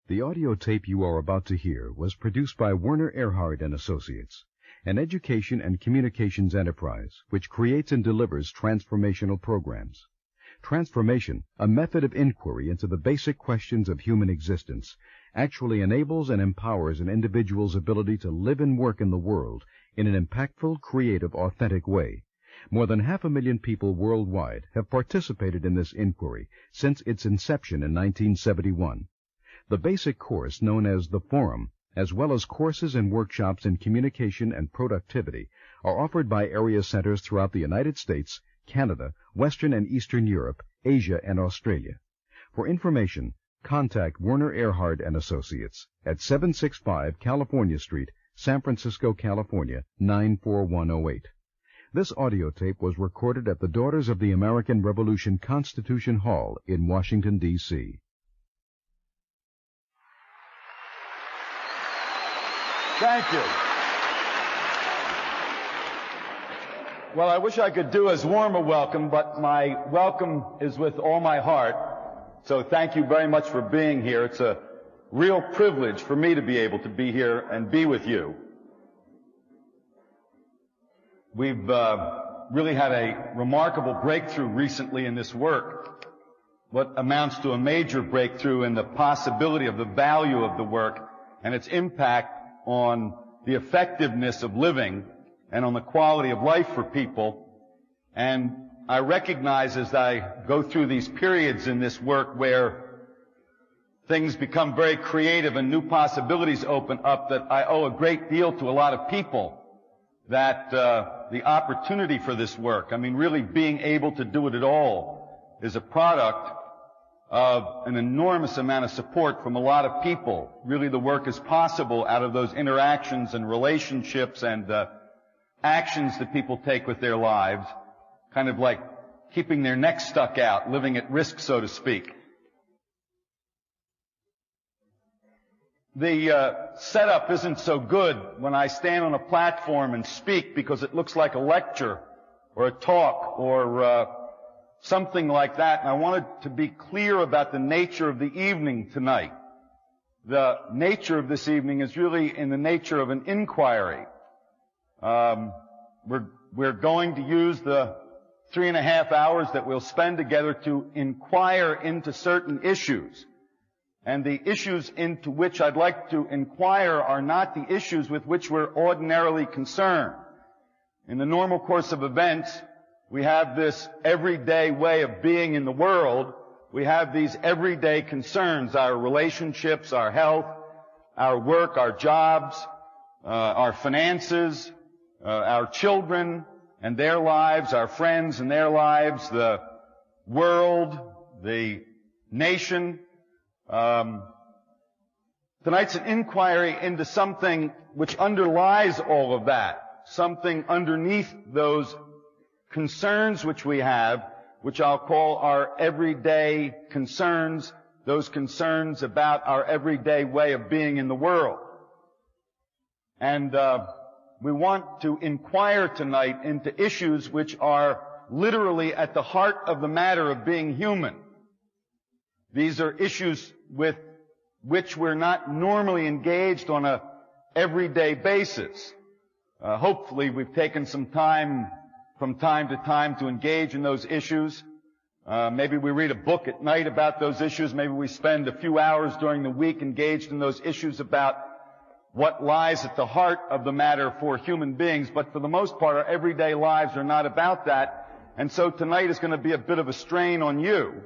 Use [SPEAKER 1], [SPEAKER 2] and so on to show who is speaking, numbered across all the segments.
[SPEAKER 1] The audio tape you are about to hear was produced by Werner, Erhard and Associates, an education and communications enterprise which creates and delivers transformational programs. Transformation, a method of inquiry into the basic questions of human existence, actually enables and empowers an individual's ability to live and work in the world in an impactful, creative, authentic way. More than 500,000 people worldwide have participated in this inquiry since its inception in 1971. The basic course, known as the Forum, as well as courses and workshops in communication and productivity, are offered by area centers throughout the United States, Canada, Western and Eastern Europe, Asia, and Australia. For information, contact Werner, Erhard and Associates at 765 California Street, San Francisco, California, 94108. This audio tape was recorded at the Daughters of the American Revolution Constitution Hall in Washington, D.C.
[SPEAKER 2] Thank you. Well, I wish I could do as warm a welcome, but my welcome is with all my heart. So thank you very much for being here. It's a real privilege for me to be able to be here and be with you. We've really had a remarkable breakthrough recently in this work, what amounts to a major breakthrough in the possibility of the value of the work and its impact on the effectiveness of living and on the quality of life for people. And I recognize as I go through these periods in this work where things become very creative and new possibilities open up that I owe a great deal to a lot of people, that the opportunity for this work, really being able to do it at all, is a product of an enormous amount of support from a lot of people. Really, the work is possible out of those interactions and relationships and actions that people take with their lives, kind of like keeping their necks stuck out, living at risk, so to speak. The setup isn't so good when I stand on a platform and speak because it looks like a lecture or a talk or something like that. And I wanted to be clear about the nature of the evening tonight. The nature of this evening is really in the nature of an inquiry. We're going to use the 3.5 hours that we'll spend together to inquire into certain issues. And the issues into which I'd like to inquire are not the issues with which we're ordinarily concerned. In the normal course of events, we have this everyday way of being in the world. We have these everyday concerns, our relationships, our health, our work, our jobs, our finances, our children and their lives, our friends and their lives, the world, the nation. Tonight's an inquiry into something which underlies all of that, something underneath those concerns which we have, which I'll call our everyday concerns, those concerns about our everyday way of being in the world. And we want to inquire tonight into issues which are literally at the heart of the matter of being human. These are issues with which we're not normally engaged on a everyday basis. Hopefully we've taken some time from time to time to engage in those issues. Maybe we read a book at night about those issues. Maybe we spend a few hours during the week engaged in those issues about what lies at the heart of the matter for human beings. But for the most part, our everyday lives are not about that. And so tonight is going to be a bit of a strain on you,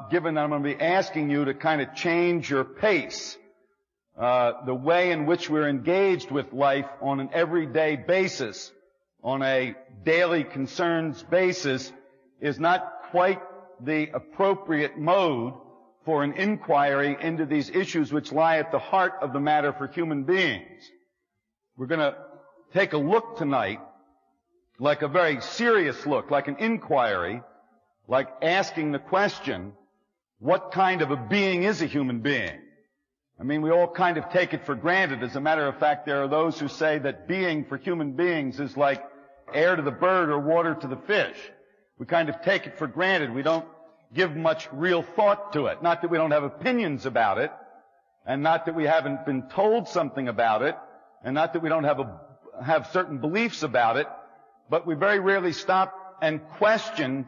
[SPEAKER 2] given that I'm going to be asking you to kind of change your pace. The way in which we're engaged with life on an everyday basis, on a daily concerns basis, is not quite the appropriate mode for an inquiry into these issues which lie at the heart of the matter for human beings. We're going to take a look tonight, like a very serious look, like an inquiry, like asking the question, what kind of a being is a human being? We all kind of take it for granted. As a matter of fact, there are those who say that being for human beings is like air to the bird or water to the fish. We kind of take it for granted. We don't give much real thought to it. Not that we don't have opinions about it, and not that we haven't been told something about it, and not that we don't have certain beliefs about it, but we very rarely stop and question,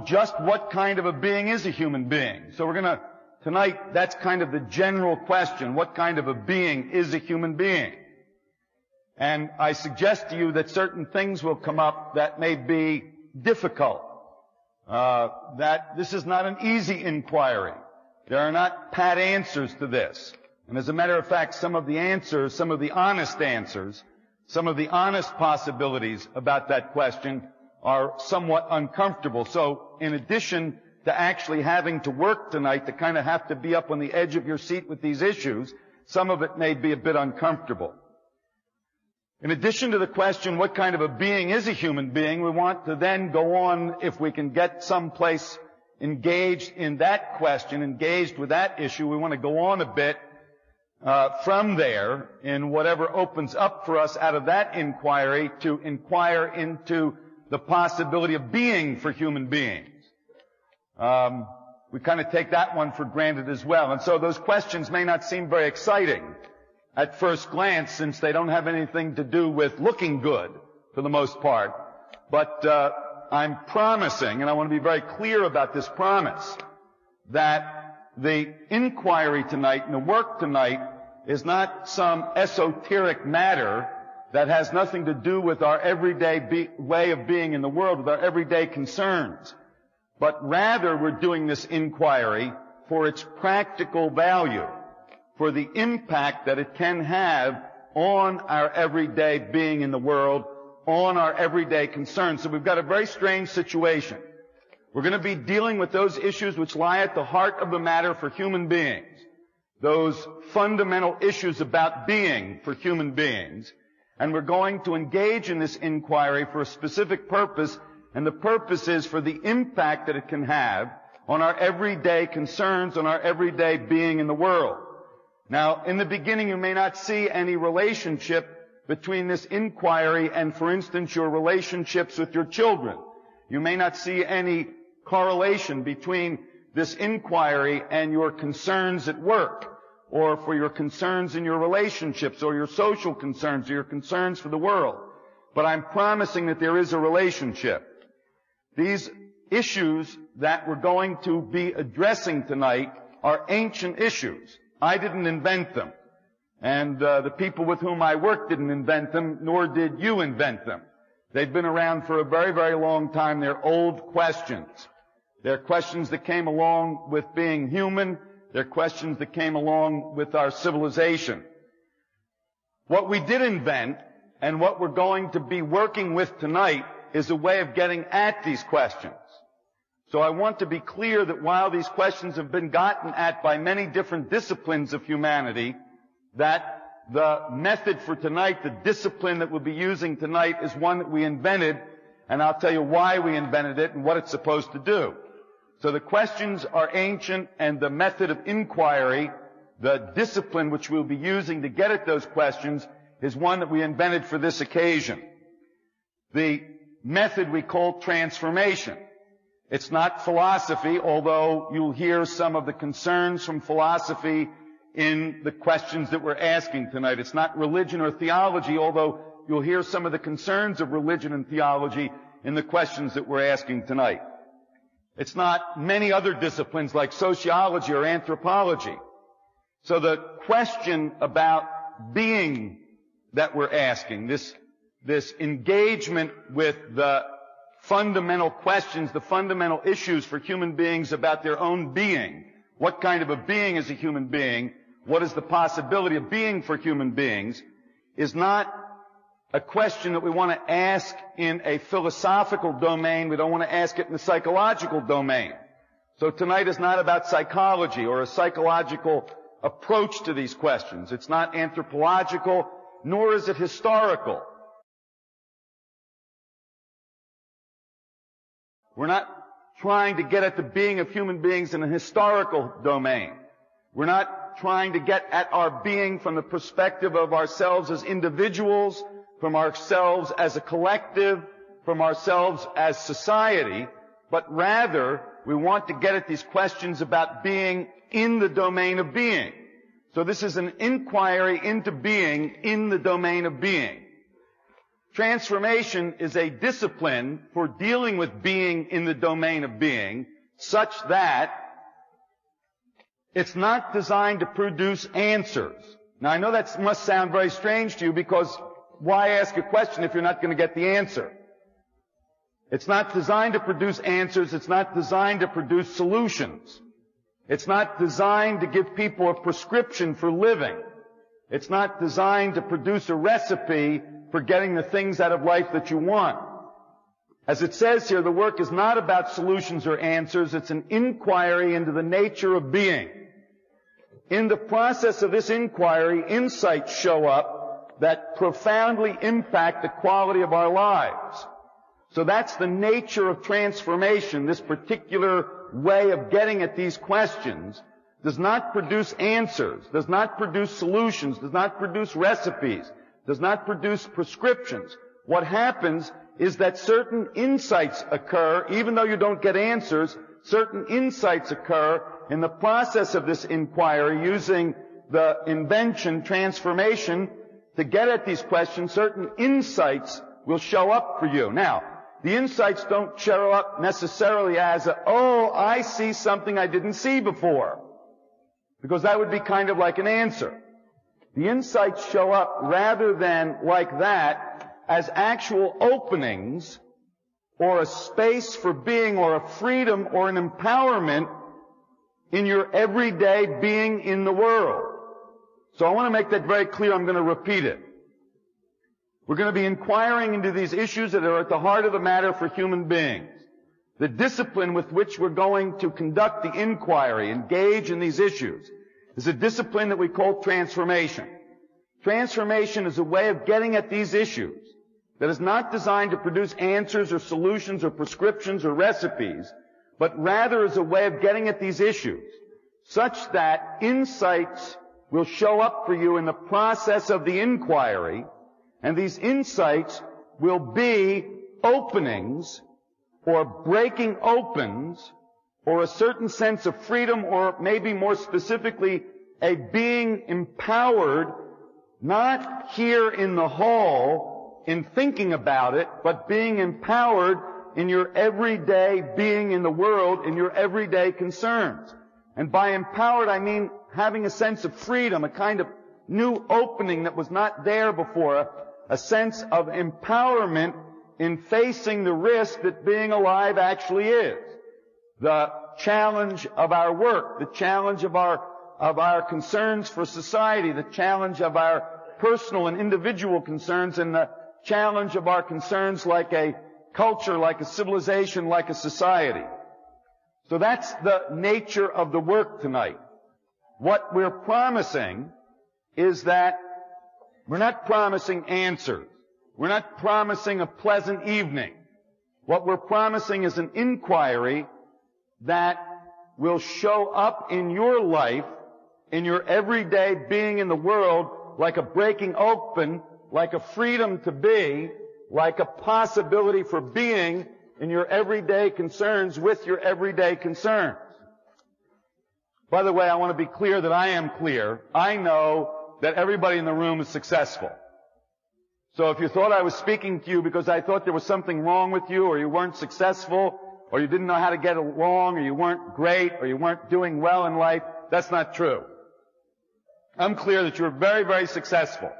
[SPEAKER 2] just what kind of a being is a human being. So tonight, that's kind of the general question. What kind of a being is a human being? And I suggest to you that certain things will come up that may be difficult. That this is not an easy inquiry. There are not pat answers to this. And as a matter of fact, some of the answers, some of the honest answers, some of the honest possibilities about that question are somewhat uncomfortable. So in addition to actually having to work tonight, to kind of have to be up on the edge of your seat with these issues, some of it may be a bit uncomfortable. In addition to the question, what kind of a being is a human being, we want to then go on, if we can get someplace engaged in that question, engaged with that issue, we want to go on a bit from there in whatever opens up for us out of that inquiry to inquire into the possibility of being for human beings. We kind of take that one for granted as well. And so those questions may not seem very exciting at first glance, since they don't have anything to do with looking good for the most part. But I'm promising, and I want to be very clear about this promise, that the inquiry tonight and the work tonight is not some esoteric matter that has nothing to do with our everyday way of being in the world, with our everyday concerns. But rather, we're doing this inquiry for its practical value, for the impact that it can have on our everyday being in the world, on our everyday concerns. So we've got a very strange situation. We're going to be dealing with those issues which lie at the heart of the matter for human beings, those fundamental issues about being for human beings. And we're going to engage in this inquiry for a specific purpose, and the purpose is for the impact that it can have on our everyday concerns, on our everyday being in the world. Now, in the beginning, you may not see any relationship between this inquiry and, for instance, your relationships with your children. You may not see any correlation between this inquiry and your concerns at work, or for your concerns in your relationships, or your social concerns, or your concerns for the world. But I'm promising that there is a relationship. These issues that we're going to be addressing tonight are ancient issues. I didn't invent them. And the people with whom I work didn't invent them, nor did you invent them. They've been around for a very, very long time. They're old questions. They're questions that came along with being human. They're questions that came along with our civilization. What we did invent, and what we're going to be working with tonight, is a way of getting at these questions. So I want to be clear that while these questions have been gotten at by many different disciplines of humanity, that the method for tonight, the discipline that we'll be using tonight, is one that we invented, and I'll tell you why we invented it and what it's supposed to do. So the questions are ancient, and the method of inquiry, the discipline which we'll be using to get at those questions, is one that we invented for this occasion. The method we call transformation. It's not philosophy, although you'll hear some of the concerns from philosophy in the questions that we're asking tonight. It's not religion or theology, although you'll hear some of the concerns of religion and theology in the questions that we're asking tonight. It's not many other disciplines like sociology or anthropology. So the question about being that we're asking, this engagement with the fundamental questions, the fundamental issues for human beings about their own being. What kind of a being is a human being? What is the possibility of being for human beings? Is not a question that we want to ask in a philosophical domain. We don't want to ask it in the psychological domain. So tonight is not about psychology or a psychological approach to these questions. It's not anthropological, nor is it historical. We're not trying to get at the being of human beings in a historical domain. We're not trying to get at our being from the perspective of ourselves as individuals, from ourselves as a collective, from ourselves as society, but rather We want to get at these questions about being in the domain of being. So this is an inquiry into being in the domain of being. Transformation is a discipline for dealing with being in the domain of being, such that it's not designed to produce answers. Now I know that must sound very strange to you, because why ask a question if you're not going to get the answer? It's not designed to produce answers. It's not designed to produce solutions. It's not designed to give people a prescription for living. It's not designed to produce a recipe for getting the things out of life that you want. As it says here, the work is not about solutions or answers. It's an inquiry into the nature of being. In the process of this inquiry, insights show up that profoundly impact the quality of our lives. So that's the nature of transformation. This particular way of getting at these questions does not produce answers, does not produce solutions, does not produce recipes, does not produce prescriptions. What happens is that certain insights occur, even though you don't get answers, certain insights occur in the process of this inquiry, using the invention, transformation, to get at these questions. Certain insights will show up for you. Now, the insights don't show up necessarily as I see something I didn't see before, because that would be kind of like an answer. The insights show up rather than like that as actual openings, or a space for being, or a freedom, or an empowerment in your everyday being in the world. So I want to make that very clear. I'm going to repeat it. We're going to be inquiring into these issues that are at the heart of the matter for human beings. The discipline with which we're going to conduct the inquiry, engage in these issues, is a discipline that we call transformation. Transformation is a way of getting at these issues that is not designed to produce answers or solutions or prescriptions or recipes, but rather is a way of getting at these issues such that insights will show up for you in the process of the inquiry, and these insights will be openings or breaking opens, or a certain sense of freedom, or maybe more specifically, a being empowered, not here in the hall in thinking about it, but being empowered in your everyday being in the world, in your everyday concerns. And by empowered, I mean having a sense of freedom, a kind of new opening that was not there before, a sense of empowerment in facing the risk that being alive actually is. The challenge of our work, the challenge of our concerns for society, the challenge of our personal and individual concerns, and the challenge of our concerns like a culture, like a civilization, like a society. So that's the nature of the work tonight. What we're promising is that we're not promising answers. We're not promising a pleasant evening. What we're promising is an inquiry that will show up in your life, in your everyday being in the world, like a breaking open, like a freedom to be, like a possibility for being in your everyday concerns with your everyday concerns. By the way, I want to be clear that I am clear. I know that everybody in the room is successful. So if you thought I was speaking to you because I thought there was something wrong with you, or you weren't successful, or you didn't know how to get along, or you weren't great, or you weren't doing well in life, that's not true. I'm clear that you're very, very successful.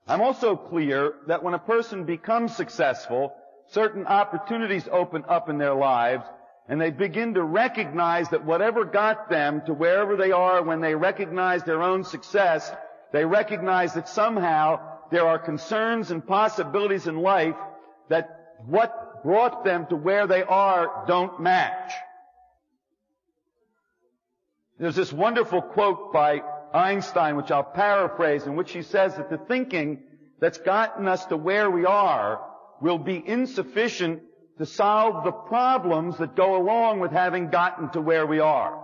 [SPEAKER 2] I'm also clear that when a person becomes successful, certain opportunities open up in their lives, and they begin to recognize that whatever got them to wherever they are, when they recognize their own success, they recognize that somehow there are concerns and possibilities in life that what brought them to where they are don't match. There's this wonderful quote by Einstein, which I'll paraphrase, in which he says that the thinking that's gotten us to where we are will be insufficient to solve the problems that go along with having gotten to where we are.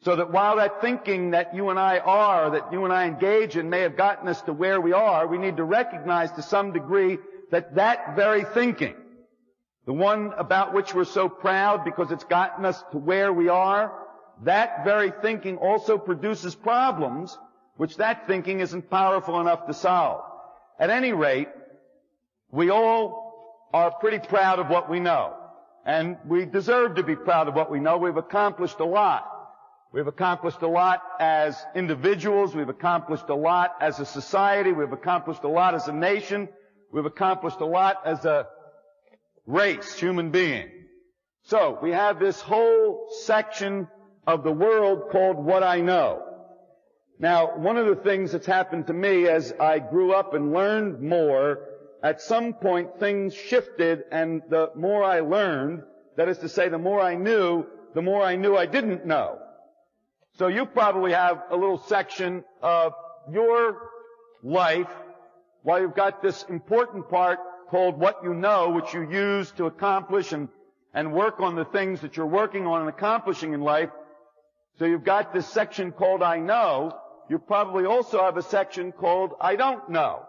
[SPEAKER 2] So that while that thinking that you and I engage in may have gotten us to where we are, we need to recognize to some degree that that very thinking, the one about which we're so proud because it's gotten us to where we are, that very thinking also produces problems which that thinking isn't powerful enough to solve. At any rate, we all are pretty proud of what we know. And we deserve to be proud of what we know. We've accomplished a lot. We've accomplished a lot as individuals. We've accomplished a lot as a society. We've accomplished a lot as a nation. We've accomplished a lot as a race, human being. So, we have this whole section of the world called What I Know. Now, one of the things that's happened to me as I grew up and learned more, at some point things shifted, and the more I learned, that is to say, the more I knew I didn't know. So you probably have a little section of your life, while you've got this important part called What You Know, which you use to accomplish and work on the things that you're working on and accomplishing in life. So you've got this section called I Know. You probably also have a section called I Don't Know.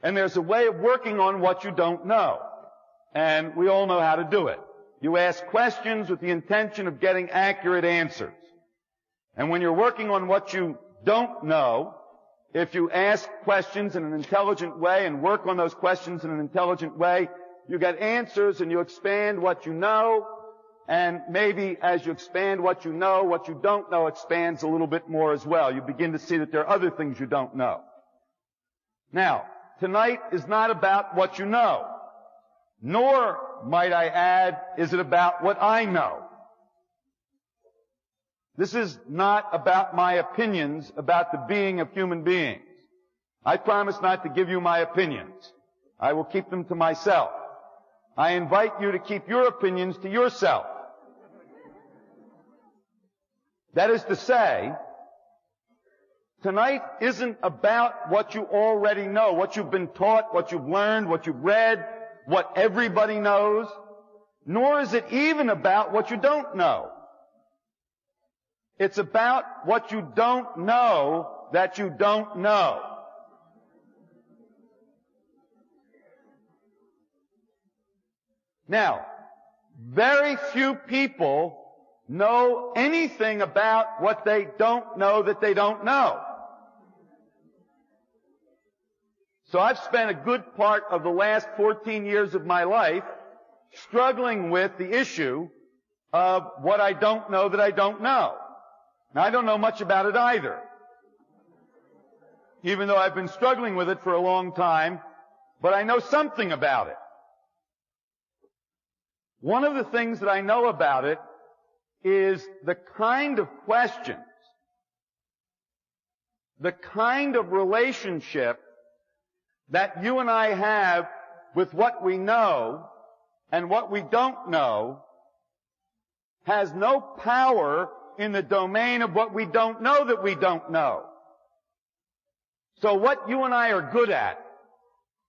[SPEAKER 2] And there's a way of working on what you don't know. And we all know how to do it. You ask questions with the intention of getting accurate answers. And when you're working on what you don't know, if you ask questions in an intelligent way and work on those questions in an intelligent way, you get answers and you expand what you know. And maybe as you expand what you know, what you don't know expands a little bit more as well. You begin to see that there are other things you don't know. Now, tonight is not about what you know, nor, might I add, is it about what I know. This is not about my opinions about the being of human beings. I promise not to give you my opinions. I will keep them to myself. I invite you to keep your opinions to yourself. That is to say, tonight isn't about what you already know, what you've been taught, what you've learned, what you've read, what everybody knows, nor is it even about what you don't know. It's about what you don't know that you don't know. Now, very few people know anything about what they don't know that they don't know. So I've spent a good part of the last 14 years of my life struggling with the issue of what I don't know that I don't know. Now, I don't know much about it either, even though I've been struggling with it for a long time, but I know something about it. One of the things that I know about it is the kind of questions, the kind of relationship that you and I have with what we know and what we don't know has no power in the domain of what we don't know that we don't know. So what you and I are good at,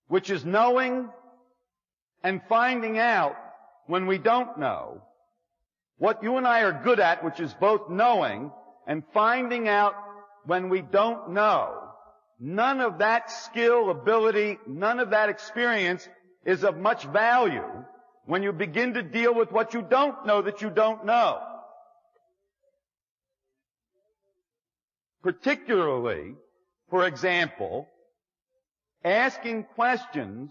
[SPEAKER 2] which is knowing and finding out when we don't know, what you and I are good at, which is both knowing and finding out when we don't know, none of that skill, ability, none of that experience is of much value when you begin to deal with what you don't know that you don't know. Particularly, for example, asking questions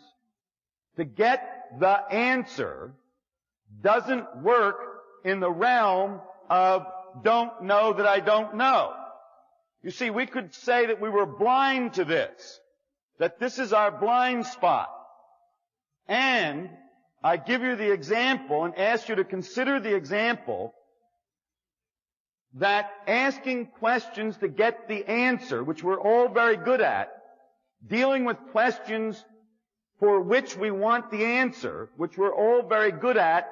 [SPEAKER 2] to get the answer doesn't work in the realm of don't know that I don't know. You see, we could say that we were blind to this, that this is our blind spot. And I give you the example and ask you to consider the example that asking questions to get the answer, which we're all very good at, dealing with questions for which we want the answer, which we're all very good at,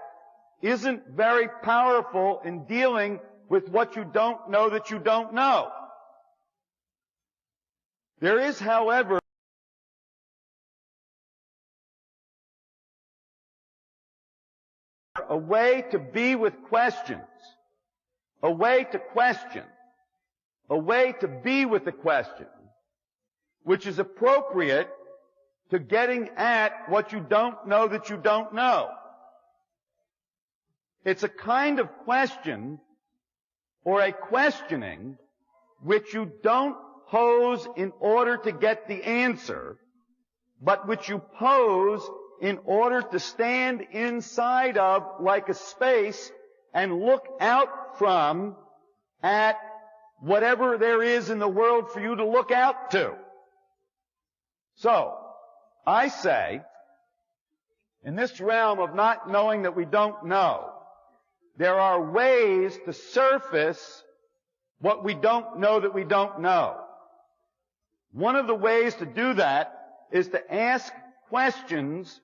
[SPEAKER 2] isn't very powerful in dealing with what you don't know that you don't know. There is, however, a way to be with questions, a way to question, a way to be with the question, which is appropriate to getting at what you don't know that you don't know. It's a kind of question or a questioning which you don't pose in order to get the answer, but which you pose in order to stand inside of like a space and look out from at whatever there is in the world for you to look out to. So, I say, in this realm of not knowing that we don't know, there are ways to surface what we don't know that we don't know. One of the ways to do that is to ask questions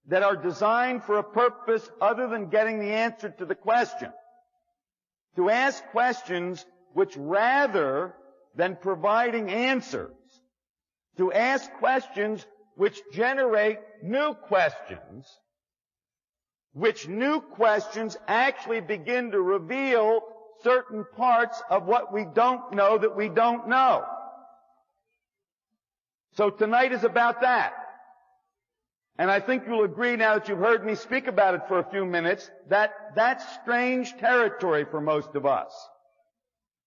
[SPEAKER 2] that are designed for a purpose other than getting the answer to the question. To ask questions which, rather than providing answers, to ask questions which generate new questions, which new questions actually begin to reveal certain parts of what we don't know that we don't know. So tonight is about that. And I think you'll agree, now that you've heard me speak about it for a few minutes, that that's strange territory for most of us.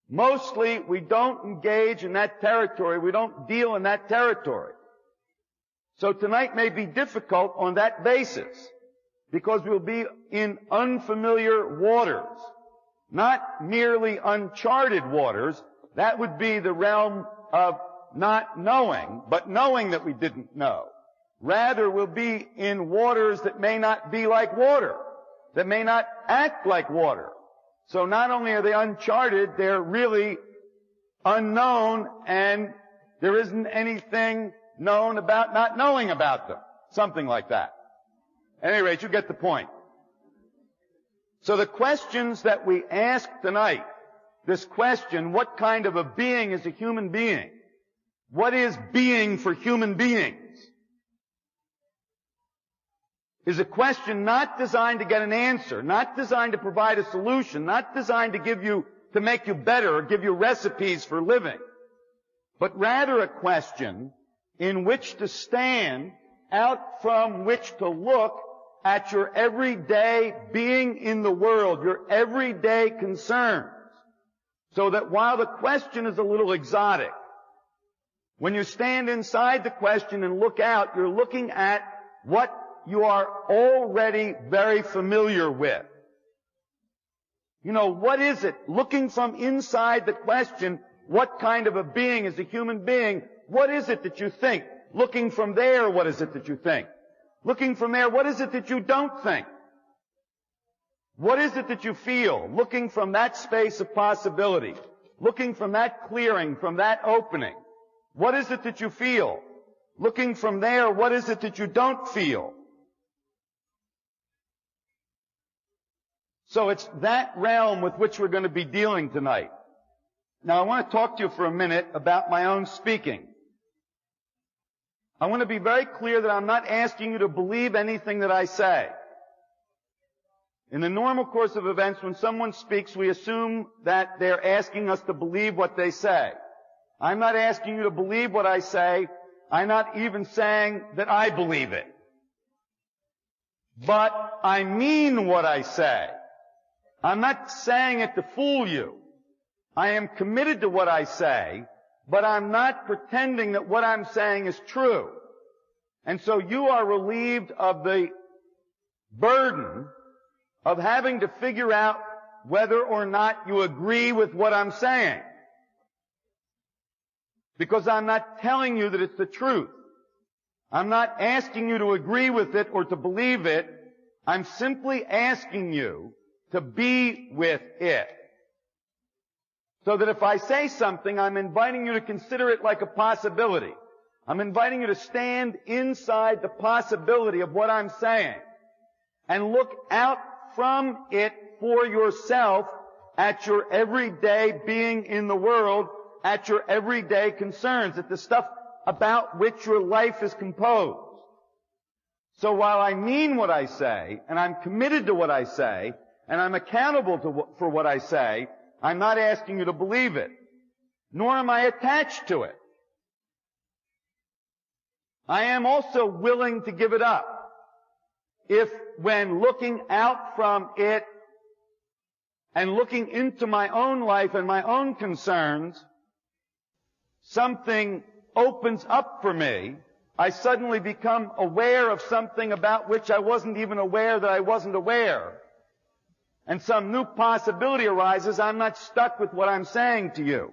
[SPEAKER 2] Mostly, we don't engage in that territory. We don't deal in that territory. So tonight may be difficult on that basis, because we'll be in unfamiliar waters. Not merely uncharted waters. That would be the realm of not knowing, but knowing that we didn't know. Rather, we'll be in waters that may not be like water, that may not act like water. So not only are they uncharted, they're really unknown, and there isn't anything known about not knowing about them. Something like that. At any rate, you get the point. So the questions that we ask tonight, this question, what kind of a being is a human being? What is being for human beings? Is a question not designed to get an answer, not designed to provide a solution, not designed to make you better or give you recipes for living, but rather a question in which to stand, out from which to look at your everyday being in the world, your everyday concerns. So that while the question is a little exotic, when you stand inside the question and look out, you're looking at what you are already very familiar with. You know, what is it? Looking from inside the question, what kind of a being is a human being? What is it that you think? Looking from there, what is it that you think? Looking from there, what is it that you don't think? What is it that you feel? Looking from that space of possibility. Looking from that clearing, from that opening. What is it that you feel? Looking from there, what is it that you don't feel? So it's that realm with which we're going to be dealing tonight. Now I want to talk to you for a minute about my own speaking. I want to be very clear that I'm not asking you to believe anything that I say. In the normal course of events, when someone speaks, we assume that they're asking us to believe what they say. I'm not asking you to believe what I say. I'm not even saying that I believe it. But I mean what I say. I'm not saying it to fool you. I am committed to what I say, but I'm not pretending that what I'm saying is true. And so you are relieved of the burden of having to figure out whether or not you agree with what I'm saying. Because I'm not telling you that it's the truth. I'm not asking you to agree with it or to believe it. I'm simply asking you to be with it. So that if I say something, I'm inviting you to consider it like a possibility. I'm inviting you to stand inside the possibility of what I'm saying and look out from it for yourself at your everyday being in the world, at your everyday concerns, at the stuff about which your life is composed. So while I mean what I say, and I'm committed to what I say, and I'm accountable for what I say, I'm not asking you to believe it, nor am I attached to it. I am also willing to give it up if, when looking out from it, and looking into my own life and my own concerns, something opens up for me. I suddenly become aware of something about which I wasn't even aware that I wasn't aware. And some new possibility arises. I'm not stuck with what I'm saying to you.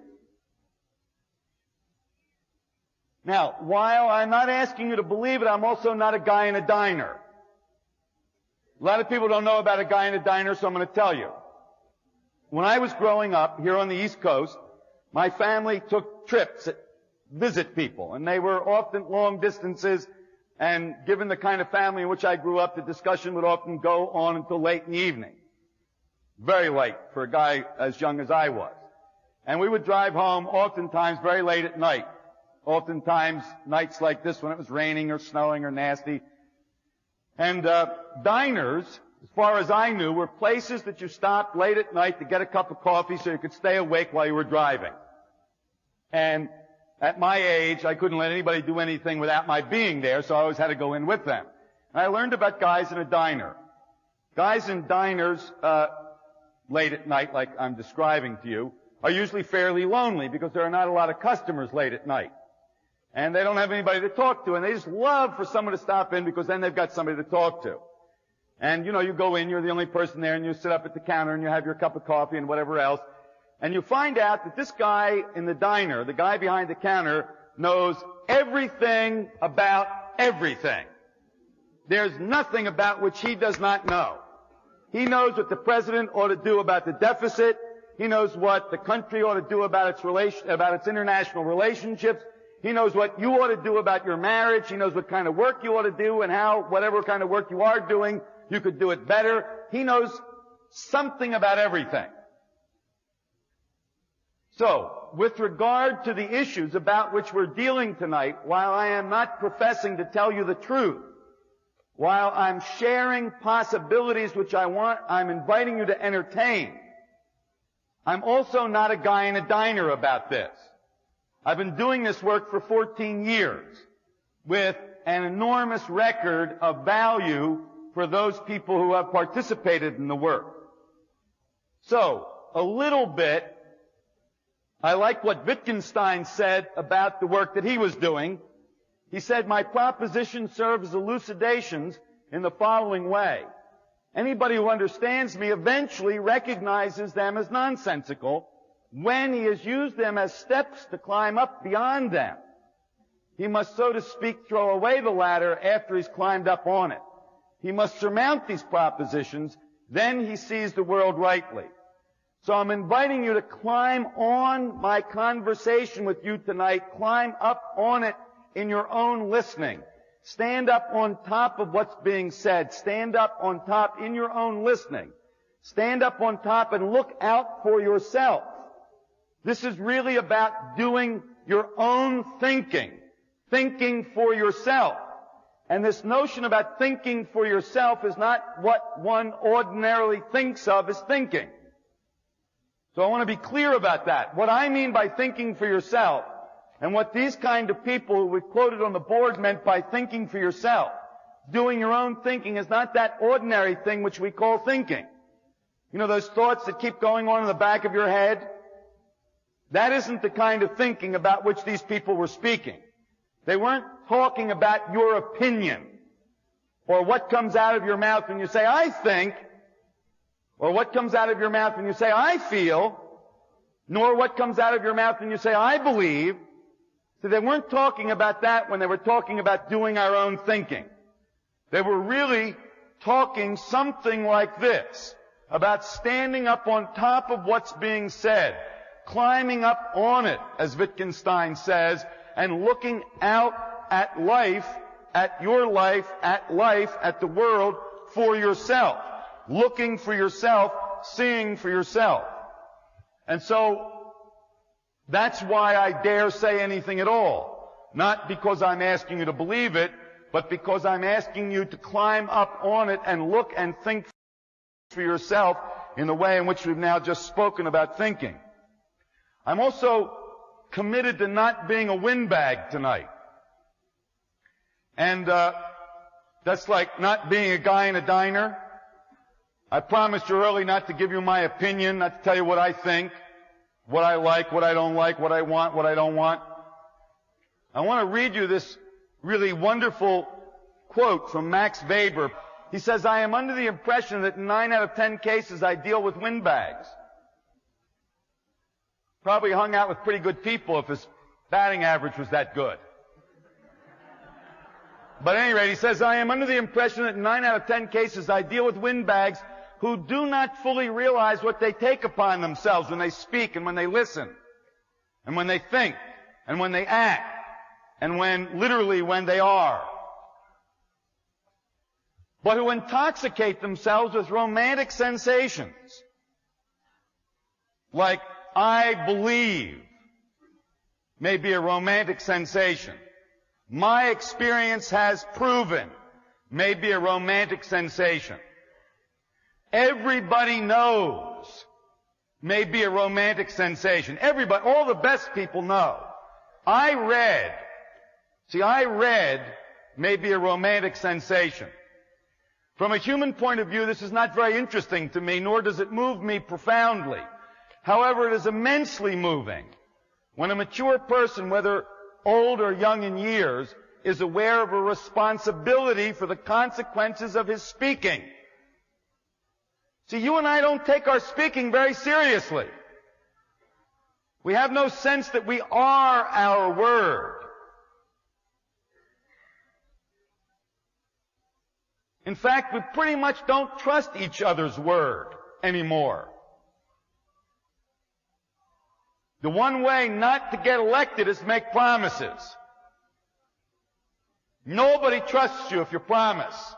[SPEAKER 2] Now, while I'm not asking you to believe it, I'm also not a guy in a diner. A lot of people don't know about a guy in a diner, so I'm going to tell you. When I was growing up here on the East Coast, my family took trips to visit people, and they were often long distances, and given the kind of family in which I grew up, the discussion would often go on until late in the evening. Very late for a guy as young as I was. And we would drive home oftentimes very late at night. Oftentimes nights like this when it was raining or snowing or nasty. And diners, as far as I knew, were places that you stopped late at night to get a cup of coffee so you could stay awake while you were driving. And at my age, I couldn't let anybody do anything without my being there, so I always had to go in with them. And I learned about guys in a diner. Guys in diners, late at night, like I'm describing to you, are usually fairly lonely because there are not a lot of customers late at night. And they don't have anybody to talk to, and they just love for someone to stop in because then they've got somebody to talk to. And, you go in, you're the only person there, and you sit up at the counter and you have your cup of coffee and whatever else. And you find out that this guy in the diner, the guy behind the counter, knows everything about everything. There's nothing about which he does not know. He knows what the president ought to do about the deficit. He knows what the country ought to do about its international relationships. He knows what you ought to do about your marriage. He knows what kind of work you ought to do and how, whatever kind of work you are doing, you could do it better. He knows something about everything. So, with regard to the issues about which we're dealing tonight, while I am not professing to tell you the truth, while I'm sharing possibilities which I'm inviting you to entertain, I'm also not a guy in a diner about this. I've been doing this work for 14 years with an enormous record of value for those people who have participated in the work. So, a little bit, I like what Wittgenstein said about the work that he was doing. He said, my propositions serve as elucidations in the following way. Anybody who understands me eventually recognizes them as nonsensical when he has used them as steps to climb up beyond them. He must, so to speak, throw away the ladder after he's climbed up on it. He must surmount these propositions, then he sees the world rightly. So I'm inviting you to climb on my conversation with you tonight, climb up on it in your own listening. Stand up on top of what's being said. Stand up on top in your own listening. Stand up on top and look out for yourself. This is really about doing your own thinking. Thinking for yourself. And this notion about thinking for yourself is not what one ordinarily thinks of as thinking. So I want to be clear about that. What I mean by thinking for yourself, and what these kind of people who we quoted on the board meant by thinking for yourself, doing your own thinking, is not that ordinary thing which we call thinking. You know those thoughts that keep going on in the back of your head? That isn't the kind of thinking about which these people were speaking. They weren't talking about your opinion, or what comes out of your mouth when you say, I think, or what comes out of your mouth when you say, I feel, nor what comes out of your mouth when you say, I believe. So they weren't talking about that when they were talking about doing our own thinking. They were really talking something like this, about standing up on top of what's being said, climbing up on it, as Wittgenstein says, and looking out at life, at your life, at the world for yourself. Looking for yourself, seeing for yourself. And so, that's why I dare say anything at all. Not because I'm asking you to believe it, but because I'm asking you to climb up on it and look and think for yourself in the way in which we've now just spoken about thinking. I'm also committed to not being a windbag tonight. And that's like not being a guy in a diner. I promised you early not to give you my opinion, not to tell you what I think, what I like, what I don't like, what I want, what I don't want. I want to read you this really wonderful quote from Max Weber. He says, I am under the impression that in 9 out of 10 cases I deal with windbags. Probably hung out with pretty good people if his batting average was that good. But at any rate, he says, I am under the impression that in 9 out of 10 cases I deal with windbags who do not fully realize what they take upon themselves when they speak and when they listen and when they think and when they act and literally when they are. But who intoxicate themselves with romantic sensations. Like, I believe, may be a romantic sensation. My experience has proven, may be a romantic sensation. Everybody knows, may be a romantic sensation. Everybody, all the best people know. I read, may be a romantic sensation. From a human point of view, this is not very interesting to me, nor does it move me profoundly. However, it is immensely moving when a mature person, whether old or young in years, is aware of a responsibility for the consequences of his speaking. See, you and I don't take our speaking very seriously. We have no sense that we are our word. In fact, we pretty much don't trust each other's word anymore. The one way not to get elected is to make promises. Nobody trusts you if you promise.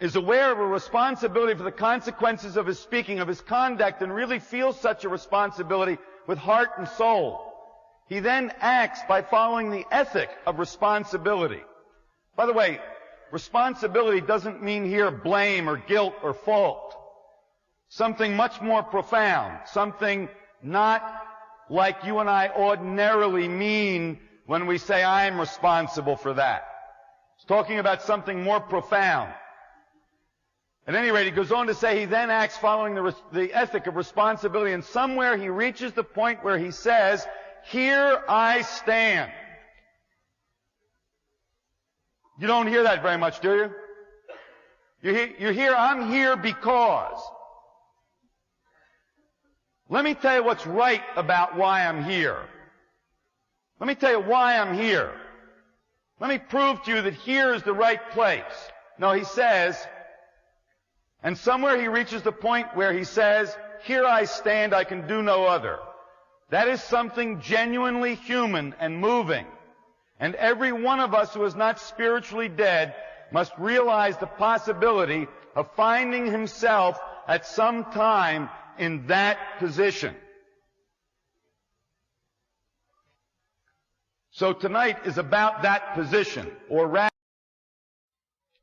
[SPEAKER 2] Is aware of a responsibility for the consequences of his speaking, of his conduct, and really feels such a responsibility with heart and soul. He then acts by following the ethic of responsibility. By the way, responsibility doesn't mean here blame or guilt or fault. Something much more profound, something not like you and I ordinarily mean when we say I'm responsible for that. It's talking about something more profound. At any rate, he goes on to say he then acts following the ethic of responsibility, and somewhere he reaches the point where he says, here I stand. You don't hear that very much, do you? You hear, I'm here because. Let me tell you what's right about why I'm here. Let me tell you why I'm here. Let me prove to you that here is the right place. No, he says, and somewhere he reaches the point where he says, here I stand, I can do no other. That is something genuinely human and moving. And every one of us who is not spiritually dead must realize the possibility of finding himself at some time in that position. So tonight is about that position, or rather,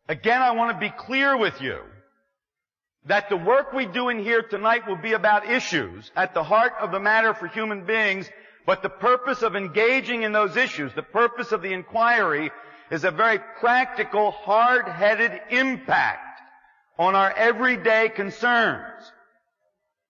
[SPEAKER 2] again, I want to be clear with you that the work we do in here tonight will be about issues at the heart of the matter for human beings, but the purpose of engaging in those issues, the purpose of the inquiry, is a very practical, hard-headed impact on our everyday concerns.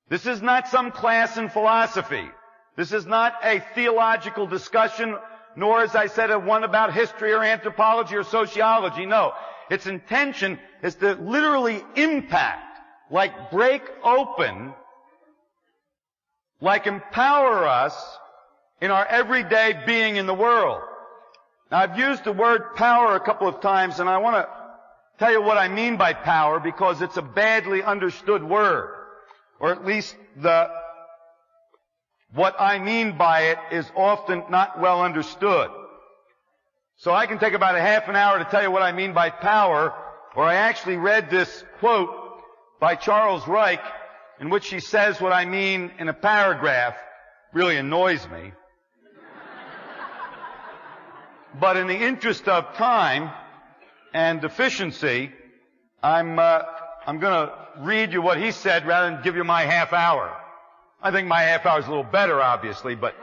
[SPEAKER 2] This is not some class in philosophy. This is not a theological discussion, nor, as I said, one about history or anthropology or sociology. No. Its intention is to literally impact, like break open, like empower us in our everyday being in the world. Now, I've used the word power a couple of times, and I want to tell you what I mean by power, because it's a badly understood word. Or at least what I mean by it is often not well understood. So I can take about a half an hour to tell you what I mean by power, or I actually read this quote by Charles Reich, in which he says what I mean in a paragraph. Really annoys me. But in the interest of time and efficiency, I'm going to read you what he said rather than give you my half hour. I think my half hour is a little better, obviously, but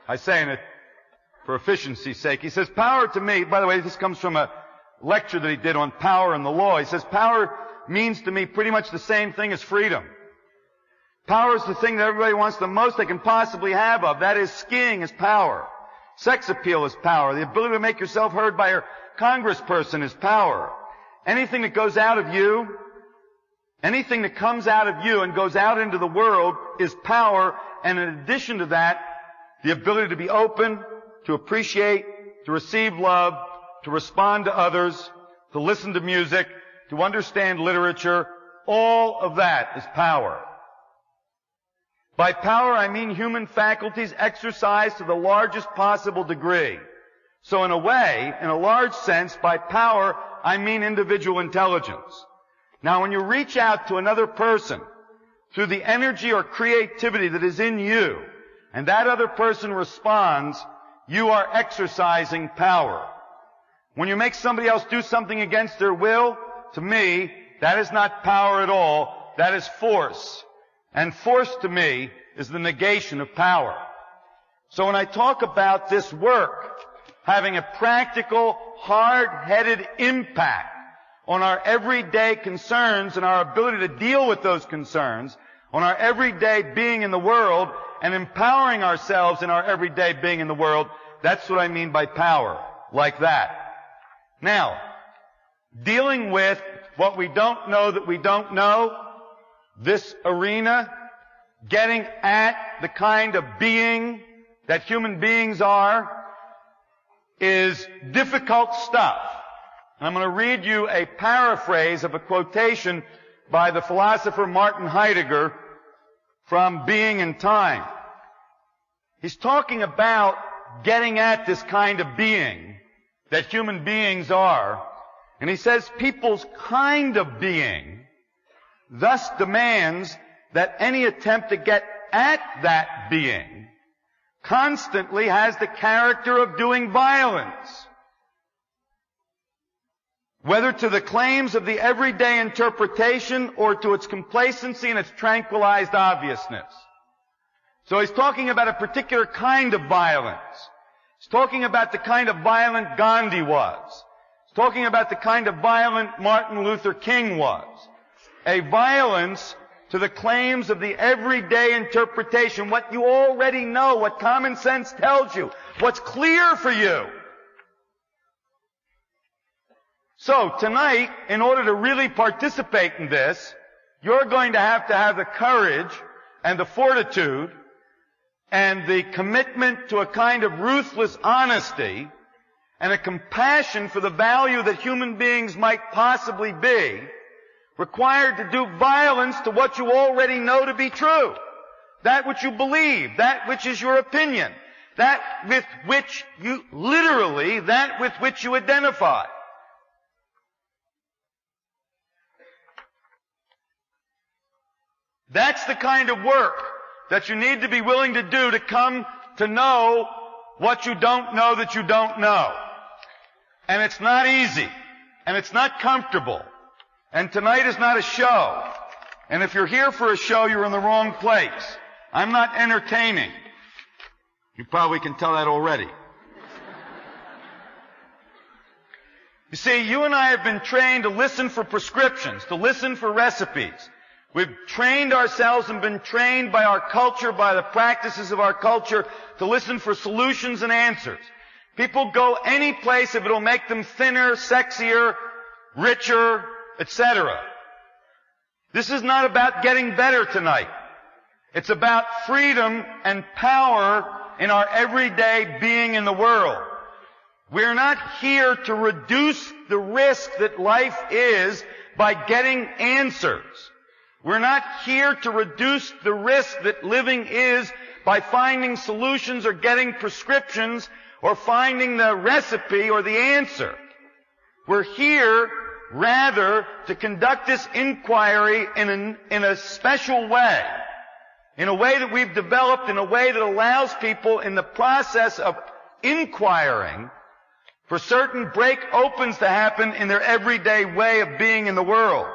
[SPEAKER 2] I say in a for efficiency's sake. He says, power to me, by the way, this comes from a lecture that he did on power and the law. He says, power means to me pretty much the same thing as freedom. Power is the thing that everybody wants the most they can possibly have of. That is, skiing is power. Sex appeal is power. The ability to make yourself heard by your congressperson is power. Anything that goes out of you, anything that comes out of you and goes out into the world is power. And in addition to that, the ability to be open, to appreciate, to receive love, to respond to others, to listen to music, to understand literature, all of that is power. By power, I mean human faculties exercised to the largest possible degree. So in a way, in a large sense, by power, I mean individual intelligence. Now, when you reach out to another person through the energy or creativity that is in you, and that other person responds, you are exercising power. When you make somebody else do something against their will, to me, that is not power at all. That is force. And force, to me, is the negation of power. So when I talk about this work having a practical, hard-headed impact on our everyday concerns and our ability to deal with those concerns, on our everyday being in the world, and empowering ourselves in our everyday being in the world, that's what I mean by power, like that. Now, dealing with what we don't know that we don't know, this arena, getting at the kind of being that human beings are, is difficult stuff. And I'm going to read you a paraphrase of a quotation by the philosopher Martin Heidegger from Being and Time. He's talking about getting at this kind of being that human beings are. And he says people's kind of being thus demands that any attempt to get at that being constantly has the character of doing violence, whether to the claims of the everyday interpretation or to its complacency and its tranquilized obviousness. So he's talking about a particular kind of violence. He's talking about the kind of violent Gandhi was. He's talking about the kind of violent Martin Luther King was. A violence to the claims of the everyday interpretation, what you already know, what common sense tells you, what's clear for you. So tonight, in order to really participate in this, you're going to have the courage and the fortitude and the commitment to a kind of ruthless honesty and a compassion for the value that human beings might possibly be, required to do violence to what you already know to be true. That which you believe, that which is your opinion, that with which you, literally, that with which you identify. That's the kind of work that you need to be willing to do to come to know what you don't know that you don't know. And it's not easy. And it's not comfortable. And tonight is not a show. And if you're here for a show, you're in the wrong place. I'm not entertaining. You probably can tell that already. You see, you and I have been trained to listen for prescriptions, to listen for recipes. We've trained ourselves and been trained by our culture, by the practices of our culture, to listen for solutions and answers. People go any place if it'll make them thinner, sexier, richer, etc. This is not about getting better tonight. It's about freedom and power in our everyday being in the world. We're not here to reduce the risk that life is by getting answers. We're not here to reduce the risk that living is by finding solutions or getting prescriptions or finding the recipe or the answer. We're here, rather, to conduct this inquiry in a special way, in a way that we've developed, in a way that allows people in the process of inquiring for certain break-opens to happen in their everyday way of being in the world.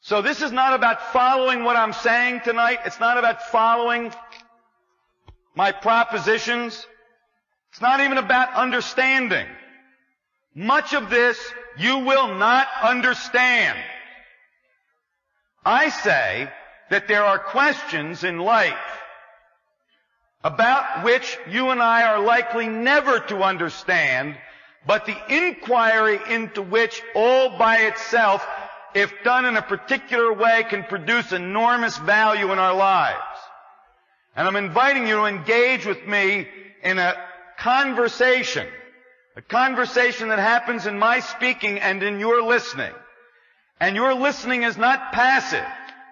[SPEAKER 2] So this is not about following what I'm saying tonight. It's not about following my propositions. It's not even about understanding. Much of this you will not understand. I say that there are questions in life about which you and I are likely never to understand, but the inquiry into which all by itself, if done in a particular way, can produce enormous value in our lives. And I'm inviting you to engage with me in a conversation that happens in my speaking and in your listening. And your listening is not passive.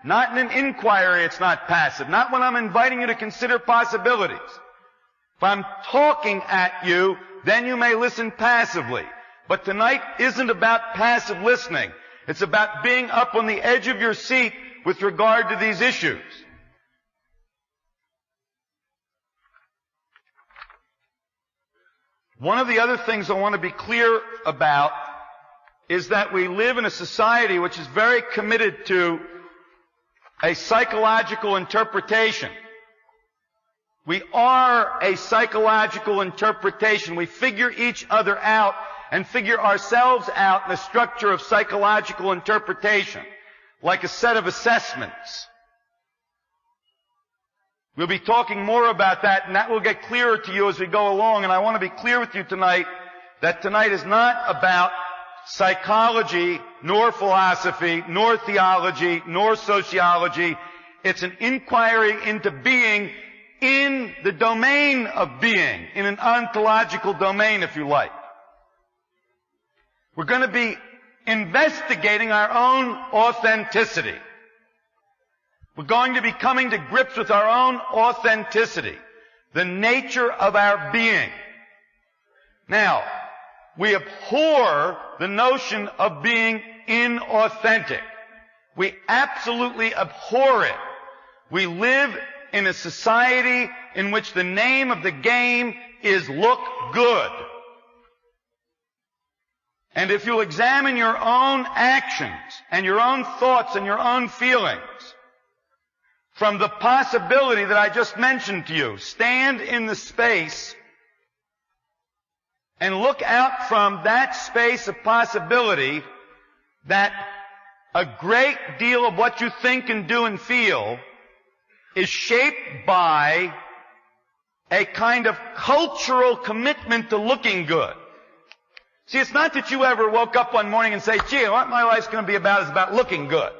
[SPEAKER 2] Not in an inquiry, it's not passive. Not when I'm inviting you to consider possibilities. If I'm talking at you, then you may listen passively. But tonight isn't about passive listening. It's about being up on the edge of your seat with regard to these issues. One of the other things I want to be clear about is that we live in a society which is very committed to a psychological interpretation. We are a psychological interpretation. We figure each other out and figure ourselves out in a structure of psychological interpretation, like a set of assessments. We'll be talking more about that, and that will get clearer to you as we go along. And I want to be clear with you tonight that tonight is not about psychology, nor philosophy, nor theology, nor sociology. It's an inquiry into being in the domain of being, in an ontological domain, if you like. We're going to be investigating our own authenticity. We're going to be coming to grips with our own authenticity, the nature of our being. Now, we abhor the notion of being inauthentic. We absolutely abhor it. We live in a society in which the name of the game is look good. And if you'll examine your own actions and your own thoughts and your own feelings from the possibility that I just mentioned to you, stand in the space and look out from that space of possibility that a great deal of what you think and do and feel is shaped by a kind of cultural commitment to looking good. See, it's not that you ever woke up one morning and say, gee, what my life's going to be about is about looking good.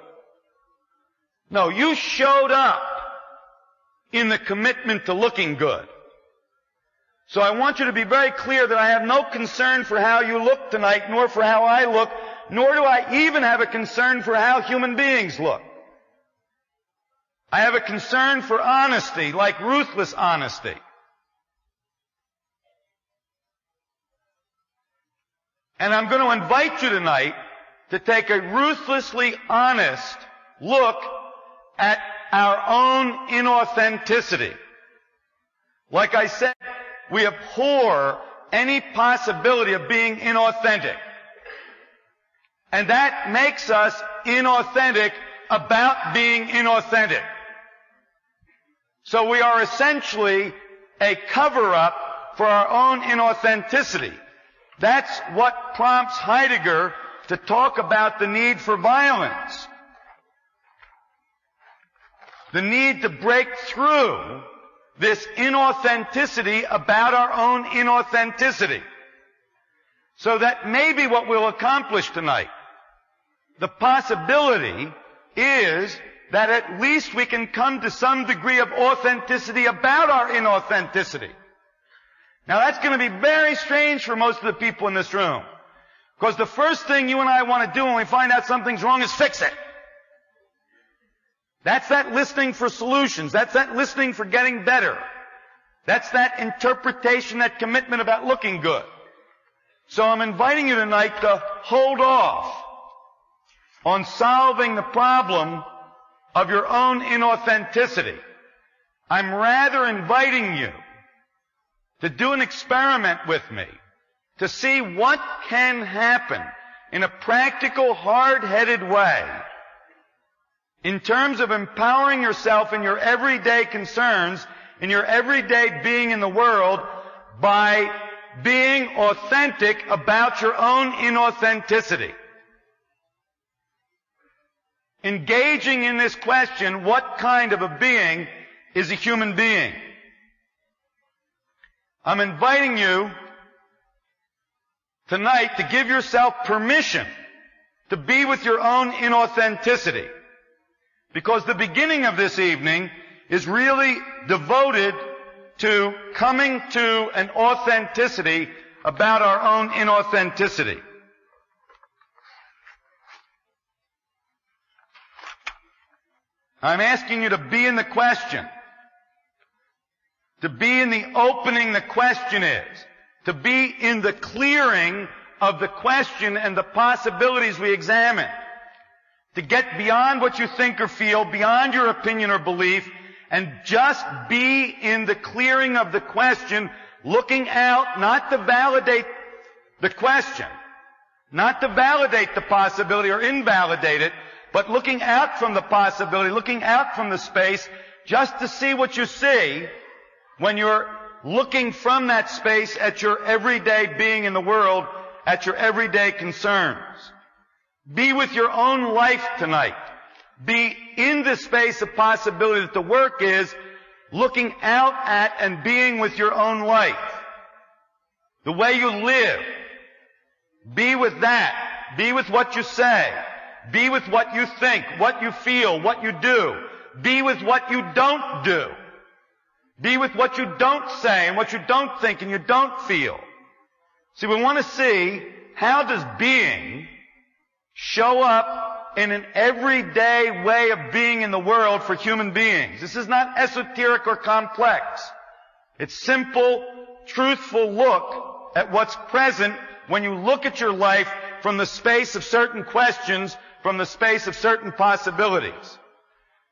[SPEAKER 2] No, you showed up in the commitment to looking good. So I want you to be very clear that I have no concern for how you look tonight, nor for how I look, nor do I even have a concern for how human beings look. I have a concern for honesty, like ruthless honesty. And I'm going to invite you tonight to take a ruthlessly honest look at our own inauthenticity. Like I said, we abhor any possibility of being inauthentic. And that makes us inauthentic about being inauthentic. So we are essentially a cover-up for our own inauthenticity. That's what prompts Heidegger to talk about the need for violence. The need to break through this inauthenticity about our own inauthenticity. So that maybe what we'll accomplish tonight, the possibility is that at least we can come to some degree of authenticity about our inauthenticity. Now that's going to be very strange for most of the people in this room. Because the first thing you and I want to do when we find out something's wrong is fix it. That's that listening for solutions. That's that listening for getting better. That's that interpretation, that commitment about looking good. So I'm inviting you tonight to hold off on solving the problem of your own inauthenticity. I'm rather inviting you to do an experiment with me to see what can happen in a practical, hard-headed way in terms of empowering yourself in your everyday concerns in your everyday being in the world by being authentic about your own inauthenticity. Engaging in this question, what kind of a being is a human being? I'm inviting you tonight to give yourself permission to be with your own inauthenticity. Because the beginning of this evening is really devoted to coming to an authenticity about our own inauthenticity. I'm asking you to be in the question. To be in the opening the question is. To be in the clearing of the question and the possibilities we examine. To get beyond what you think or feel, beyond your opinion or belief, and just be in the clearing of the question, looking out, not to validate the question, not to validate the possibility or invalidate it, but looking out from the possibility, looking out from the space, just to see what you see when you're looking from that space at your everyday being in the world, at your everyday concerns. Be with your own life tonight. Be in the space of possibility that the work is looking out at and being with your own life. The way you live. Be with that. Be with what you say. Be with what you think, what you feel, what you do. Be with what you don't do. Be with what you don't say and what you don't think and you don't feel. See, we want to see how does being show up in an everyday way of being in the world for human beings. This is not esoteric or complex. It's simple, truthful look at what's present when you look at your life from the space of certain questions, from the space of certain possibilities.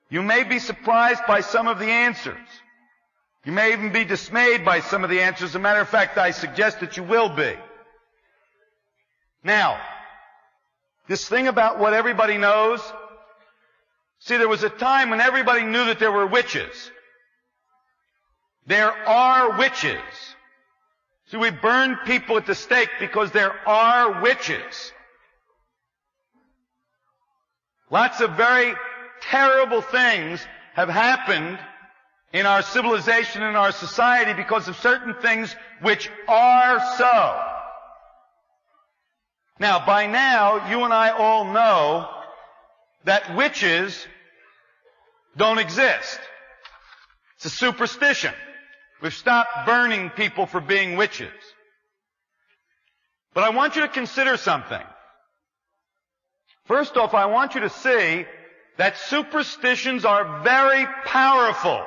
[SPEAKER 2] You may be surprised by some of the answers. You may even be dismayed by some of the answers. As a matter of fact, I suggest that you will be. Now, this thing about what everybody knows, see, there was a time when everybody knew that there were witches. There are witches. See, we burn people at the stake because there are witches. Lots of very terrible things have happened in our civilization and our society because of certain things which are so. Now, by now, you and I all know that witches don't exist. It's a superstition. We've stopped burning people for being witches. But I want you to consider something. First off, I want you to see that superstitions are very powerful.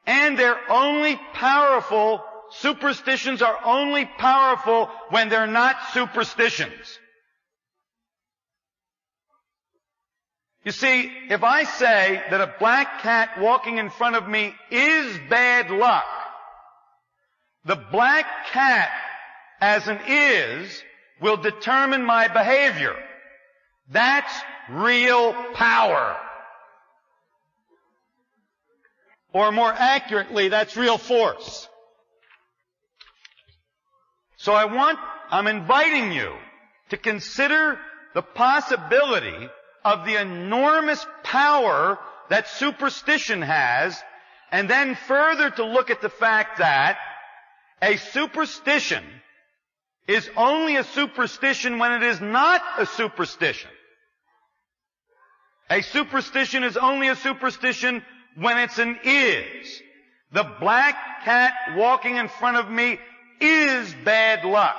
[SPEAKER 2] And they're only powerful, superstitions are only powerful when they're not superstitions. You see, if I say that a black cat walking in front of me is bad luck, the black cat as an is will determine my behavior. That's real power. Or more accurately, that's real force. So I'm inviting you to consider the possibility of the enormous power that superstition has, and then further to look at the fact that a superstition is only a superstition when it is not a superstition. A superstition is only a superstition when it's an is. The black cat walking in front of me is bad luck.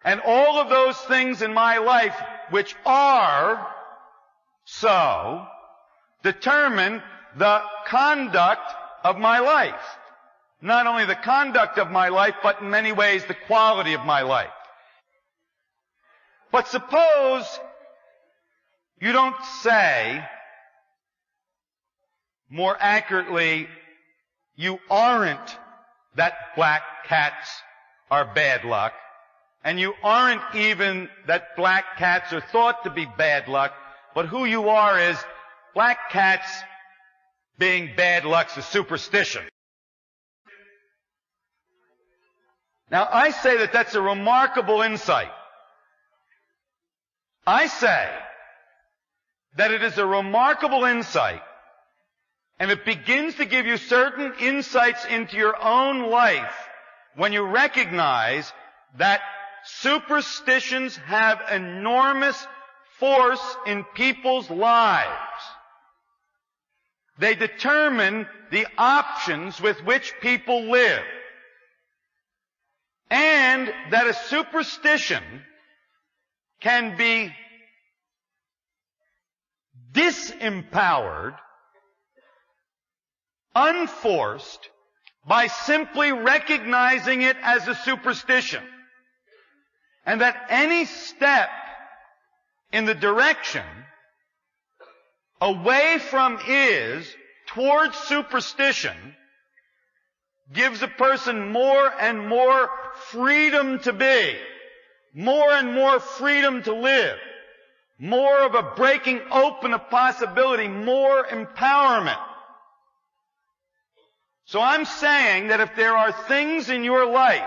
[SPEAKER 2] And all of those things in my life which are so determine the conduct of my life. Not only the conduct of my life, but in many ways the quality of my life. But suppose you don't say, more accurately, you aren't that black cats are bad luck, and you aren't even that black cats are thought to be bad luck, but who you are is black cats being bad luck's a superstition. Now, I say that that's a remarkable insight. I say that it is a remarkable insight, and it begins to give you certain insights into your own life when you recognize that superstitions have enormous force in people's lives. They determine the options with which people live. And that a superstition can be disempowered, unforced, by simply recognizing it as a superstition. And that any step in the direction away from towards superstition gives a person more and more freedom to be, more and more freedom to live, more of a breaking open of possibility, more empowerment. So I'm saying that if there are things in your life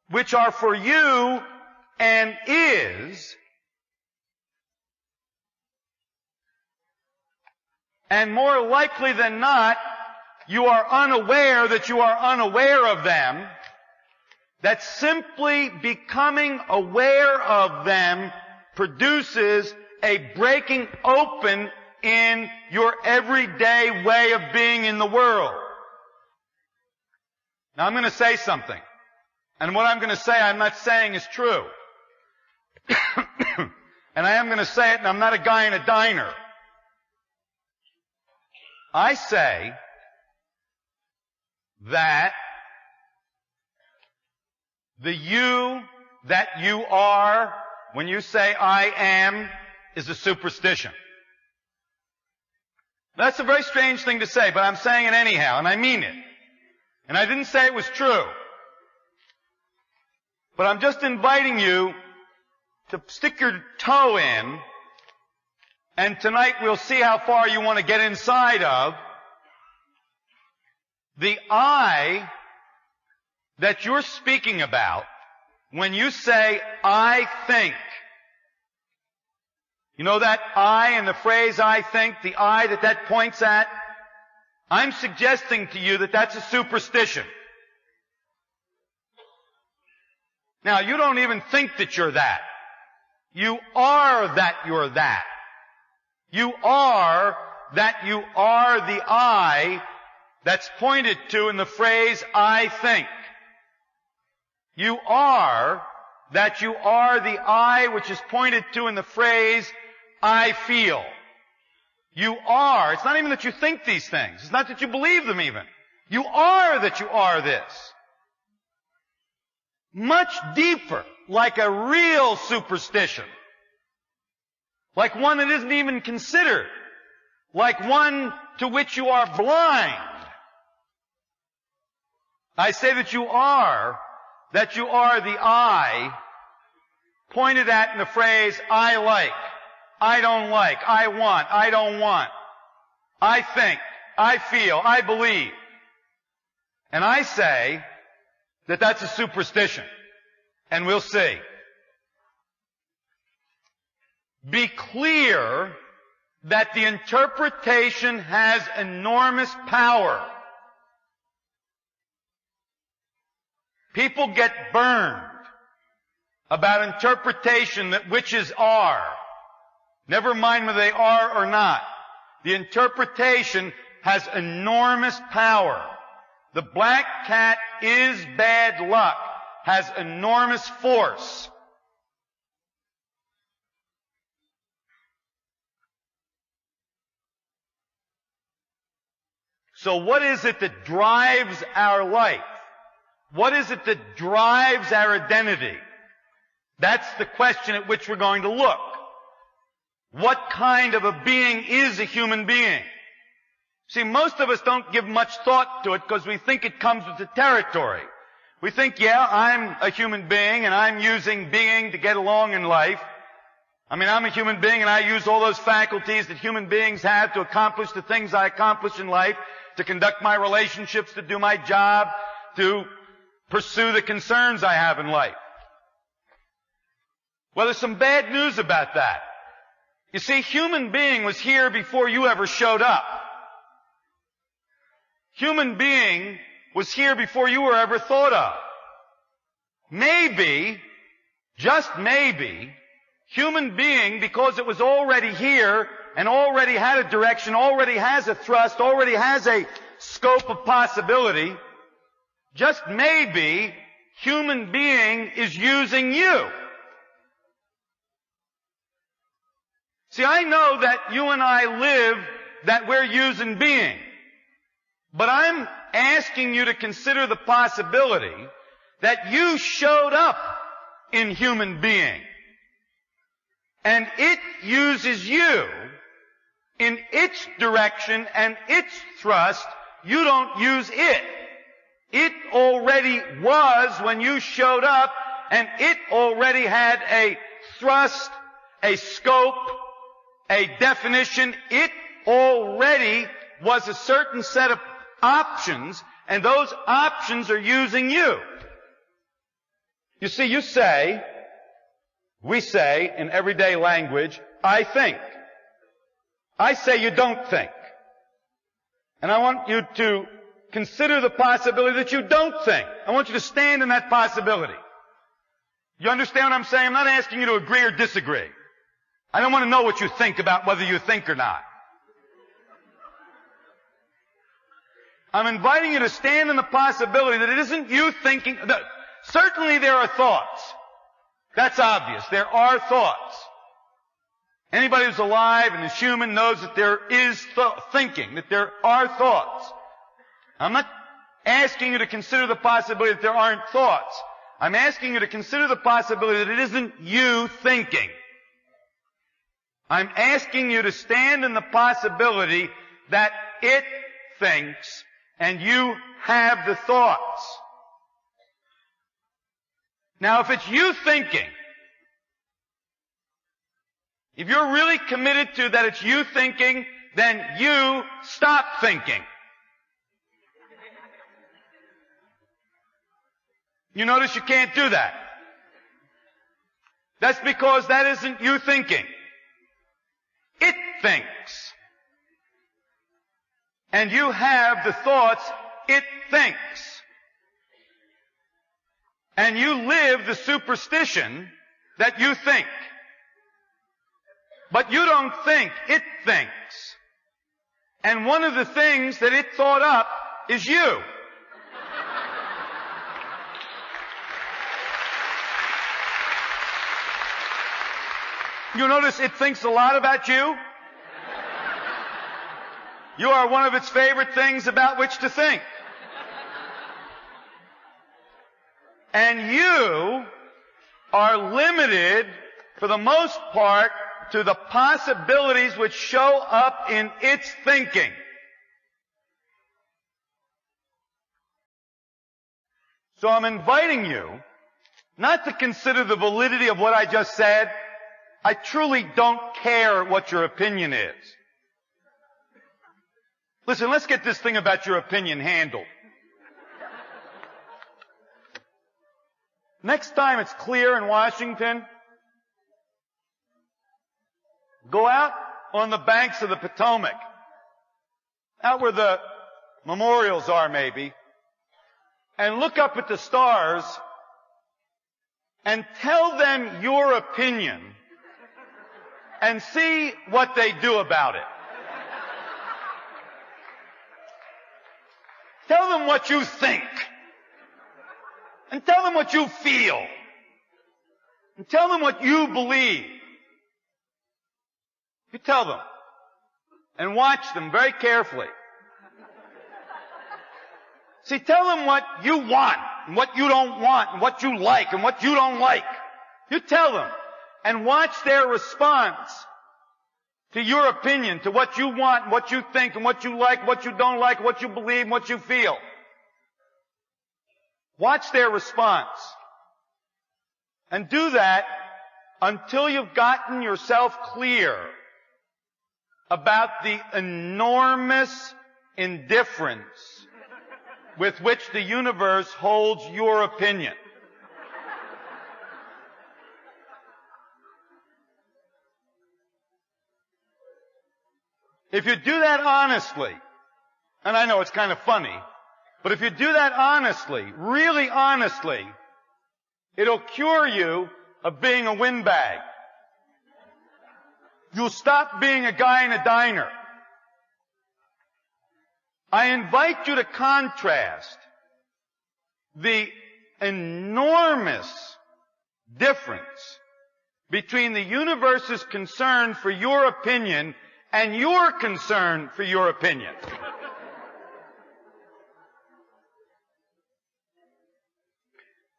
[SPEAKER 2] which are for you and and more likely than not, you are unaware that you are unaware of them, that simply becoming aware of them produces a breaking open in your everyday way of being in the world. Now I'm going to say something. And what I'm going to say, I'm not saying is true. And I am going to say it, and I'm not a guy in a diner. I say that the you that you are, when you say I am, is a superstition. That's a very strange thing to say, but I'm saying it anyhow, and I mean it. And I didn't say it was true. But I'm just inviting you to stick your toe in, and tonight we'll see how far you want to get inside of the I that you're speaking about when you say, I think. You know that I in the phrase I think, the I that points at? I'm suggesting to you that that's a superstition. Now, you don't even think that you're that. You are that you're that. You are that you are the I that's pointed to in the phrase, I think. You are that you are the I which is pointed to in the phrase, I feel. You are. It's not even that you think these things. It's not that you believe them even. You are that you are this. Much deeper, like a real superstition. Like one that isn't even considered. Like one to which you are blind. I say that you are the I pointed at in the phrase, I like, I don't like, I want, I don't want, I think, I feel, I believe. And I say that that's a superstition. And we'll see. Be clear that the interpretation has enormous power. People get burned about interpretation that witches are. Never mind whether they are or not. The interpretation has enormous power. The black cat is bad luck, has enormous force. So what is it that drives our life? What is it that drives our identity? That's the question at which we're going to look. What kind of a being is a human being? See, most of us don't give much thought to it because we think it comes with the territory. We think, yeah, I'm a human being and I'm using being to get along in life. I mean, I'm a human being and I use all those faculties that human beings have to accomplish the things I accomplish in life, to conduct my relationships, to do my job, to pursue the concerns I have in life. Well, there's some bad news about that. You see, human being was here before you ever showed up. Human being was here before you were ever thought of. Maybe, just maybe, human being, because it was already here and already had a direction, already has a thrust, already has a scope of possibility, just maybe human being is using you. See, I know that you and I live that we're using being. But I'm asking you to consider the possibility that you showed up in human being. And it uses you in its direction and its thrust. You don't use it. It already was when you showed up, and it already had a thrust, a scope, a definition. It already was a certain set of options, and those options are using you. You see, we say in everyday language, I think. I say you don't think. And I want you to consider the possibility that you don't think. I want you to stand in that possibility. You understand what I'm saying? I'm not asking you to agree or disagree. I don't want to know what you think about whether you think or not. I'm inviting you to stand in the possibility that it isn't you thinking. Certainly there are thoughts. That's obvious. There are thoughts. Anybody who's alive and is human knows that there is thinking, that there are thoughts. I'm not asking you to consider the possibility that there aren't thoughts. I'm asking you to consider the possibility that it isn't you thinking. I'm asking you to stand in the possibility that it thinks and you have the thoughts. Now, if it's you thinking, if you're really committed to that it's you thinking, then you stop thinking. You notice you can't do that. That's because that isn't you thinking. It thinks. And you have the thoughts it thinks. And you live the superstition that you think. But you don't think, it thinks. And one of the things that it thought up is you. You notice it thinks a lot about you? You are one of its favorite things about which to think. And you are limited, for the most part, to the possibilities which show up in its thinking. So I'm inviting you not to consider the validity of what I just said. I truly don't care what your opinion is. Listen, let's get this thing about your opinion handled. Next time it's clear in Washington, go out on the banks of the Potomac, out where the memorials are maybe, and look up at the stars and tell them your opinion and see what they do about it. Tell them what you think. And tell them what you feel. And tell them what you believe. You tell them. And watch them very carefully. See, tell them what you want, and what you don't want, and what you like, and what you don't like. You tell them. And watch their response to your opinion, to what you want, what you think, and what you like, what you don't like, what you believe, and what you feel. Watch their response. And do that until you've gotten yourself clear about the enormous indifference with which the universe holds your opinion. If you do that honestly, and I know it's kind of funny, but if you do that honestly, really honestly, it'll cure you of being a windbag. You'll stop being a guy in a diner. I invite you to contrast the enormous difference between the universe's concern for your opinion and your concern for your opinion.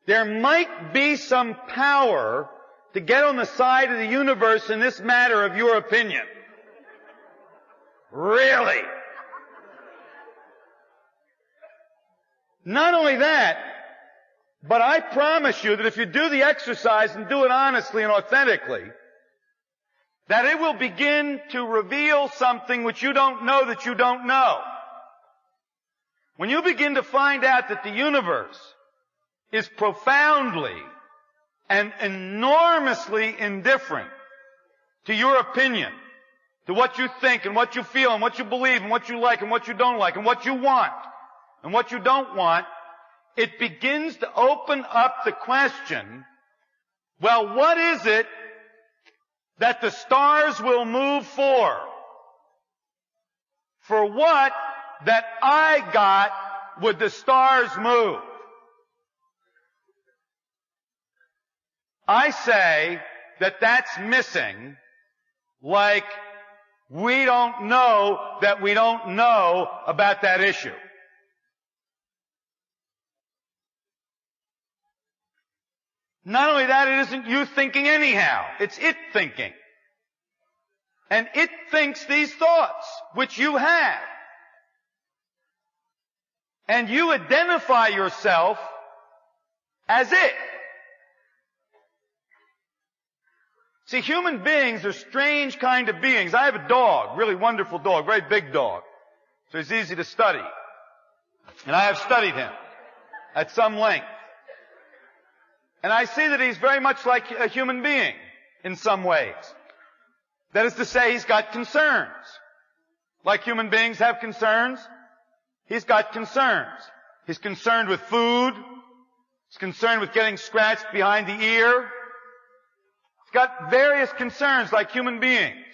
[SPEAKER 2] There might be some power to get on the side of the universe in this matter of your opinion. Really? Not only that, but I promise you that if you do the exercise and do it honestly and authentically, that it will begin to reveal something which you don't know that you don't know. When you begin to find out that the universe is profoundly and enormously indifferent to your opinion, to what you think and what you feel and what you believe and what you like and what you don't like and what you want and what you don't want, it begins to open up the question, well, what is it that the stars will move for? For what that I got would the stars move? I say that that's missing, like we don't know that we don't know about that issue. Not only that, it isn't you thinking anyhow. It's it thinking. And it thinks these thoughts, which you have. And you identify yourself as it. See, human beings are strange kind of beings. I have a dog, really wonderful dog, very big dog. So he's easy to study. And I have studied him at some length. And I see that he's very much like a human being in some ways. That is to say, he's got concerns. Like human beings have concerns, he's got concerns. He's concerned with food. He's concerned with getting scratched behind the ear. He's got various concerns like human beings.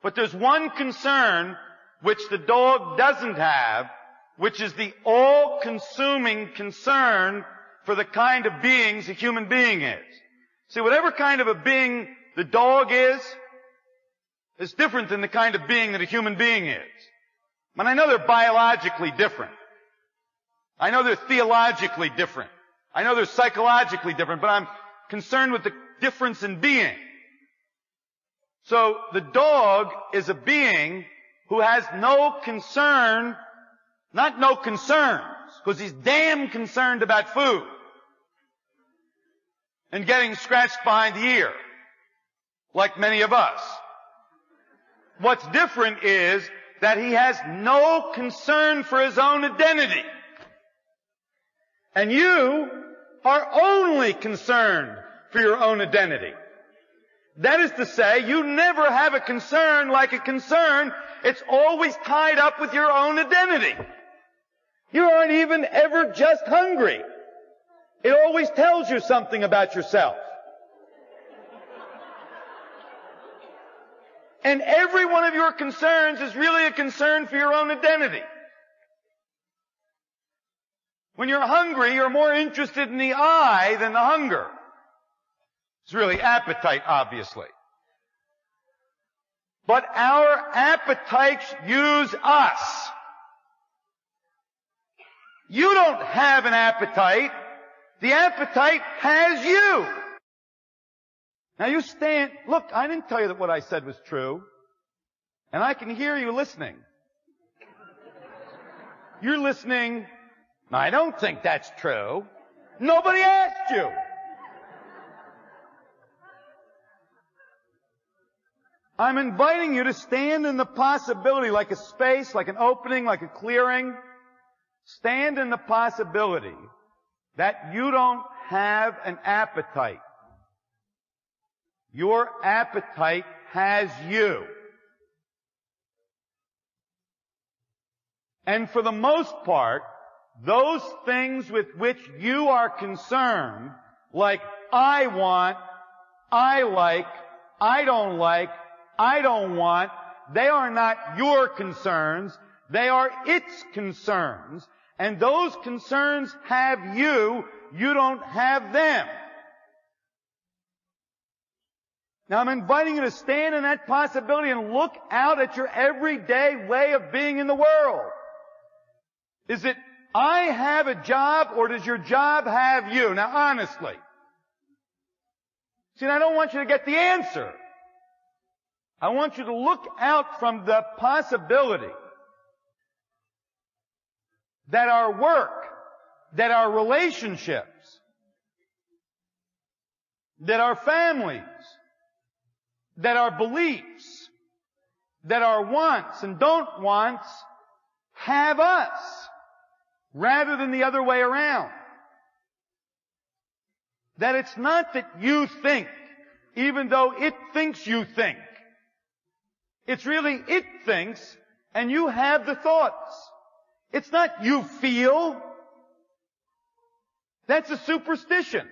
[SPEAKER 2] But there's one concern which the dog doesn't have, which is the all-consuming concern for the kind of beings a human being is. See, whatever kind of a being the dog is different than the kind of being that a human being is. And I know they're biologically different. I know they're theologically different. I know they're psychologically different, but I'm concerned with the difference in being. So the dog is a being who has no concern, not no concerns, because he's damn concerned about food and getting scratched behind the ear, like many of us. What's different is that he has no concern for his own identity. And you are only concerned for your own identity. That is to say, you never have a concern like a concern. It's always tied up with your own identity. You aren't even ever just hungry. It always tells you something about yourself. And every one of your concerns is really a concern for your own identity. When you're hungry, you're more interested in the I than the hunger. It's really appetite, obviously. But our appetites use us. You don't have an appetite. The appetite has you. Now you stand, look, I didn't tell you that what I said was true. And I can hear you listening. You're listening. No, I don't think that's true. Nobody asked you. I'm inviting you to stand in the possibility, like a space, like an opening, like a clearing. Stand in the possibility that you don't have an appetite. Your appetite has you. And for the most part, those things with which you are concerned, like I want, I like, I don't like, I don't want, they are not your concerns, they are its concerns. And those concerns have you, you don't have them. Now I'm inviting you to stand in that possibility and look out at your everyday way of being in the world. Is it, I have a job, or does your job have you? Now honestly. See, I don't want you to get the answer. I want you to look out from the possibility that our work, that our relationships, that our families, that our beliefs, that our wants and don't wants have us, rather than the other way around. That it's not that you think, even though it thinks you think. It's really it thinks, and you have the thoughts. It's not you feel. That's a superstition.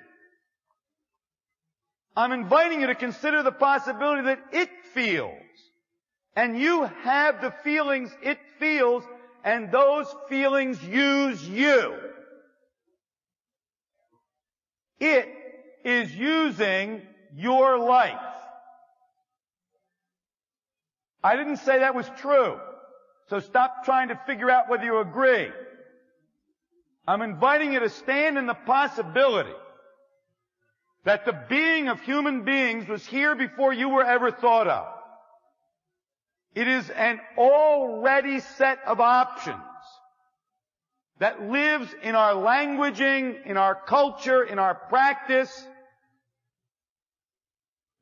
[SPEAKER 2] I'm inviting you to consider the possibility that it feels. And you have the feelings it feels, and those feelings use you. It is using your life. I didn't say that was true. So stop trying to figure out whether you agree. I'm inviting you to stand in the possibility that the being of human beings was here before you were ever thought of. It is an already set of options that lives in our languaging, in our culture, in our practice.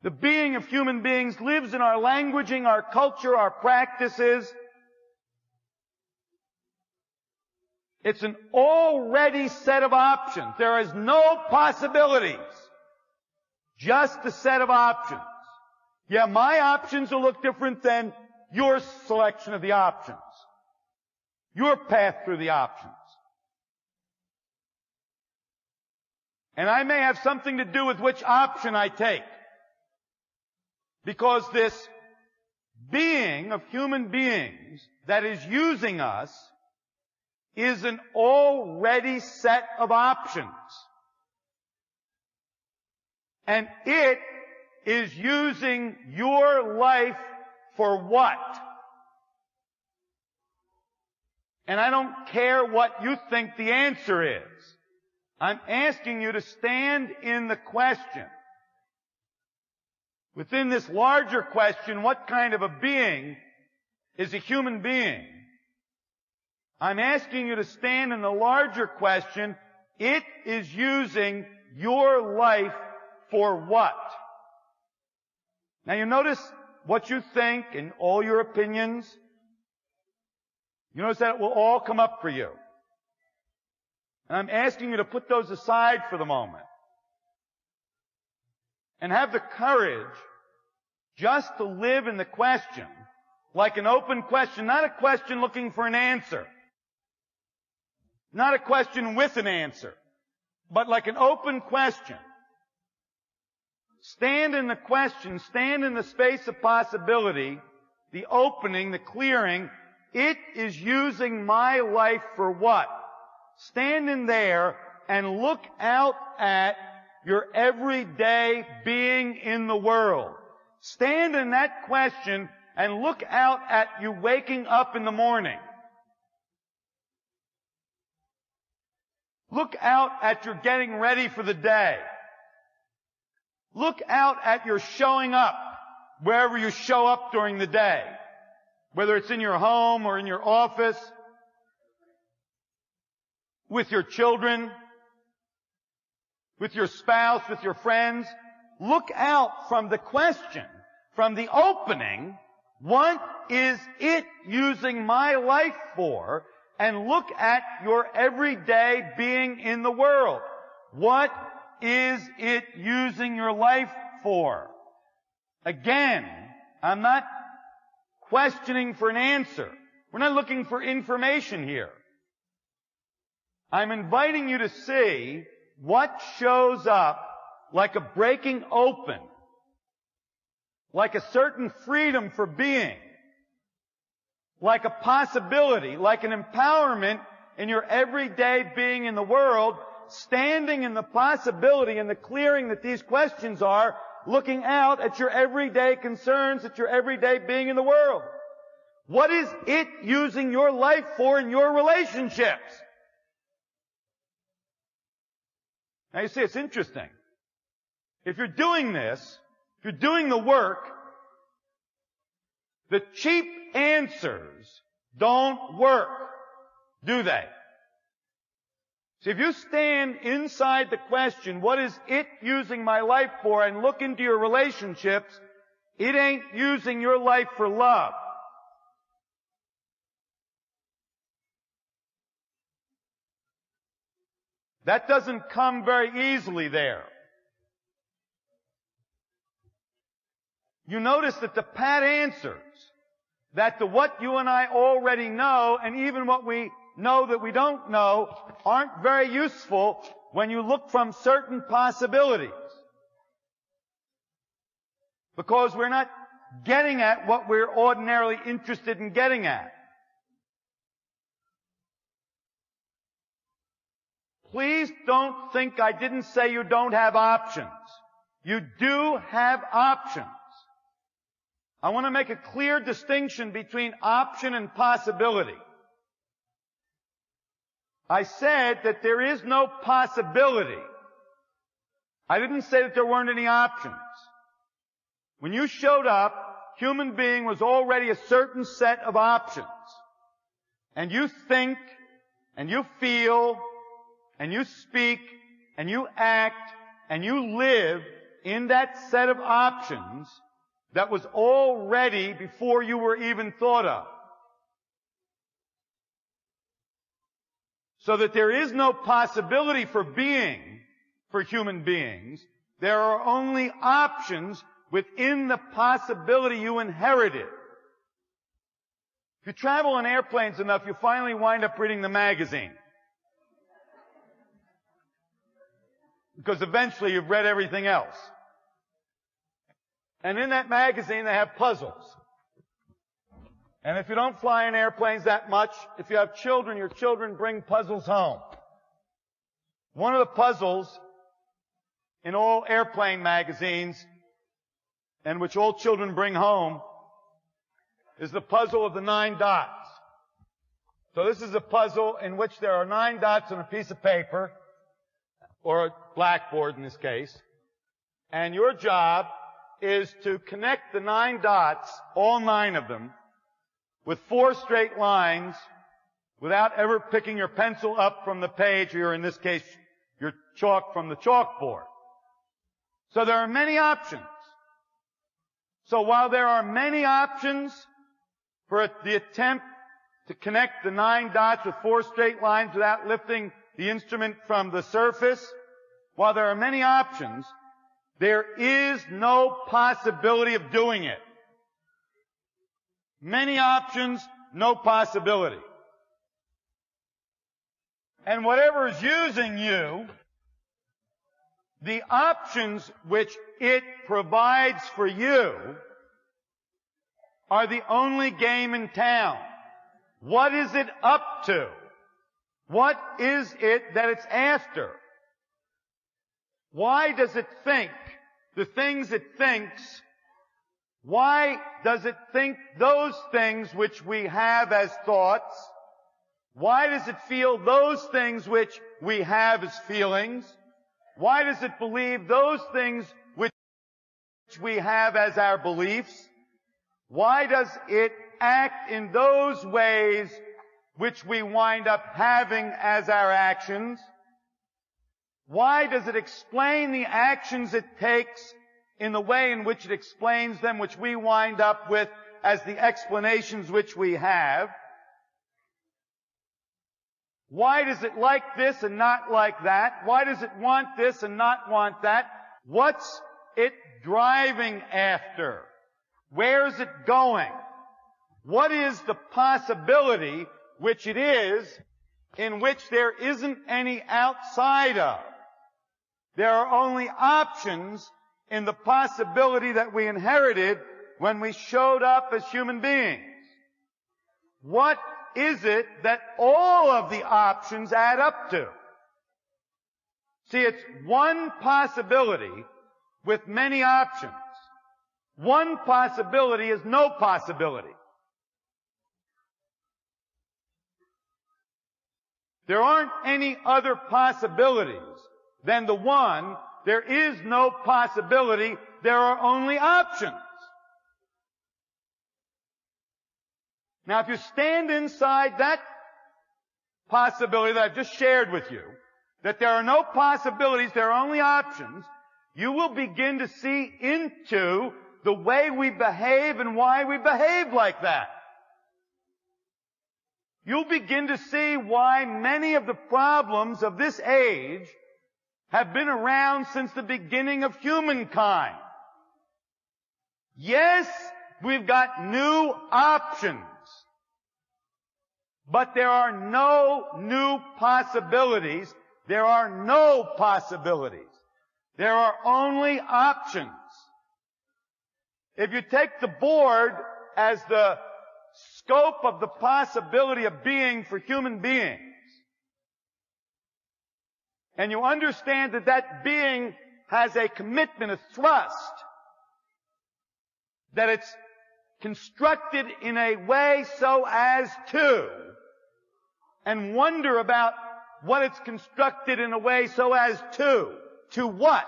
[SPEAKER 2] The being of human beings lives in our languaging, our culture, our practices. It's an already set of options. There is no possibilities. Just a set of options. Yeah, my options will look different than your selection of the options. Your path through the options. And I may have something to do with which option I take. Because this being of human beings that is using us is an already set of options. And it is using your life for what? And I don't care what you think the answer is. I'm asking you to stand in the question. Within this larger question, what kind of a being is a human being? I'm asking you to stand in the larger question, it is using your life for what? Now you notice what you think and all your opinions. You notice that it will all come up for you. And I'm asking you to put those aside for the moment. And have the courage just to live in the question like an open question, not a question looking for an answer. Not a question with an answer, but like an open question. Stand in the question, stand in the space of possibility, the opening, the clearing. It is using my life for what? Stand in there and look out at your everyday being in the world. Stand in that question and look out at you waking up in the morning. Look out at your getting ready for the day. Look out at your showing up wherever you show up during the day. Whether it's in your home or in your office, with your children, with your spouse, with your friends. Look out from the question. from the opening, what is it using my life for? And look at your everyday being in the world. What is it using your life for? Again, I'm not questioning for an answer. We're not looking for information here. I'm inviting you to see what shows up like a breaking open, like a certain freedom for being, like a possibility, like an empowerment in your everyday being in the world, standing in the possibility and the clearing that these questions are, looking out at your everyday concerns, at your everyday being in the world. What is it using your life for in your relationships? Now you see, it's interesting. If you're doing this, if you're doing the work, the cheap answers don't work, do they? See, if you stand inside the question, what is it using my life for, and look into your relationships, it ain't using your life for love. That doesn't come very easily there. You notice that the pat answers, that the what you and I already know, and even what we know that we don't know, aren't very useful when you look from certain possibilities. Because we're not getting at what we're ordinarily interested in getting at. Please don't think I didn't say you don't have options. You do have options. I want to make a clear distinction between option and possibility. I said that there is no possibility. I didn't say that there weren't any options. When you showed up, human being was already a certain set of options. And you think, and you feel, and you speak, and you act, and you live in that set of options that was already before you were even thought of. So that there is no possibility for being, for human beings. There are only options within the possibility you inherited. If you travel on airplanes enough, you finally wind up reading the magazine. Because eventually you've read everything else. And in that magazine they have puzzles. And if you don't fly in airplanes that much, if you have children, your children bring puzzles home. One of the puzzles in all airplane magazines, and which all children bring home, is the puzzle of the 9 dots. So this is a puzzle in which there are 9 dots on a piece of paper, or a blackboard in this case, and your job is to connect the 9 dots, all 9 of them, with 4 straight lines without ever picking your pencil up from the page, or in this case, your chalk from the chalkboard. So there are many options. So while there are many options for the attempt to connect the 9 dots with 4 straight lines without lifting the instrument from the surface, while there are many options, there is no possibility of doing it. Many options, no possibility. And whatever is using you, the options which it provides for you are the only game in town. What is it up to? What is it that it's after? Why does it think the things it thinks? Why does it think those things which we have as thoughts? Why does it feel those things which we have as feelings? Why does it believe those things which we have as our beliefs? Why does it act in those ways which we wind up having as our actions? Why does it explain the actions it takes in the way in which it explains them, which we wind up with as the explanations which we have. Why does it like this and not like that? Why does it want this and not want that? What's it driving after? Where is it going? What is the possibility which it is in which there isn't any outside of? There are only options in the possibility that we inherited when we showed up as human beings. What is it that all of the options add up to? See, it's one possibility with many options. One possibility is no possibility. There aren't any other possibilities than the one. There is no possibility. There are only options. Now, if you stand inside that possibility that I've just shared with you, that there are no possibilities, there are only options, you will begin to see into the way we behave and why we behave like that. You'll begin to see why many of the problems of this age have been around since the beginning of humankind. Yes, we've got new options, but there are no new possibilities. There are no possibilities. There are only options. If you take the board as the scope of the possibility of being for human beings, and you understand that that being has a commitment, a thrust, that it's constructed in a way so as to, and wonder about what it's constructed in a way so as to what?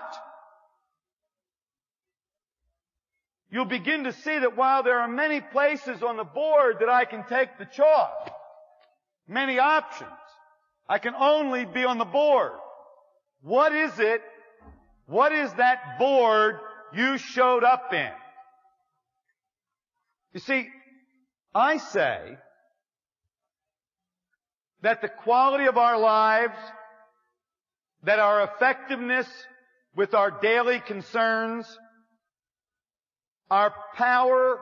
[SPEAKER 2] You'll begin to see that while there are many places on the board that I can take the chalk, many options, I can only be on the board. What is it? What is that board you showed up in? You see, I say that the quality of our lives, that our effectiveness with our daily concerns, our power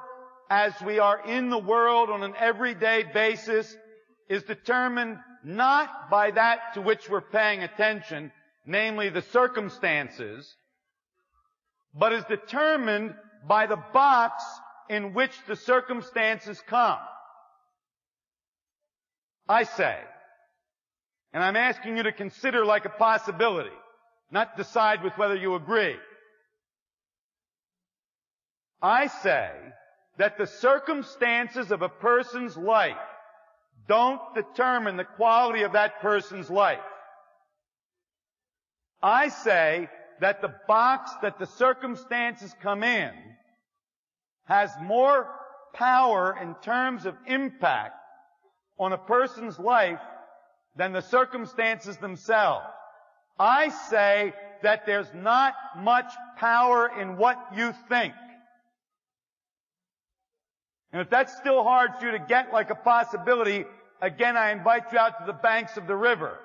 [SPEAKER 2] as we are in the world on an everyday basis is determined not by that to which we're paying attention, namely the circumstances, but is determined by the box in which the circumstances come. I say, and I'm asking you to consider like a possibility, not decide with whether you agree. I say that the circumstances of a person's life don't determine the quality of that person's life. I say that the box that the circumstances come in has more power in terms of impact on a person's life than the circumstances themselves. I say that there's not much power in what you think. And if that's still hard for you to get like a possibility, again, I invite you out to the banks of the river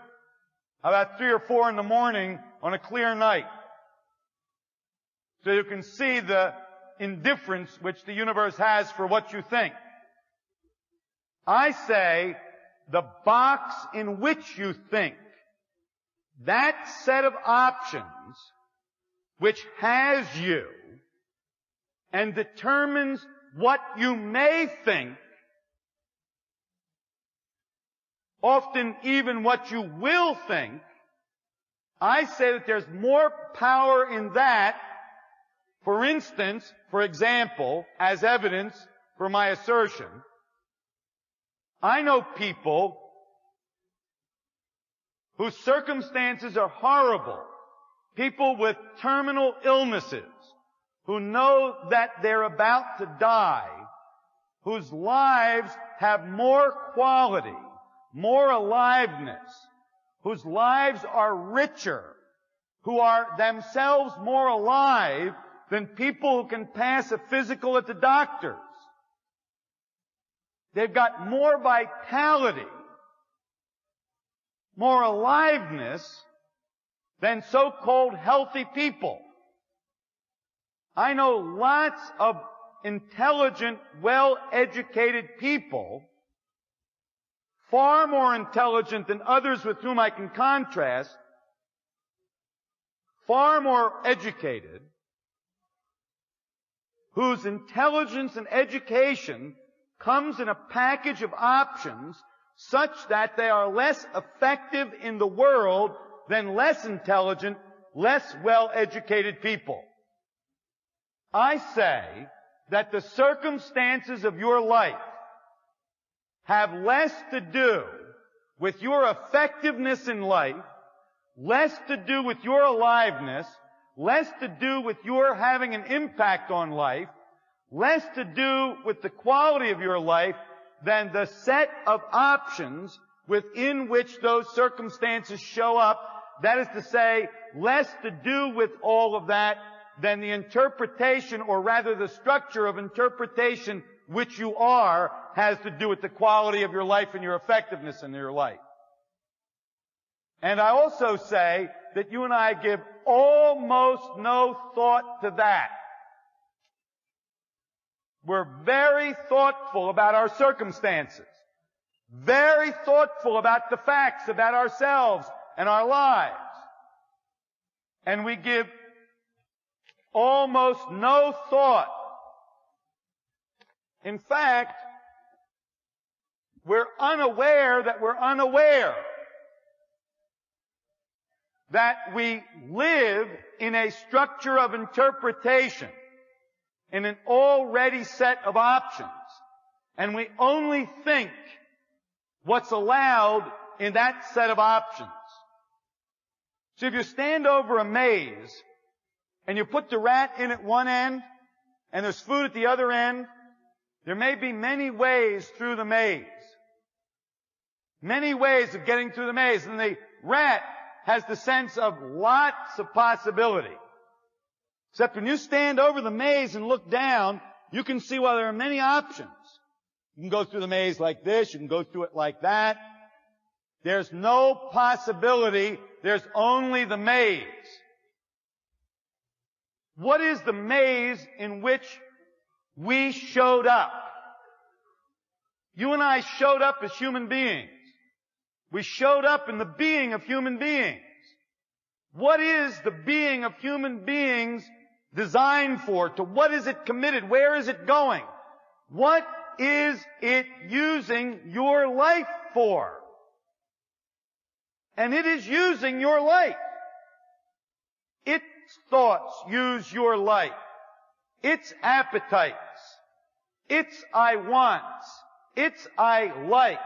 [SPEAKER 2] about 3 or 4 in the morning on a clear night, so you can see the indifference which the universe has for what you think. I say the box in which you think, that set of options which has you and determines what you may think, often even what you will think, I say that there's more power in that. For instance, for example, as evidence for my assertion, I know people whose circumstances are horrible, people with terminal illnesses, who know that they're about to die, whose lives have more quality, more aliveness, whose lives are richer, who are themselves more alive than people who can pass a physical at the doctor's. They've got more vitality, more aliveness than so-called healthy people. I know lots of intelligent, well-educated people, far more intelligent than others with whom I can contrast, far more educated, whose intelligence and education comes in a package of options such that they are less effective in the world than less intelligent, less well-educated people. I say that the circumstances of your life have less to do with your effectiveness in life, less to do with your aliveness, less to do with your having an impact on life, less to do with the quality of your life than the set of options within which those circumstances show up. That is to say, less to do with all of that than the interpretation, or rather the structure of interpretation which you are, has to do with the quality of your life and your effectiveness in your life. And I also say that you and I give almost no thought to that. We're very thoughtful about our circumstances, very thoughtful about the facts about ourselves and our lives. And we give almost no thought. In fact, we're unaware that we're unaware that we live in a structure of interpretation, in an already set of options, and we only think what's allowed in that set of options. So if you stand over a maze and you put the rat in at one end and there's food at the other end, there may be many ways through the maze. Many ways of getting through the maze. And the rat has the sense of lots of possibility. Except when you stand over the maze and look down, you can see, well, there are many options. You can go through the maze like this. You can go through it like that. There's no possibility. There's only the maze. What is the maze in which we showed up? You and I showed up as human beings. We showed up in the being of human beings. What is the being of human beings designed for? To what is it committed? Where is it going? What is it using your life for? And it is using your life. Its thoughts use your life. Its appetites, its I wants, its I likes,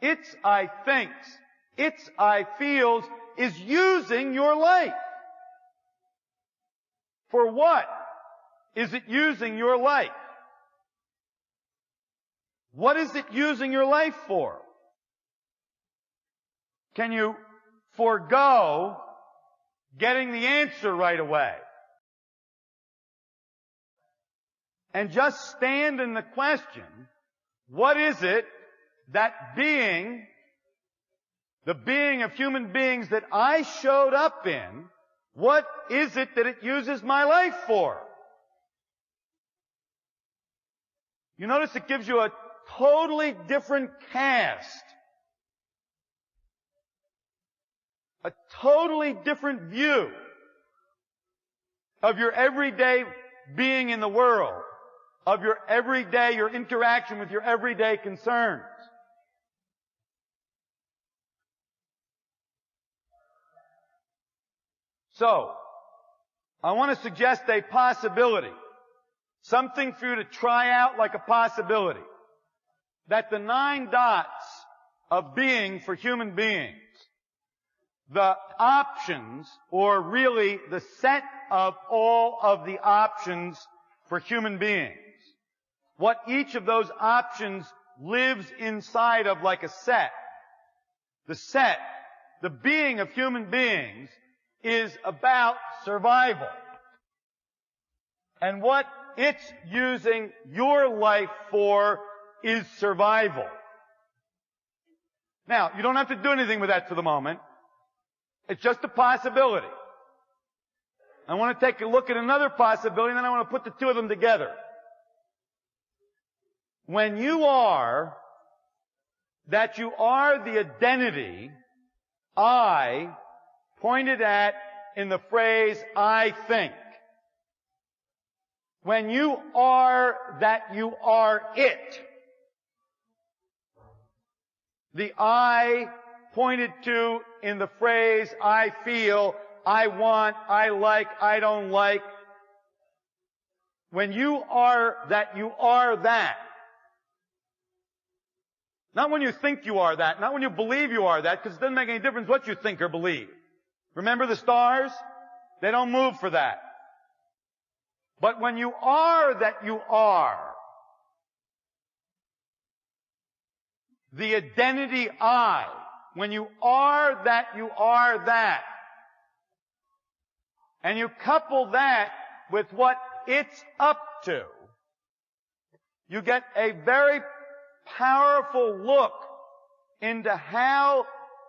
[SPEAKER 2] its I thinks, its I feels is using your life. For what is it using your life? What is it using your life for? Can you forego getting the answer right away and just stand in the question, what is it that being, the being of human beings that I showed up in, what is it that it uses my life for? You notice it gives you a totally different cast, a totally different view of your everyday being in the world, of your everyday, your interaction with your everyday concerns. So, I want to suggest a possibility, something for you to try out like a possibility, that the 9 dots of being for human beings, the options, or really the set of all of the options for human beings, what each of those options lives inside of like a set, the being of human beings is about survival. And what it's using your life for is survival. Now, you don't have to do anything with that for the moment. It's just a possibility. I want to take a look at another possibility, and then I want to put the two of them together. When you are that you are the identity I pointed at in the phrase I think. When you are that you are it. The I pointed to in the phrase I feel, I want, I like, I don't like. When you are that. Not when you think you are that, not when you believe you are that, because it doesn't make any difference what you think or believe. Remember the stars? They don't move for that. But when you are that you are, the identity I, when you are that you are that, and you couple that with what it's up to, you get a very powerful look into how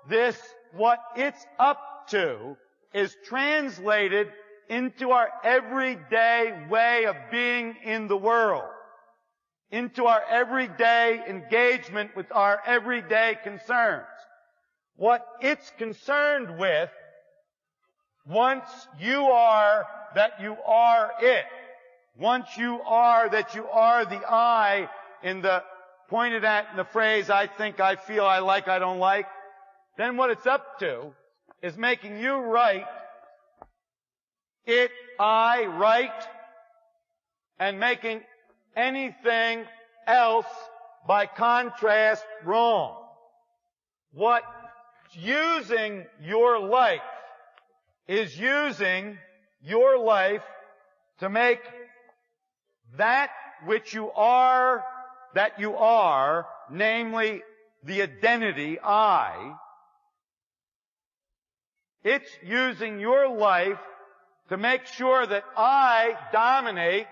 [SPEAKER 2] this, what it's up to, is translated into our everyday way of being in the world, into our everyday engagement with our everyday concerns. What it's concerned with, once you are that you are it, once you are that you are the I in the pointed at in the phrase I think, I feel, I like, I don't like, then what it's up to is making you right, it, I, right, and making anything else, by contrast, wrong. What using your life is using your life to make that which you are, that you are, namely the identity I. It's using your life to make sure that I dominate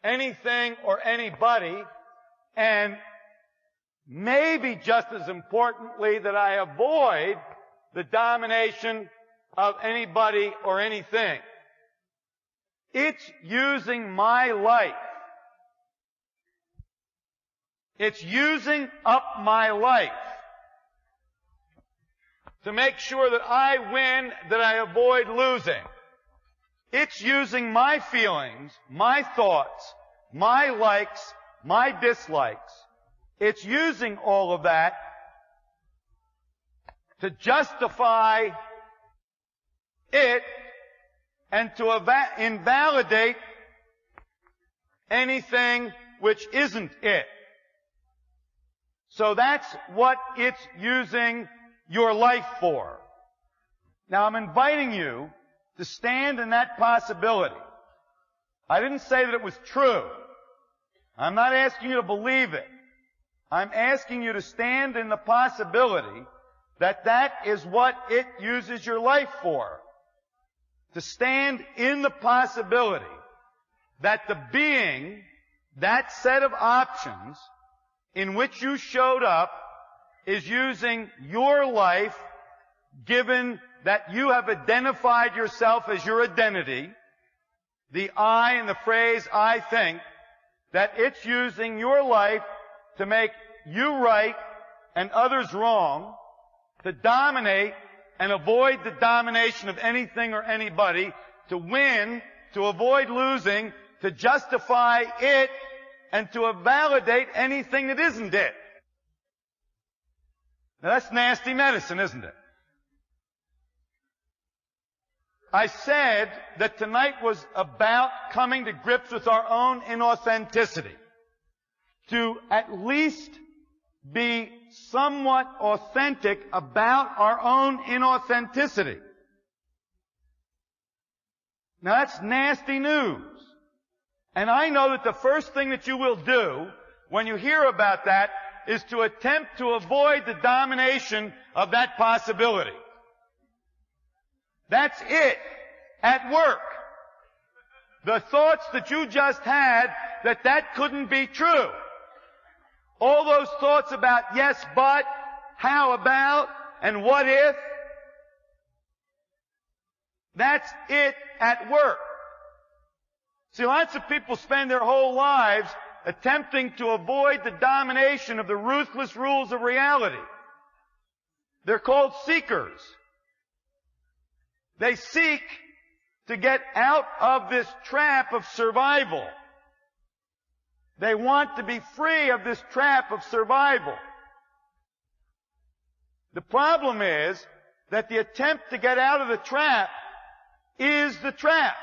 [SPEAKER 2] anything or anybody, and maybe just as importantly, that I avoid the domination of anybody or anything. It's using my life. It's using up my life to make sure that I win, that I avoid losing. It's using my feelings, my thoughts, my likes, my dislikes. It's using all of that to justify it and to invalidate anything which isn't it. So that's what it's using your life for. Now I'm inviting you to stand in that possibility. I didn't say that it was true. I'm not asking you to believe it. I'm asking you to stand in the possibility that that is what it uses your life for. To stand in the possibility that the being, that set of options in which you showed up, is using your life, given that you have identified yourself as your identity, the I in the phrase I think, that it's using your life to make you right and others wrong, to dominate and avoid the domination of anything or anybody, to win, to avoid losing, to justify it, and to validate anything that isn't it. Now that's nasty medicine, isn't it? I said that tonight was about coming to grips with our own inauthenticity. To at least be somewhat authentic about our own inauthenticity. Now that's nasty news. And I know that the first thing that you will do when you hear about that is to attempt to avoid the domination of that possibility. That's it. At work. the thoughts that you just had, that couldn't be true. All those thoughts about yes, but, how about, and what if, that's it at work. See, lots of people spend their whole lives attempting to avoid the domination of the ruthless rules of reality. They're called seekers. They seek to get out of this trap of survival. They want to be free of this trap of survival. The problem is that the attempt to get out of the trap is the trap.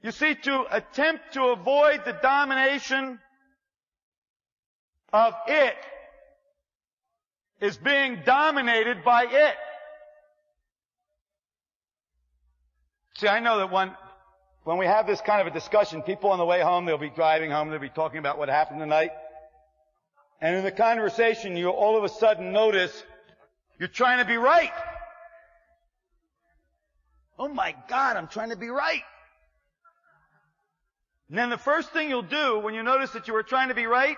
[SPEAKER 2] You see, to attempt to avoid the domination of it is being dominated by it. See, I know that when we have this kind of a discussion, people on the way home, they'll be driving home, they'll be talking about what happened tonight. And in the conversation, you all of a sudden notice you're trying to be right. Oh my God, I'm trying to be right. And then the first thing you'll do when you notice that you were trying to be right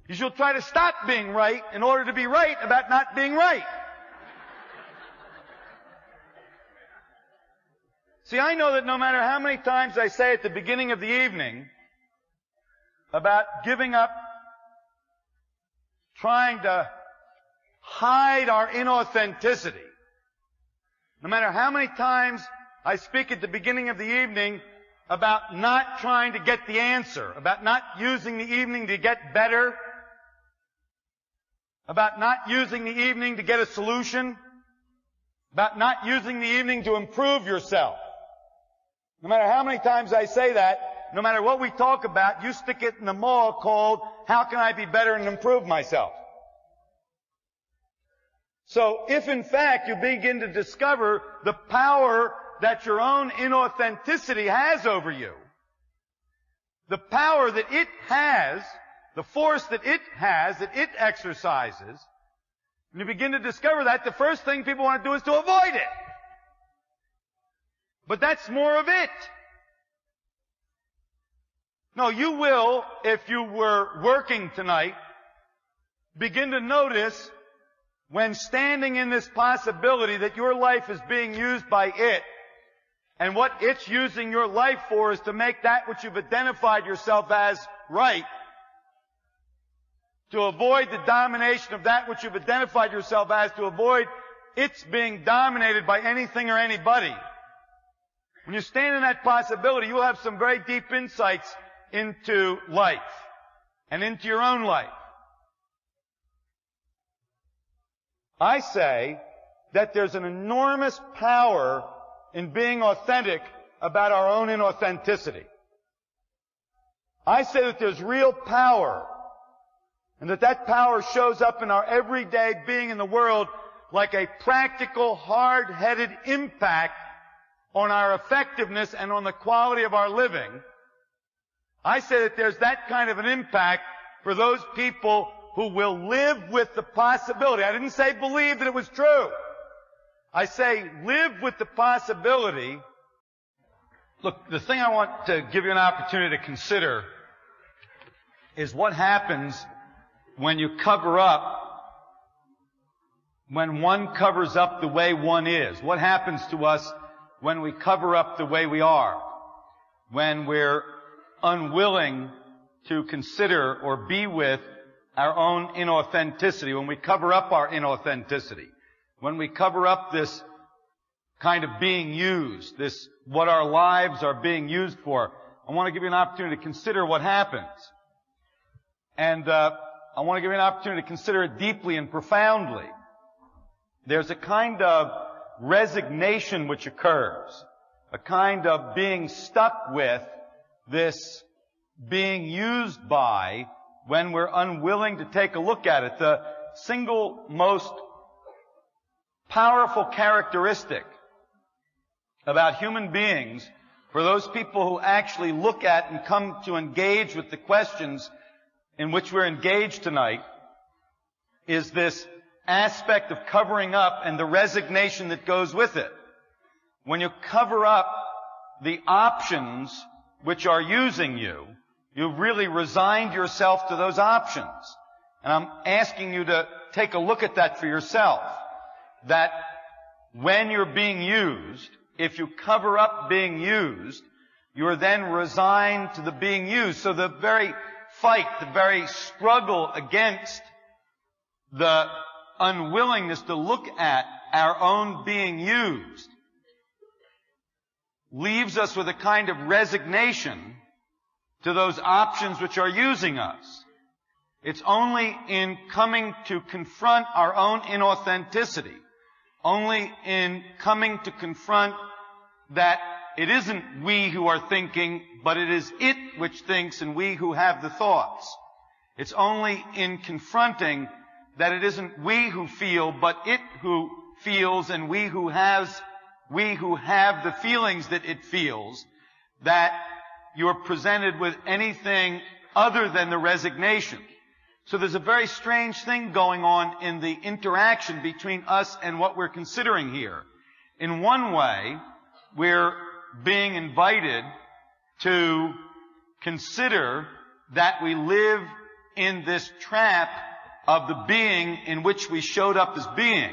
[SPEAKER 2] is you'll try to stop being right in order to be right about not being right. See, I know that no matter how many times I say at the beginning of the evening about giving up, trying to hide our inauthenticity, no matter how many times I speak at the beginning of the evening about not trying to get the answer, about not using the evening to get better, about not using the evening to get a solution, about not using the evening to improve yourself. No matter how many times I say that, no matter what we talk about, you stick it in the mall called, how can I be better and improve myself? So if in fact you begin to discover the power that your own inauthenticity has over you, the power that it has, the force that it has, that it exercises, and you begin to discover that, the first thing people want to do is to avoid it. But that's more of it. No, you will, if you were working tonight, begin to notice when standing in this possibility that your life is being used by it, and what it's using your life for is to make that which you've identified yourself as right, to avoid the domination of that which you've identified yourself as, to avoid its being dominated by anything or anybody. When you stand in that possibility, you'll have some very deep insights into life and into your own life. I say that there's an enormous power in being authentic about our own inauthenticity. I say that there's real power, and that power shows up in our everyday being in the world like a practical, hard-headed impact on our effectiveness and on the quality of our living. I say that there's that kind of an impact for those people who will live with the possibility. I didn't say believe that it was true. I say live with the possibility. Look, the thing I want to give you an opportunity to consider is what happens when you cover up, when one covers up the way one is. What happens to us when we cover up the way we are? When we're unwilling to consider or be with our own inauthenticity, when we cover up our inauthenticity, when we cover up this kind of being used, this, what our lives are being used for. I want to give you an opportunity to consider what happens. And I want to give you an opportunity to consider it deeply and profoundly. There's a kind of resignation which occurs, a kind of being stuck with this being used by when we're unwilling to take a look at it. The single most powerful characteristic about human beings, for those people who actually look at and come to engage with the questions in which we're engaged tonight, is this aspect of covering up and the resignation that goes with it. when you cover up the options which are using you, you've really resigned yourself to those options. And I'm asking you to take a look at that for yourself. That when you're being used, if you cover up being used, you're then resigned to the being used. So the very fight, the very struggle against the unwillingness to look at our own being used leaves us with a kind of resignation to those options which are using us. It's only in coming to confront our own inauthenticity, only in coming to confront that it isn't we who are thinking, but it is it which thinks and we who have the thoughts. It's only in confronting that it isn't we who feel, but it who feels and we who have the feelings that it feels, that you're presented with anything other than the resignation. So there's a very strange thing going on in the interaction between us and what we're considering here. In one way, we're being invited to consider that we live in this trap of the being in which we showed up as being.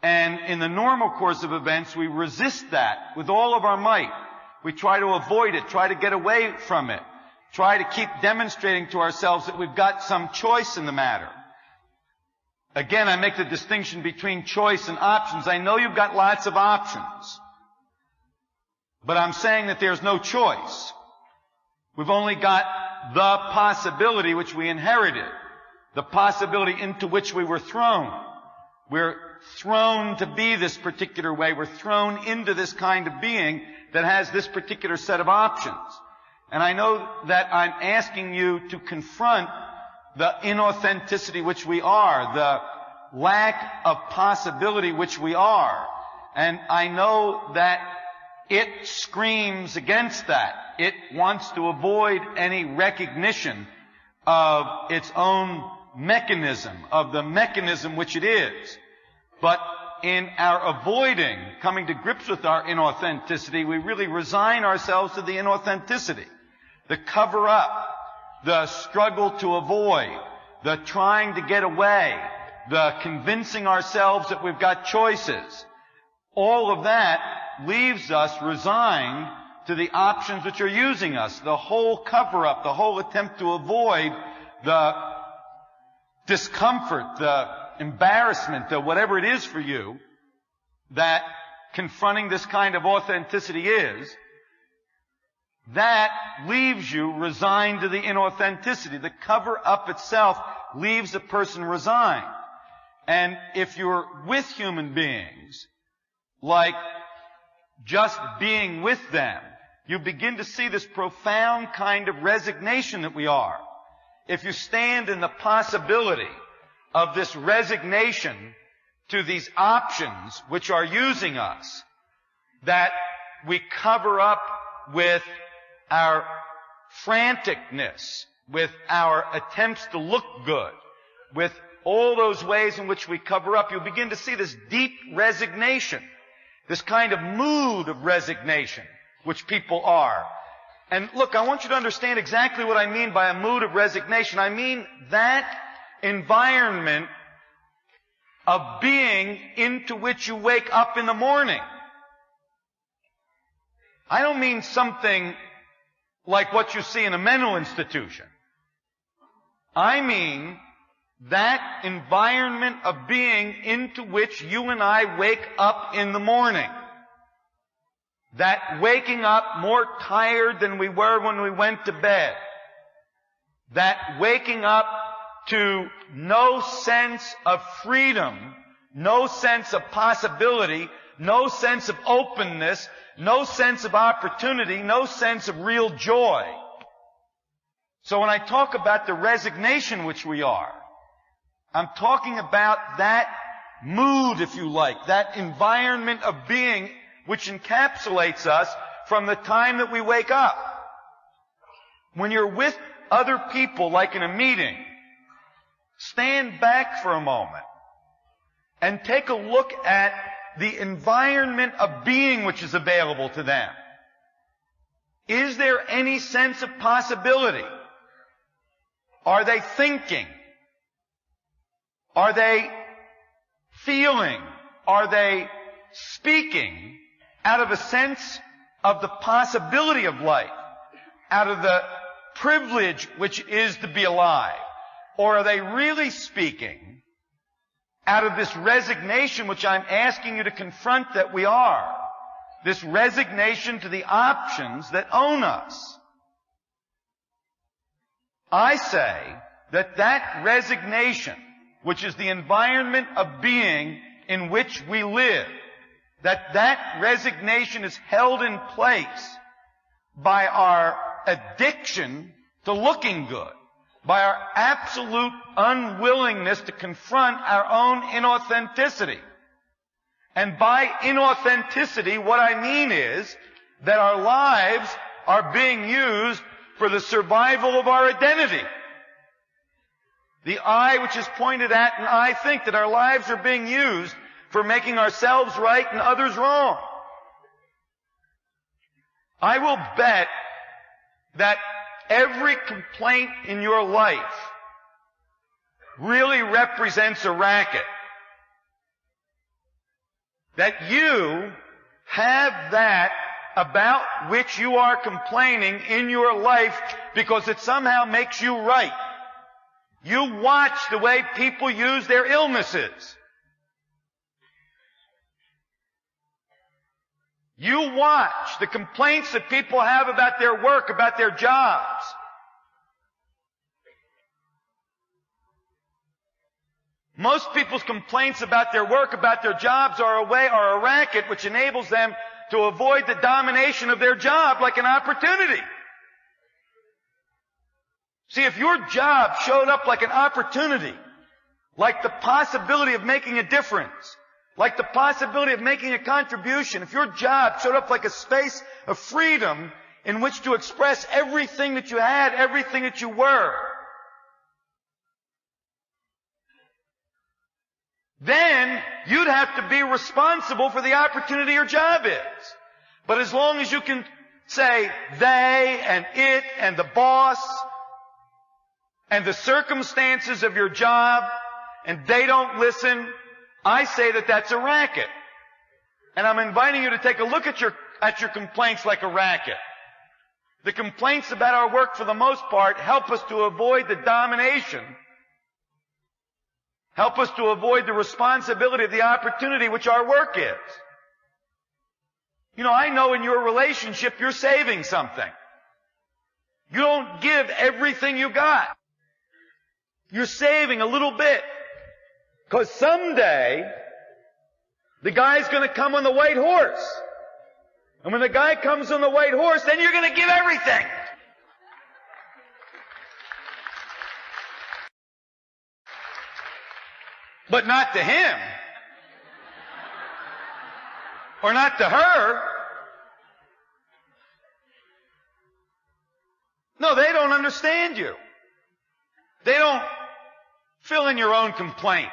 [SPEAKER 2] And in the normal course of events, we resist that with all of our might. We try to avoid it, try to get away from it, try to keep demonstrating to ourselves that we've got some choice in the matter. Again, I make the distinction between choice and options. I know you've got lots of options, but I'm saying that there's no choice. We've only got the possibility which we inherited, the possibility into which we were thrown. We're thrown to be this particular way. We're thrown into this kind of being that has this particular set of options. And I know that I'm asking you to confront the inauthenticity which we are, the lack of possibility which we are. And I know that it screams against that. It wants to avoid any recognition of its own mechanism, of the mechanism which it is. But in our avoiding coming to grips with our inauthenticity, we really resign ourselves to the inauthenticity. The cover up, the struggle to avoid, the trying to get away, the convincing ourselves that we've got choices. All of that leaves us resigned to the options which are using us. The whole cover up, the whole attempt to avoid the discomfort, the embarrassment, the whatever it is for you that confronting this kind of authenticity is, that leaves you resigned to the inauthenticity. The cover-up itself leaves a person resigned. And if you're with human beings, like just being with them, you begin to see this profound kind of resignation that we are. If you stand in the possibility of this resignation to these options which are using us, that we cover up with our franticness, with our attempts to look good, with all those ways in which we cover up, you'll begin to see this deep resignation, this kind of mood of resignation which people are. And look, I want you to understand exactly what I mean by a mood of resignation. I mean that environment of being into which you wake up in the morning. I don't mean something like what you see in a mental institution. I mean that environment of being into which you and I wake up in the morning. That waking up more tired than we were when we went to bed. That waking up to no sense of freedom, no sense of possibility, no sense of openness, no sense of opportunity, no sense of real joy. So when I talk about the resignation which we are, I'm talking about that mood, if you like, that environment of being which encapsulates us from the time that we wake up. When you're with other people, like in a meeting, stand back for a moment and take a look at the environment of being which is available to them. Is there any sense of possibility? Are they thinking? Are they feeling? Are they speaking out of a sense of the possibility of life, out of the privilege which is to be alive? Or are they really speaking out of this resignation which I'm asking you to confront that we are? This resignation to the options that own us. I say that that resignation, which is the environment of being in which we live, that resignation is held in place by our addiction to looking good, by our absolute unwillingness to confront our own inauthenticity. And by inauthenticity, what I mean is that our lives are being used for the survival of our identity. The I which is pointed at, and I think that our lives are being used for making ourselves right and others wrong. I will bet that every complaint in your life really represents a racket. That you have that about which you are complaining in your life because it somehow makes you right. You watch the way people use their illnesses. You watch the complaints that people have about their work, about their jobs. Most people's complaints about their work, about their jobs are a racket which enables them to avoid the domination of their job like an opportunity. See, if your job showed up like an opportunity, like the possibility of making a difference, like the possibility of making a contribution, if your job showed up like a space of freedom in which to express everything that you had, everything that you were, then you'd have to be responsible for the opportunity your job is. But as long as you can say they and it and the boss and the circumstances of your job and they don't listen, I say that that's a racket. And I'm inviting you to take a look at your complaints like a racket. The complaints about our work for the most part help us to avoid the domination, help us to avoid the responsibility of the opportunity which our work is. You know, I know in your relationship you're saving something. You don't give everything you got. You're saving a little bit. Because someday, the guy's going to come on the white horse. And when the guy comes on the white horse, then you're going to give everything. But not to him. Or not to her. No, they don't understand you. They don't fill in your own complaint.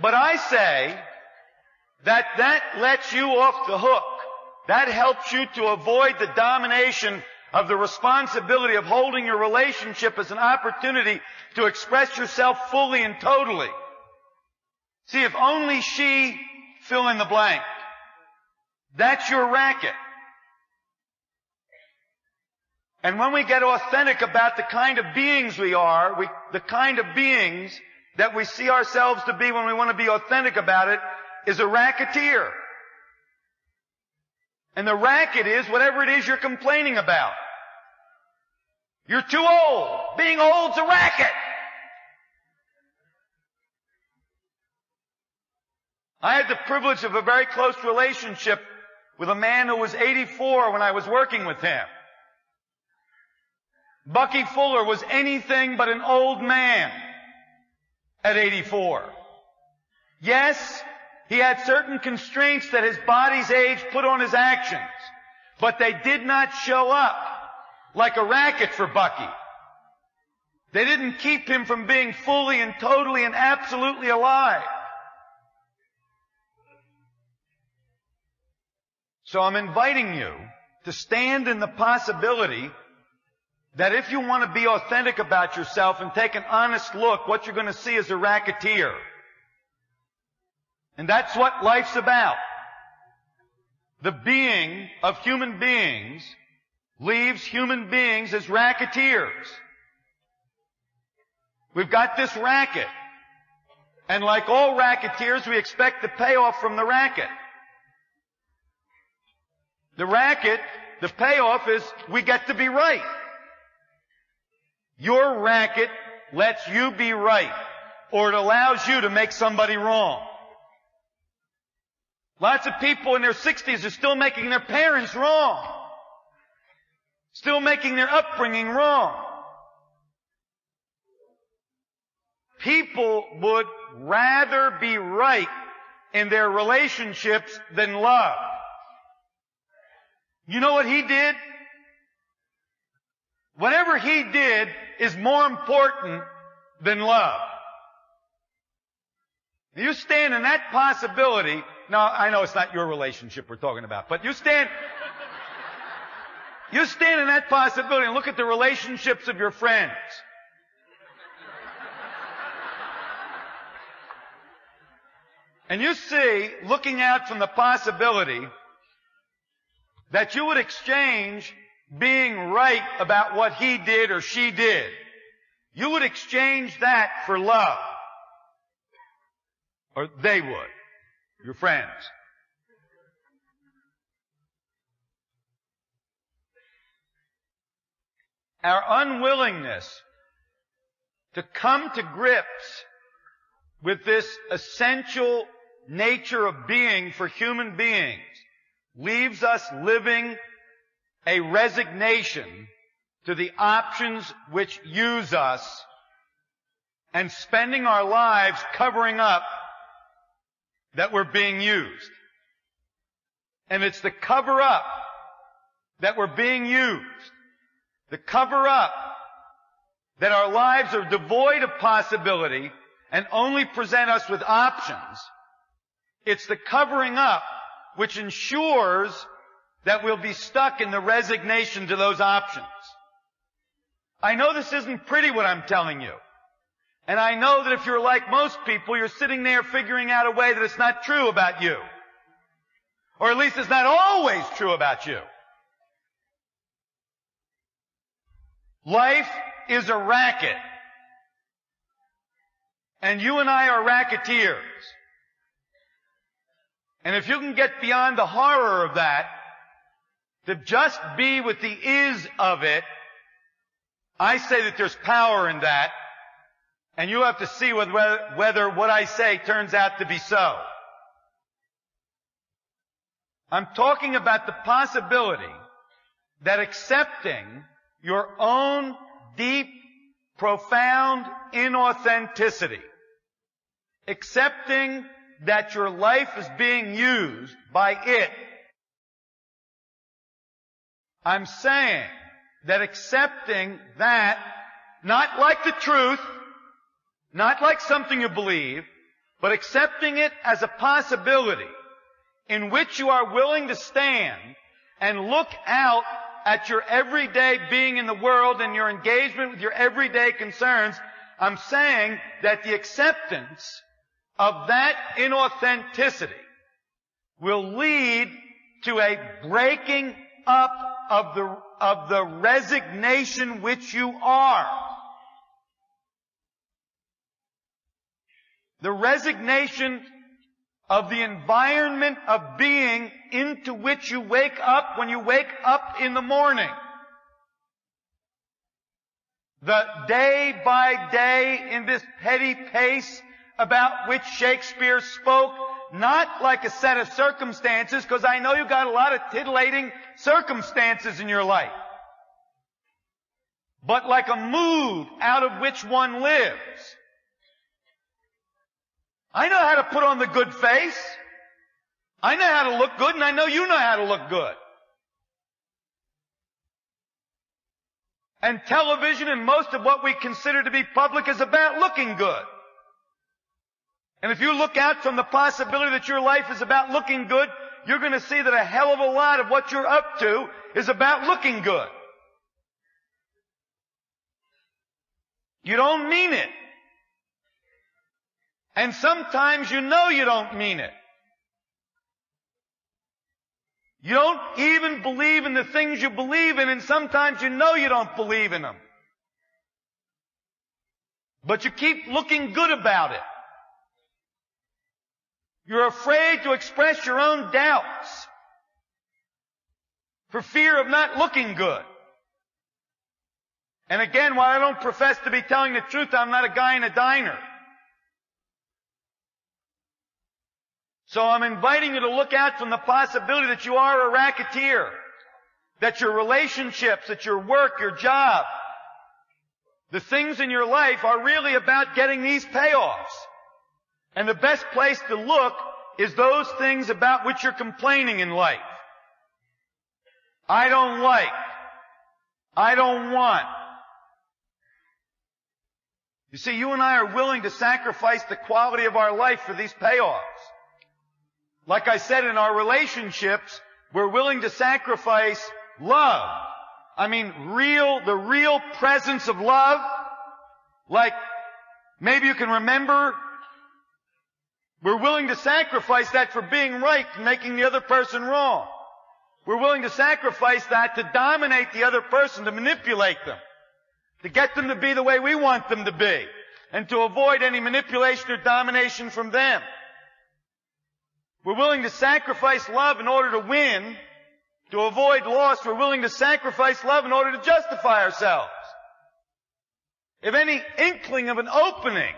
[SPEAKER 2] But I say that lets you off the hook. That helps you to avoid the domination of the responsibility of holding your relationship as an opportunity to express yourself fully and totally. See, if only she fill in the blank, that's your racket. And when we get authentic about the kind of beings we are, the kind of beings that we see ourselves to be when we want to be authentic about it, is a racketeer. And the racket is whatever it is you're complaining about. You're too old. Being old's a racket. I had the privilege of a very close relationship with a man who was 84 when I was working with him. Bucky Fuller was anything but an old man at 84. Yes, he had certain constraints that his body's age put on his actions, but they did not show up like a racket for Bucky. They didn't keep him from being fully and totally and absolutely alive. So I'm inviting you to stand in the possibility that if you want to be authentic about yourself and take an honest look, what you're going to see is a racketeer. And that's what life's about. The being of human beings leaves human beings as racketeers. We've got this racket. And like all racketeers, we expect the payoff from the racket. The racket, the payoff is we get to be right. Your racket lets you be right, or it allows you to make somebody wrong. Lots of people in their 60s are still making their parents wrong. Still making their upbringing wrong. People would rather be right in their relationships than love. You know what he did? Whatever he did is more important than love. You stand in that possibility. Now, I know it's not your relationship we're talking about, but you stand in that possibility and look at the relationships of your friends. And you see, looking out from the possibility that you would exchange being right about what he did or she did. You would exchange that for love. Or they would. Your friends. Our unwillingness to come to grips with this essential nature of being for human beings leaves us living a resignation to the options which use us and spending our lives covering up that we're being used. And it's the cover up that we're being used. The cover up that our lives are devoid of possibility and only present us with options. It's the covering up which ensures that we'll be stuck in the resignation to those options. I know this isn't pretty what I'm telling you. And I know that if you're like most people, you're sitting there figuring out a way that it's not true about you. Or at least it's not always true about you. Life is a racket. And you and I are racketeers. And if you can get beyond the horror of that, to just be with the is of it, I say that there's power in that, and you have to see whether what I say turns out to be so. I'm talking about the possibility that accepting your own deep, profound inauthenticity, accepting that your life is being used by it. I'm saying that accepting that, not like the truth, not like something you believe, but accepting it as a possibility in which you are willing to stand and look out at your everyday being in the world and your engagement with your everyday concerns. I'm saying that the acceptance of that inauthenticity will lead to a breaking up of the resignation which you are. The resignation of the environment of being into which you wake up when you wake up in the morning. The day by day in this petty pace about which Shakespeare spoke, not like a set of circumstances, because I know you've got a lot of titillating circumstances in your life, but like a mood out of which one lives. I know how to put on the good face. I know how to look good, and I know you know how to look good. And television and most of what we consider to be public is about looking good. And if you look out from the possibility that your life is about looking good, you're going to see that a hell of a lot of what you're up to is about looking good. You don't mean it. And sometimes you know you don't mean it. You don't even believe in the things you believe in, and sometimes you know you don't believe in them. But you keep looking good about it. You're afraid to express your own doubts for fear of not looking good. And again, while I don't profess to be telling the truth, I'm not a guy in a diner. So I'm inviting you to look out from the possibility that you are a racketeer, that your relationships, that your work, your job, the things in your life are really about getting these payoffs. And the best place to look is those things about which you're complaining in life. I don't like. I don't want. You see, you and I are willing to sacrifice the quality of our life for these payoffs. Like I said, in our relationships, we're willing to sacrifice love. I mean, the real presence of love. Like, maybe you can remember, we're willing to sacrifice that for being right and making the other person wrong. We're willing to sacrifice that to dominate the other person, to manipulate them, to get them to be the way we want them to be, and to avoid any manipulation or domination from them. We're willing to sacrifice love in order to win, to avoid loss. We're willing to sacrifice love in order to justify ourselves. If any inkling of an opening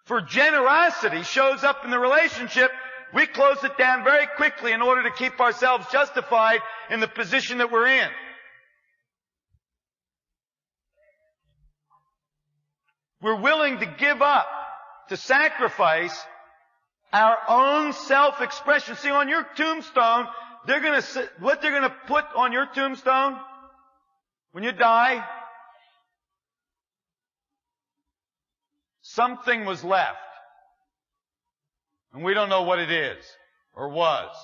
[SPEAKER 2] for generosity shows up in the relationship, we close it down very quickly in order to keep ourselves justified in the position that we're in. We're willing to give up, to sacrifice our own self-expression. See, on your tombstone, what they're gonna put on your tombstone when you die, something was left. And we don't know what it is, or was.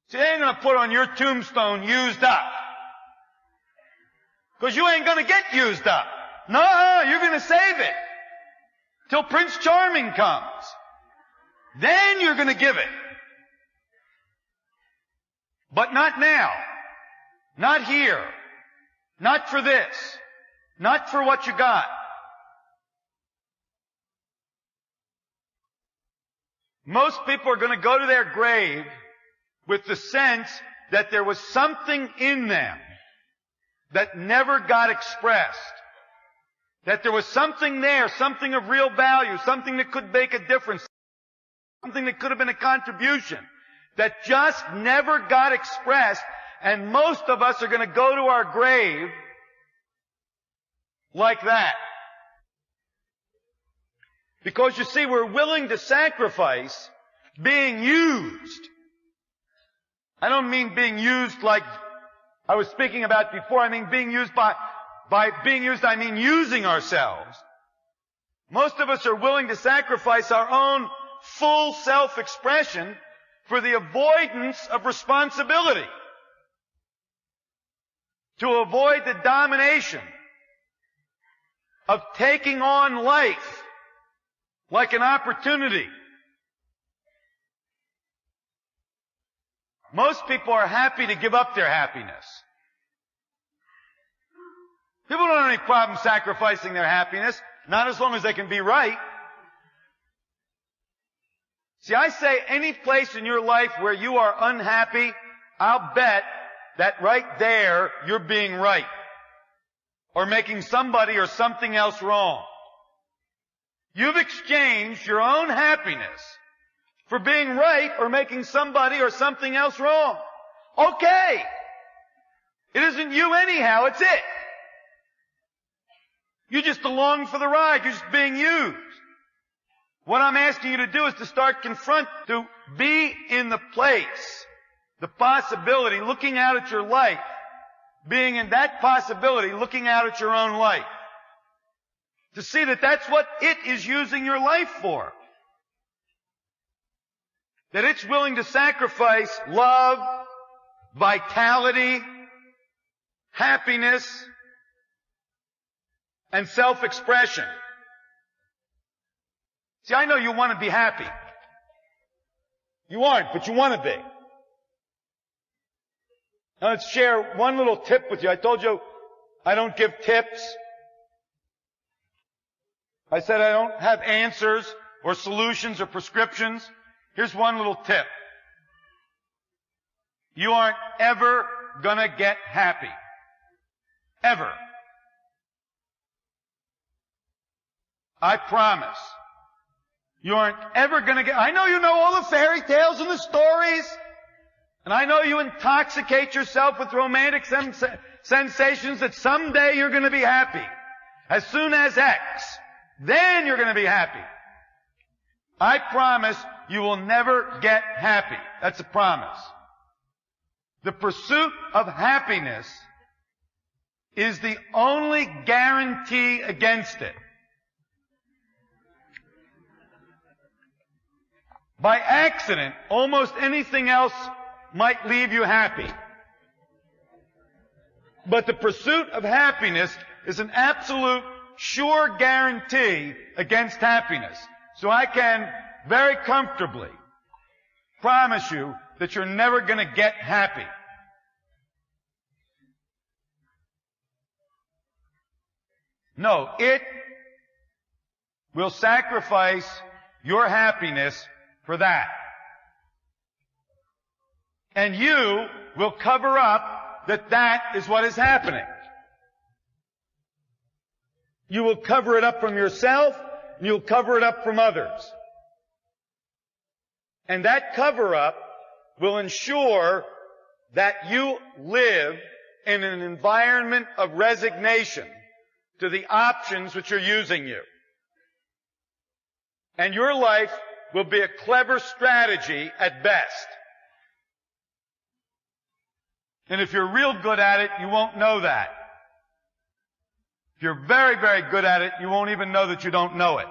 [SPEAKER 2] See, they ain't gonna put on your tombstone, used up. Because you ain't gonna get used up. No, you're gonna save it till Prince Charming comes. Then you're gonna give it. But not now. Not here. Not for this. Not for what you got. Most people are going to go to their grave with the sense that there was something in them that never got expressed. That there was something there, something of real value, something that could make a difference, something that could have been a contribution, that just never got expressed, and most of us are going to go to our grave like that. Because you see, we're willing to sacrifice being used. I don't mean being used like I was speaking about before. I mean being used by being used, I mean using ourselves. Most of us are willing to sacrifice our own full self-expression for the avoidance of responsibility. To avoid the domination of taking on life like an opportunity. Most people are happy to give up their happiness. People don't have any problem sacrificing their happiness, not as long as they can be right. See, I say any place in your life where you are unhappy, I'll bet that right there you're being right. Or making somebody or something else wrong. You've exchanged your own happiness for being right or making somebody or something else wrong. Okay. It isn't you anyhow, it's it. You just along for the ride. You're just being used. What I'm asking you to do is to start to be in the place The possibility, looking out at your life, being in that possibility, looking out at your own life. To see that that's what it is using your life for. That it's willing to sacrifice love, vitality, happiness, and self-expression. See, I know you want to be happy. You aren't, but you want to be. Now let's share one little tip with you. I told you I don't give tips. I said I don't have answers or solutions or prescriptions. Here's one little tip. You aren't ever gonna get happy. Ever. I promise. You aren't ever gonna get... I know you know all the fairy tales and the stories. And I know you intoxicate yourself with romantic sensations that someday you're gonna be happy. As soon as X, then you're gonna be happy. I promise you will never get happy. That's a promise. The pursuit of happiness is the only guarantee against it. By accident, almost anything else might leave you happy. But the pursuit of happiness is an absolute, sure guarantee against happiness. So I can very comfortably promise you that you're never going to get happy. No, it will sacrifice your happiness for that. And you will cover up that that is what is happening. You will cover it up from yourself, and you'll cover it up from others. And that cover-up will ensure that you live in an environment of resignation to the options which are using you. And your life will be a clever strategy at best. And if you're real good at it, you won't know that. If you're very, very good at it, you won't even know that you don't know it.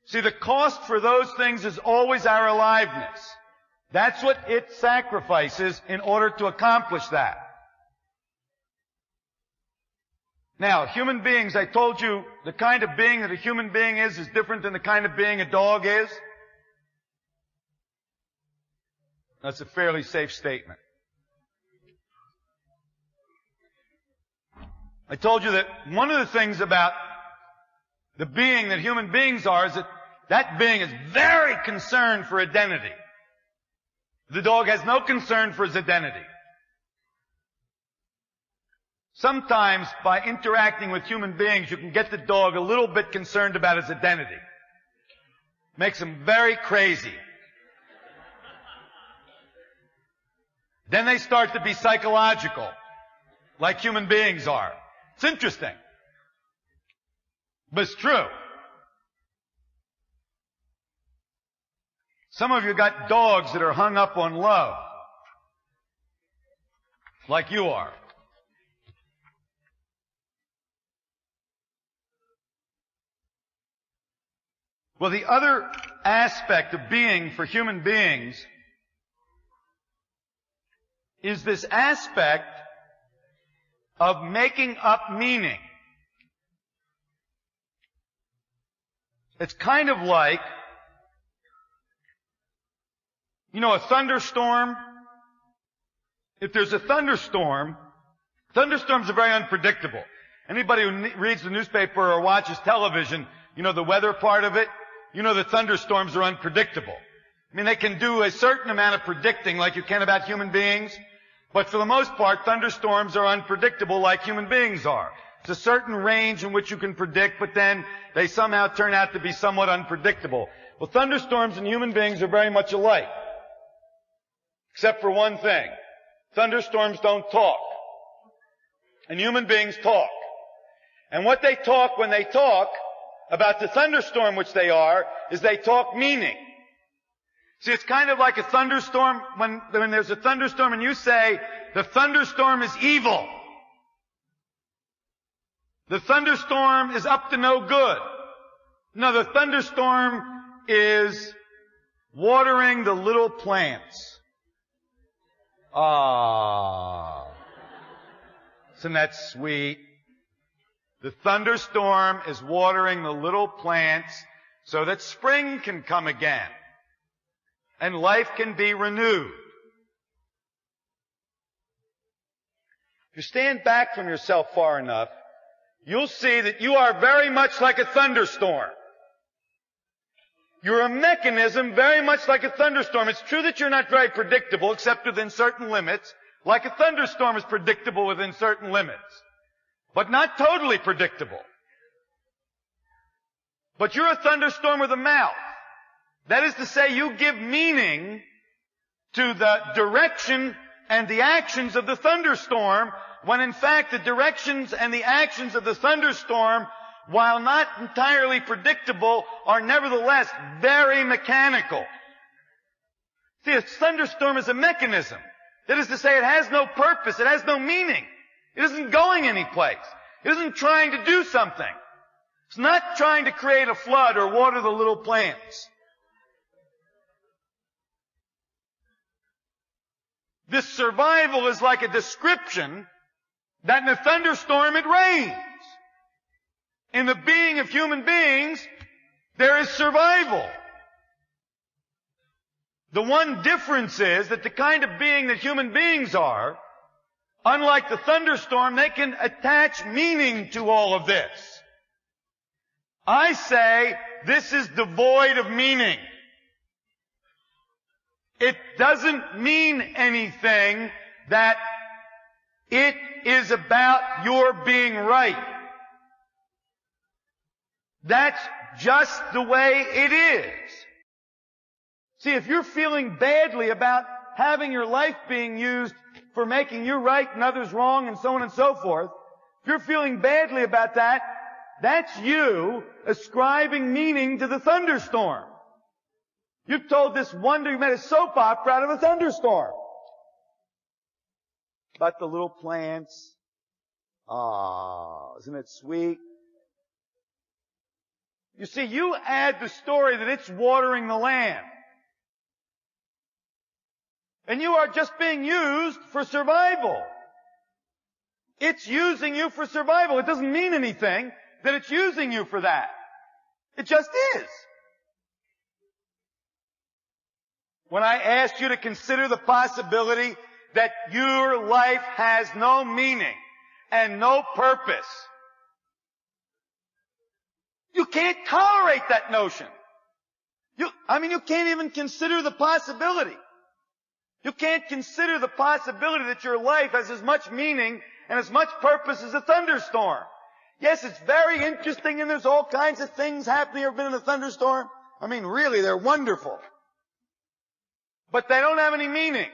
[SPEAKER 2] See, the cost for those things is always our aliveness. That's what it sacrifices in order to accomplish that. Now, human beings, I told you, the kind of being that a human being is different than the kind of being a dog is. That's a fairly safe statement. I told you that one of the things about the being that human beings are is that that being is very concerned for identity. The dog has no concern for his identity. Sometimes by interacting with human beings, you can get the dog a little bit concerned about his identity. Makes him very crazy. Then they start to be psychological, like human beings are. It's interesting. But it's true. Some of you got dogs that are hung up on love, like you are. Well, the other aspect of being for human beings is this aspect of making up meaning. It's kind of like, you know, a thunderstorm. If there's a thunderstorm, thunderstorms are very unpredictable. Anybody who reads the newspaper or watches television, you know the weather part of it, you know that thunderstorms are unpredictable. I mean, they can do a certain amount of predicting like you can about human beings, but for the most part, thunderstorms are unpredictable like human beings are. It's a certain range in which you can predict, but then they somehow turn out to be somewhat unpredictable. Well, thunderstorms and human beings are very much alike. Except for one thing. Thunderstorms don't talk. And human beings talk. And what they talk when they talk about the thunderstorm which they are, is they talk meaning. See, it's kind of like a thunderstorm. When there's a thunderstorm and you say, the thunderstorm is evil. The thunderstorm is up to no good. No, the thunderstorm is watering the little plants. Ah. Isn't that sweet? The thunderstorm is watering the little plants so that spring can come again and life can be renewed. If you stand back from yourself far enough, you'll see that you are very much like a thunderstorm. You're a mechanism very much like a thunderstorm. It's true that you're not very predictable except within certain limits, like a thunderstorm is predictable within certain limits, but not totally predictable. But you're a thunderstorm with a mouth. That is to say, you give meaning to the direction and the actions of the thunderstorm, when in fact the directions and the actions of the thunderstorm, while not entirely predictable, are nevertheless very mechanical. See, a thunderstorm is a mechanism. That is to say, it has no purpose, it has no meaning. It isn't going anyplace. It isn't trying to do something. It's not trying to create a flood or water the little plants. This survival is like a description that in a thunderstorm it rains. In the being of human beings, there is survival. The one difference is that the kind of being that human beings are, unlike the thunderstorm, they can attach meaning to all of this. I say this is devoid of meaning. It doesn't mean anything that it is about your being right. That's just the way it is. See, if you're feeling badly about having your life being used for making you right and others wrong and so on and so forth, if you're feeling badly about that, that's you ascribing meaning to the thunderstorm. You've told this wonder you made a soap opera out of a thunderstorm. About the little plants. Ah, isn't it sweet? You see, you add the story that it's watering the land. And you are just being used for survival. It's using you for survival. It doesn't mean anything that it's using you for that. It just is. When I asked you to consider the possibility that your life has no meaning and no purpose, you can't tolerate that notion. You can't even consider the possibility. You can't consider the possibility that your life has as much meaning and as much purpose as a thunderstorm. Yes, it's very interesting and there's all kinds of things happening. You ever been in a thunderstorm? Really, they're wonderful. But they don't have any meaning.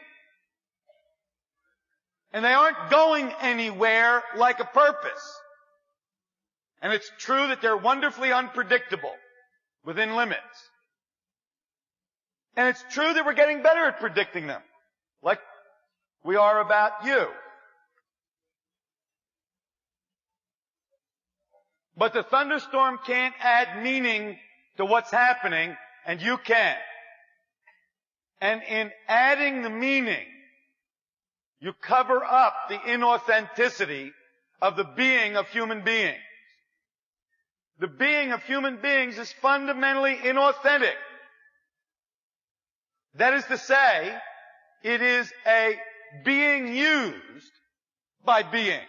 [SPEAKER 2] And they aren't going anywhere like a purpose. And it's true that they're wonderfully unpredictable within limits. And it's true that we're getting better at predicting them, like we are about you. But the thunderstorm can't add meaning to what's happening, and you can. And in adding the meaning, you cover up the inauthenticity of the being of human beings. The being of human beings is fundamentally inauthentic. That is to say, it is a being used by being.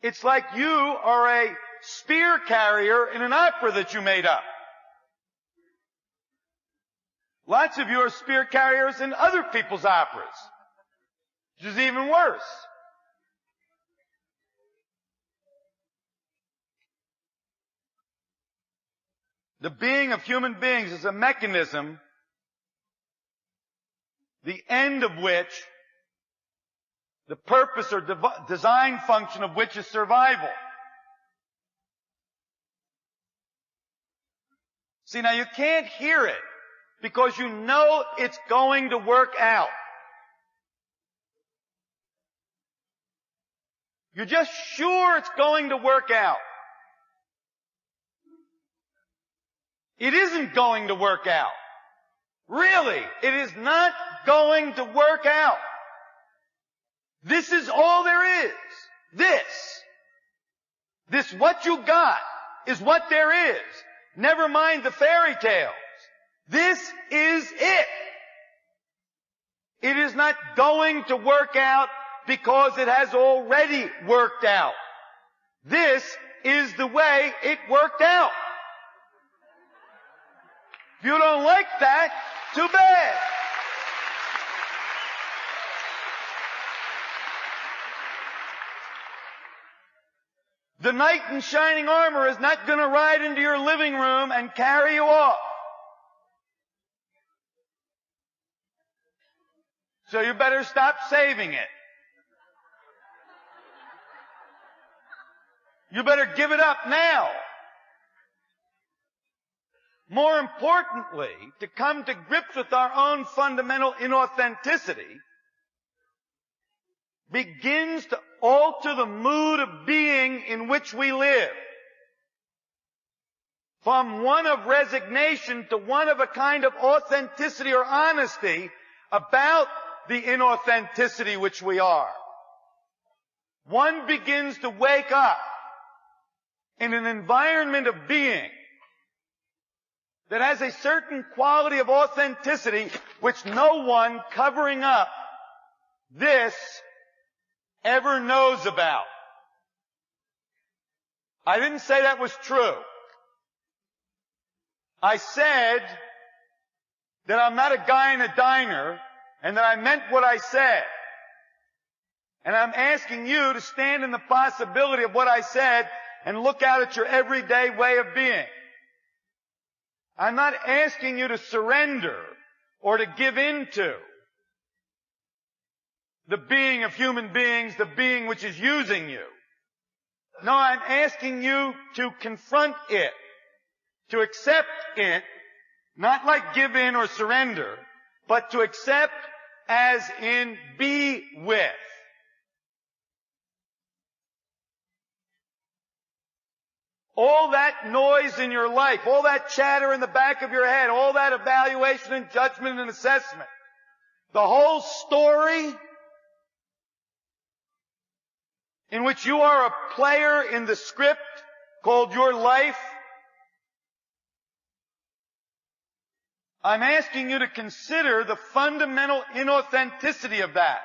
[SPEAKER 2] It's like you are a spear carrier in an opera that you made up. Lots of you are spear carriers in other people's operas, which is even worse. The being of human beings is a mechanism, the end of which, the purpose or design function of which is survival. See, now you can't hear it because you know it's going to work out. You're just sure it's going to work out. It isn't going to work out. Really, it is not going to work out. This is all there is. This what you got is what there is. Never mind the fairy tales. This is it. It is not going to work out because it has already worked out. This is the way it worked out. If you don't like that, too bad. The knight in shining armor is not going to ride into your living room and carry you off. So you better stop saving it. You better give it up now. More importantly, to come to grips with our own fundamental inauthenticity begins to alter the mood of being in which we live. From one of resignation to one of a kind of authenticity or honesty about the inauthenticity which we are. One begins to wake up in an environment of being that has a certain quality of authenticity which no one covering up this ever knows about. I didn't say that was true. I said that I'm not a guy in a diner and that I meant what I said. And I'm asking you to stand in the possibility of what I said and look out at your everyday way of being. I'm not asking you to surrender or to give in to the being of human beings, the being which is using you. No, I'm asking you to confront it, to accept it, not like give in or surrender, but to accept as in be with. All that noise in your life, all that chatter in the back of your head, all that evaluation and judgment and assessment, the whole story in which you are a player in the script called your life, I'm asking you to consider the fundamental inauthenticity of that.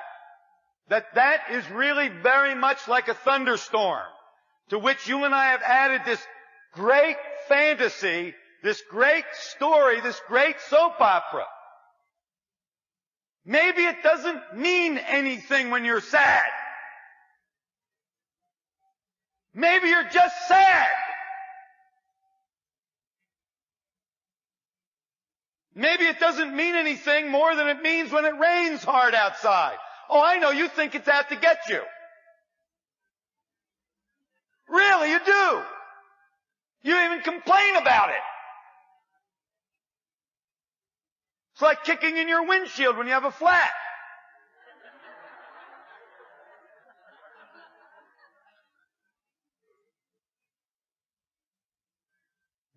[SPEAKER 2] That is really very much like a thunderstorm, to which you and I have added this great fantasy, this great story, this great soap opera. Maybe it doesn't mean anything when you're sad. Maybe you're just sad. Maybe it doesn't mean anything more than it means when it rains hard outside. Oh, I know, you think it's out to get you. Really, you do. You don't even complain about it. It's like kicking in your windshield when you have a flat.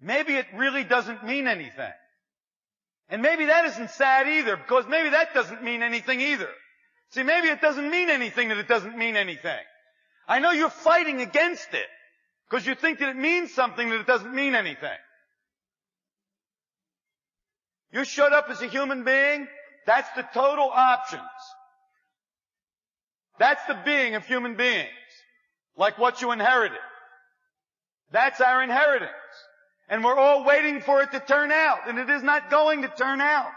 [SPEAKER 2] Maybe it really doesn't mean anything. And maybe that isn't sad either, because maybe that doesn't mean anything either. See, maybe it doesn't mean anything that it doesn't mean anything. I know you're fighting against it, because you think that it means something that it doesn't mean anything. You showed up as a human being, that's the total options. That's the being of human beings, like what you inherited. That's our inheritance. And we're all waiting for it to turn out, and it is not going to turn out.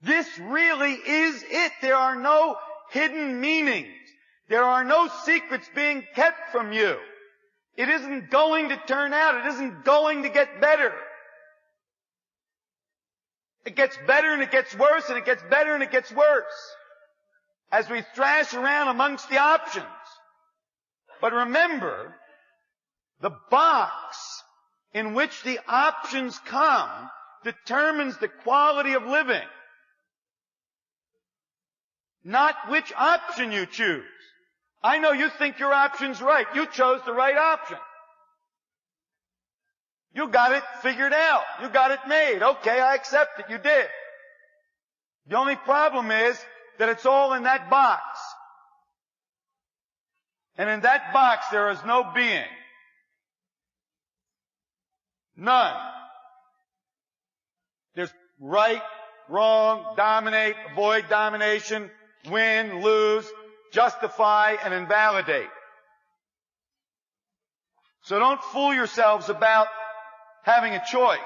[SPEAKER 2] This really is it. There are no hidden meanings. There are no secrets being kept from you. It isn't going to turn out. It isn't going to get better. It gets better and it gets worse, and it gets better and it gets worse as we thrash around amongst the options. But remember, the box in which the options come determines the quality of living. Not which option you choose. I know you think your option's right. You chose the right option. You got it figured out. You got it made. Okay, I accept it. You did. The only problem is that it's all in that box. And in that box there is no being. None. There's right, wrong, dominate, avoid domination, win, lose, justify, and invalidate. So don't fool yourselves about having a choice.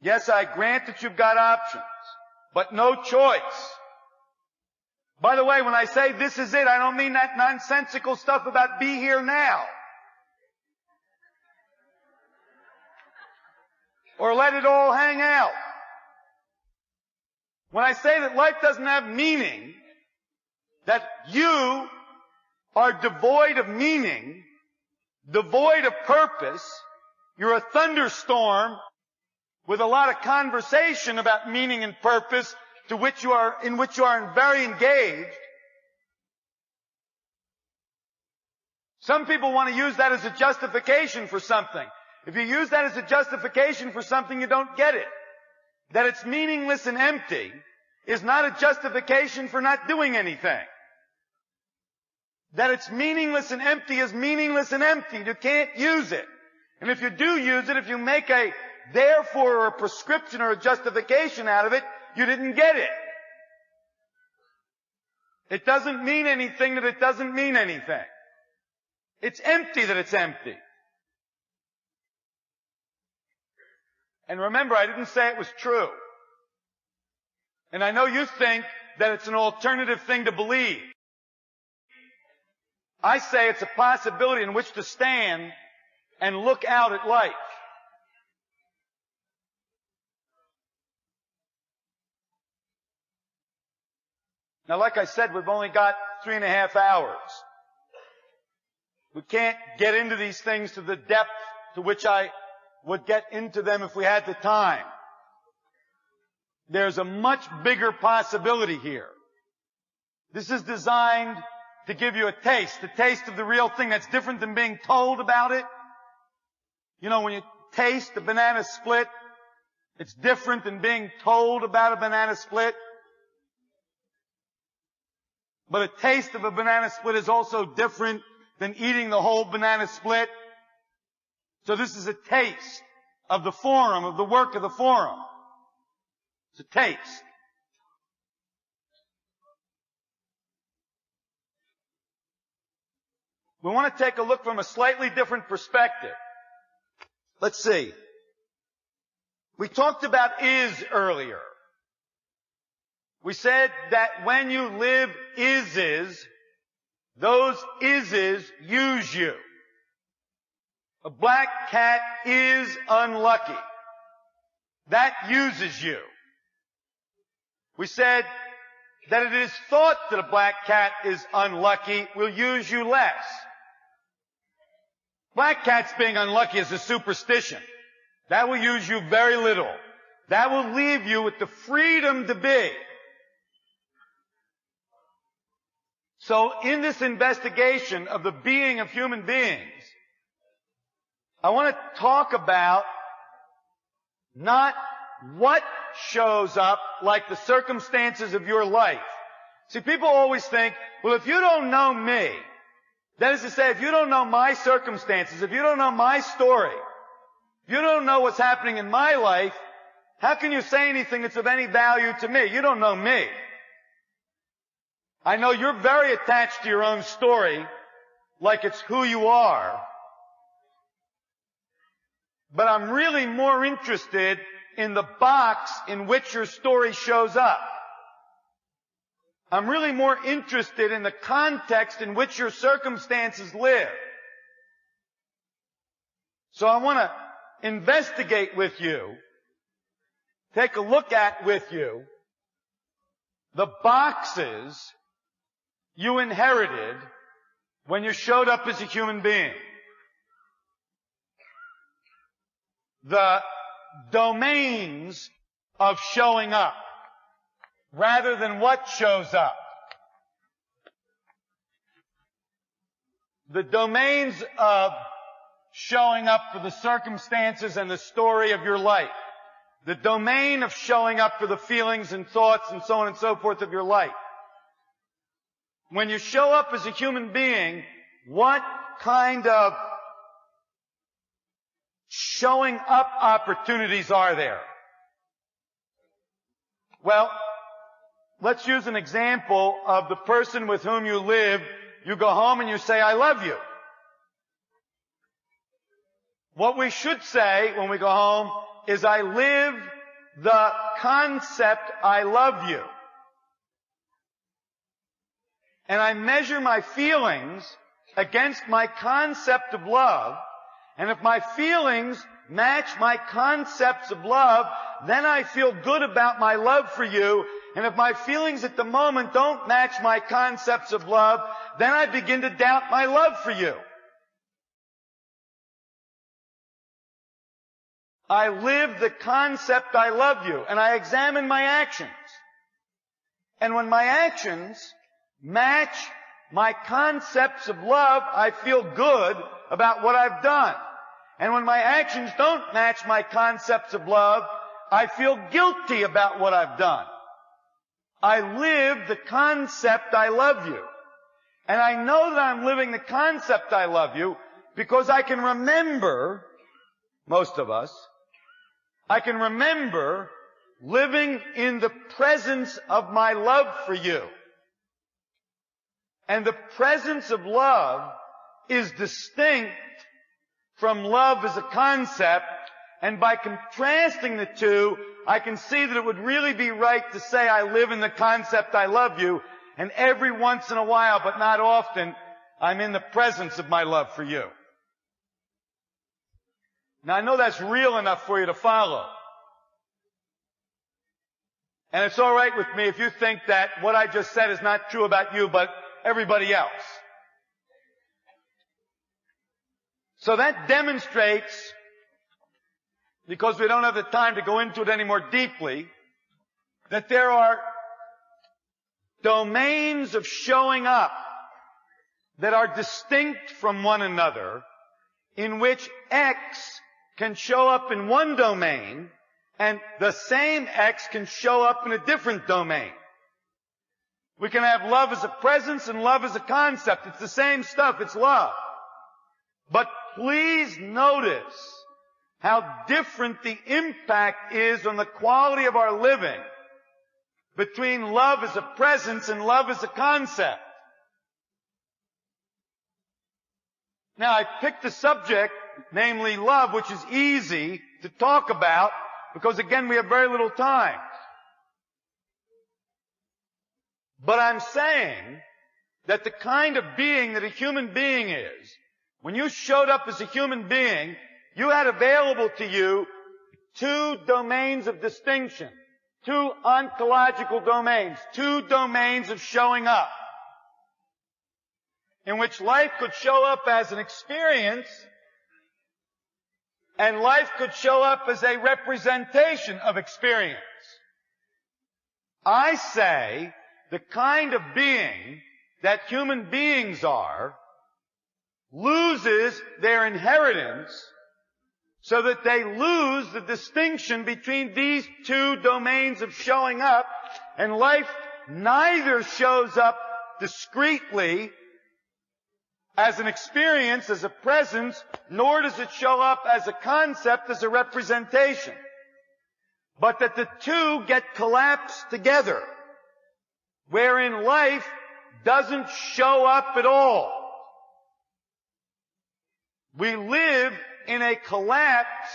[SPEAKER 2] Yes, I grant that you've got options, but no choice. By the way, when I say this is it, I don't mean that nonsensical stuff about be here now. Or let it all hang out. When I say that life doesn't have meaning, that you are devoid of meaning, devoid of purpose, you're a thunderstorm with a lot of conversation about meaning and purpose in which you are very engaged. Some people want to use that as a justification for something. If you use that as a justification for something, you don't get it. That it's meaningless and empty is not a justification for not doing anything. That it's meaningless and empty is meaningless and empty. You can't use it. And if you do use it, if you make a therefore or a prescription or a justification out of it, you didn't get it. It doesn't mean anything that it doesn't mean anything. It's empty that it's empty. And remember, I didn't say it was true. And I know you think that it's an alternative thing to believe. I say it's a possibility in which to stand and look out at life. Now, like I said, we've only got 3.5 hours. We can't get into these things to the depth to which I would get into them if we had the time. There's a much bigger possibility here. This is designed to give you a taste of the real thing that's different than being told about it. You know, when you taste a banana split, it's different than being told about a banana split. But a taste of a banana split is also different than eating the whole banana split. So this is a taste of the forum, of the work of the forum. It's a taste. We want to take a look from a slightly different perspective. Let's see. We talked about is earlier. We said that when you live is, those is use you. A black cat is unlucky. That uses you. We said that it is thought that a black cat is unlucky will use you less. Black cats being unlucky is a superstition. That will use you very little. That will leave you with the freedom to be. So in this investigation of the being of human beings, I want to talk about not what shows up like the circumstances of your life. See, people always think, well, if you don't know me, that is to say, if you don't know my circumstances, if you don't know my story, if you don't know what's happening in my life, how can you say anything that's of any value to me? You don't know me. I know you're very attached to your own story, like it's who you are. But I'm really more interested in the box in which your story shows up. I'm really more interested in the context in which your circumstances live. So I want to investigate with you, take a look at with you, the boxes you inherited when you showed up as a human being. the domains of showing up rather than what shows up. The domains of showing up for the circumstances and the story of your life. The domain of showing up for the feelings and thoughts and so on and so forth of your life. When you show up as a human being, what kind of showing up opportunities are there? Well, let's use an example of the person with whom you live. You go home and you say, I love you. What we should say when we go home is, I live the concept I love you. And I measure my feelings against my concept of love. And if my feelings match my concepts of love, then I feel good about my love for you. And if my feelings at the moment don't match my concepts of love, then I begin to doubt my love for you. I live the concept I love you, and I examine my actions. And when my actions match my concepts of love, I feel good about what I've done. And when my actions don't match my concepts of love, I feel guilty about what I've done. I live the concept I love you. And I know that I'm living the concept I love you because I can remember, most of us, I can remember living in the presence of my love for you. And the presence of love is distinct from love as a concept, and by contrasting the two, I can see that it would really be right to say I live in the concept I love you, and every once in a while, but not often, I'm in the presence of my love for you. Now I know that's real enough for you to follow. And it's all right with me if you think that what I just said is not true about you, but everybody else. So that demonstrates, because we don't have the time to go into it any more deeply, that there are domains of showing up that are distinct from one another, in which X can show up in one domain, and the same X can show up in a different domain. We can have love as a presence and love as a concept. It's the same stuff. It's love. But please notice how different the impact is on the quality of our living between love as a presence and love as a concept. Now, I picked a subject, namely love, which is easy to talk about because, again, we have very little time. But I'm saying that the kind of being that a human being is, when you showed up as a human being, you had available to you two domains of distinction, two ontological domains, two domains of showing up, in which life could show up as an experience and life could show up as a representation of experience. I say the kind of being that human beings are loses their inheritance so that they lose the distinction between these two domains of showing up, and life neither shows up discretely as an experience, as a presence, nor does it show up as a concept, as a representation, but that the two get collapsed together, wherein life doesn't show up at all. We live in a collapse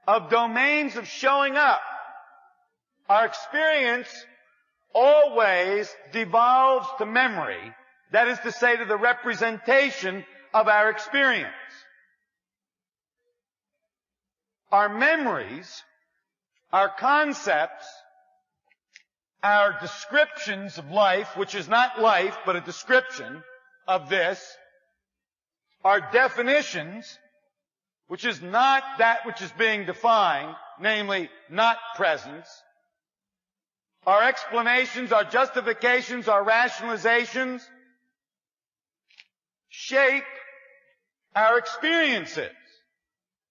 [SPEAKER 2] of domains of showing up. Our experience always devolves to memory, that is to say, to the representation of our experience. Our memories, our concepts, our descriptions of life, which is not life, but a description of this, our definitions, which is not that which is being defined, namely not presence, our explanations, our justifications, our rationalizations shape our experiences.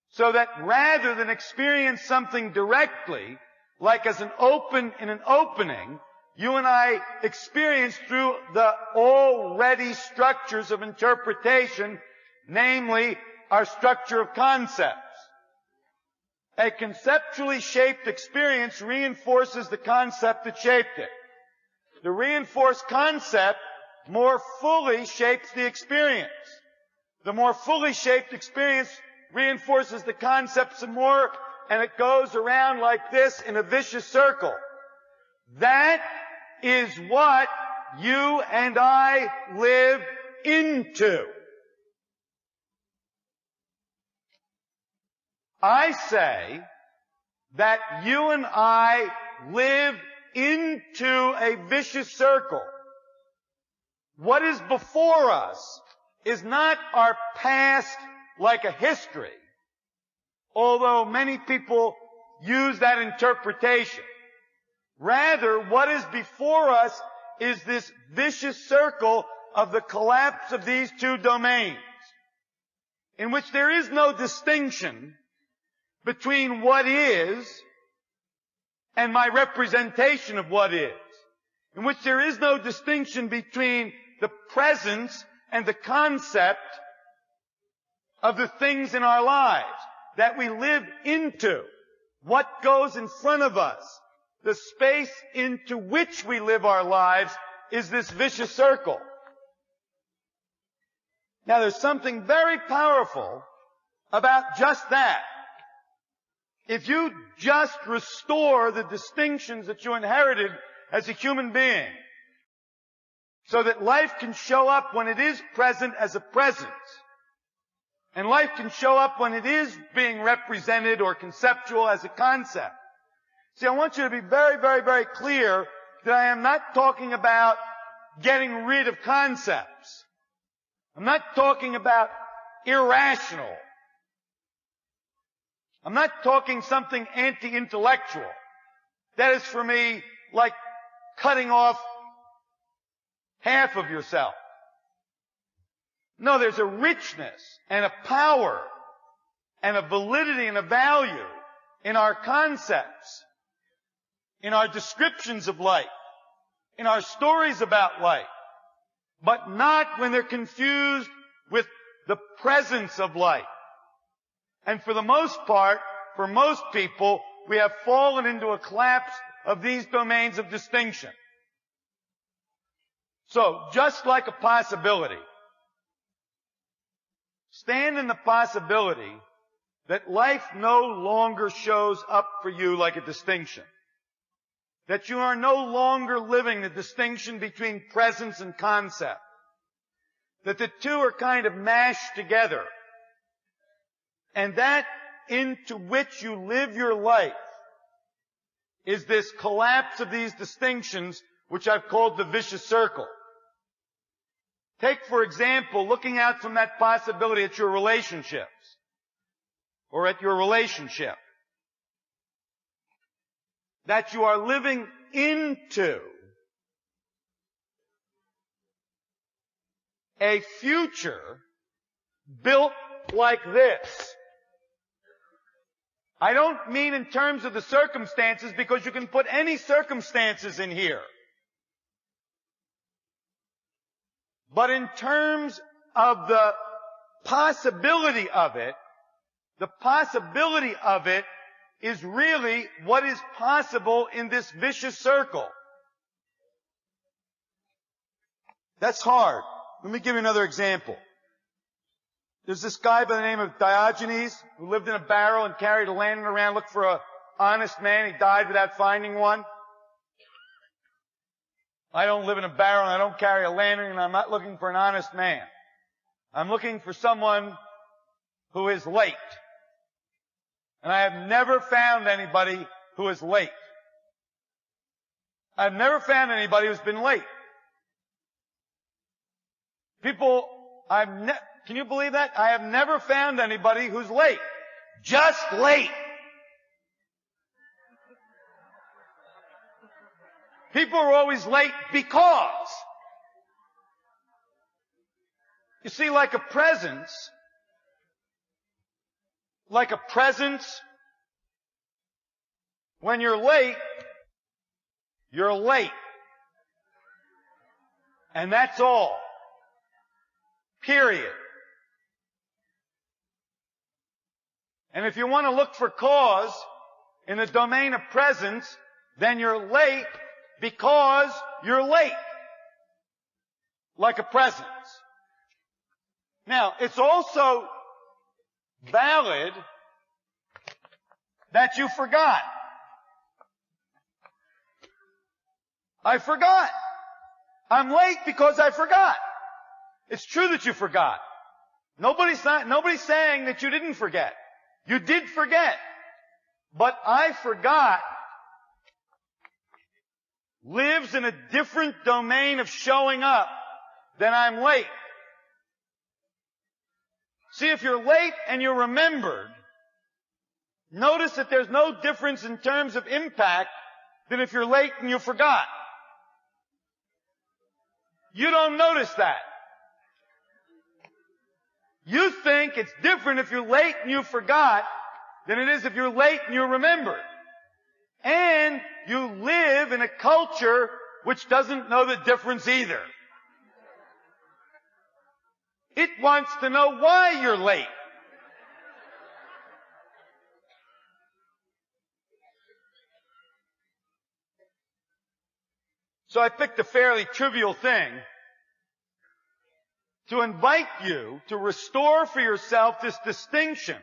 [SPEAKER 2] So that rather than experience something directly, like as in an opening, you and I experience through the already structures of interpretation, namely our structure of concepts. A conceptually shaped experience reinforces the concept that shaped it. The reinforced concept more fully shapes the experience. The more fully shaped experience reinforces the concept some more, and it goes around like this in a vicious circle. That is what you and I live into. I say that you and I live into a vicious circle. What is before us is not our past like a history, although many people use that interpretation. Rather, what is before us is this vicious circle of the collapse of these two domains, in which there is no distinction between what is and my representation of what is, in which there is no distinction between the presence and the concept of the things in our lives that we live into. What goes in front of us, the space into which we live our lives, is this vicious circle. Now there's something very powerful about just that. If you just restore the distinctions that you inherited as a human being, so that life can show up when it is present as a presence, and life can show up when it is being represented or conceptual as a concept. See, I want you to be very, very, very clear that I am not talking about getting rid of concepts. I'm not talking about irrational. I'm not talking something anti-intellectual. That is for me like cutting off half of yourself. No, there's a richness and a power and a validity and a value in our concepts, in our descriptions of life, in our stories about life, but not when they're confused with the presence of life. And for the most part, for most people, we have fallen into a collapse of these domains of distinction. So, just like a possibility, stand in the possibility that life no longer shows up for you like a distinction. That you are no longer living the distinction between presence and concept. That the two are kind of mashed together. And that into which you live your life is this collapse of these distinctions, which I've called the vicious circle. Take, for example, looking out from that possibility at your relationships, or at your relationship, that you are living into a future built like this. I don't mean in terms of the circumstances, because you can put any circumstances in here. But in terms of the possibility of it, the possibility of it is really what is possible in this vicious circle. That's hard. Let me give you another example. There's this guy by the name of Diogenes who lived in a barrel and carried a lantern around, looked for an honest man. He died without finding one. I don't live in a barrel and I don't carry a lantern, and I'm not looking for an honest man. I'm looking for someone who is late. And I have never found anybody who is late. I've never found anybody who's been late. Can you believe that? I have never found anybody who's late. just late. People are always late because. You see, like a presence, when you're late, you're late. And that's all. Period. And if you want to look for cause in the domain of presence, then you're late because you're late. Like a presence. Now, it's also valid that you forgot. I forgot. I'm late because I forgot. It's true that you forgot. Nobody's saying that you didn't forget. You did forget. But I forgot lives in a different domain of showing up than I'm late. See, if you're late and you're remembered, notice that there's no difference in terms of impact than if you're late and you forgot. You don't notice that. You think it's different if you're late and you forgot than it is if you're late and you remembered. And you live in a culture which doesn't know the difference either. It wants to know why you're late. So I picked a fairly trivial thing to invite you to restore for yourself this distinction,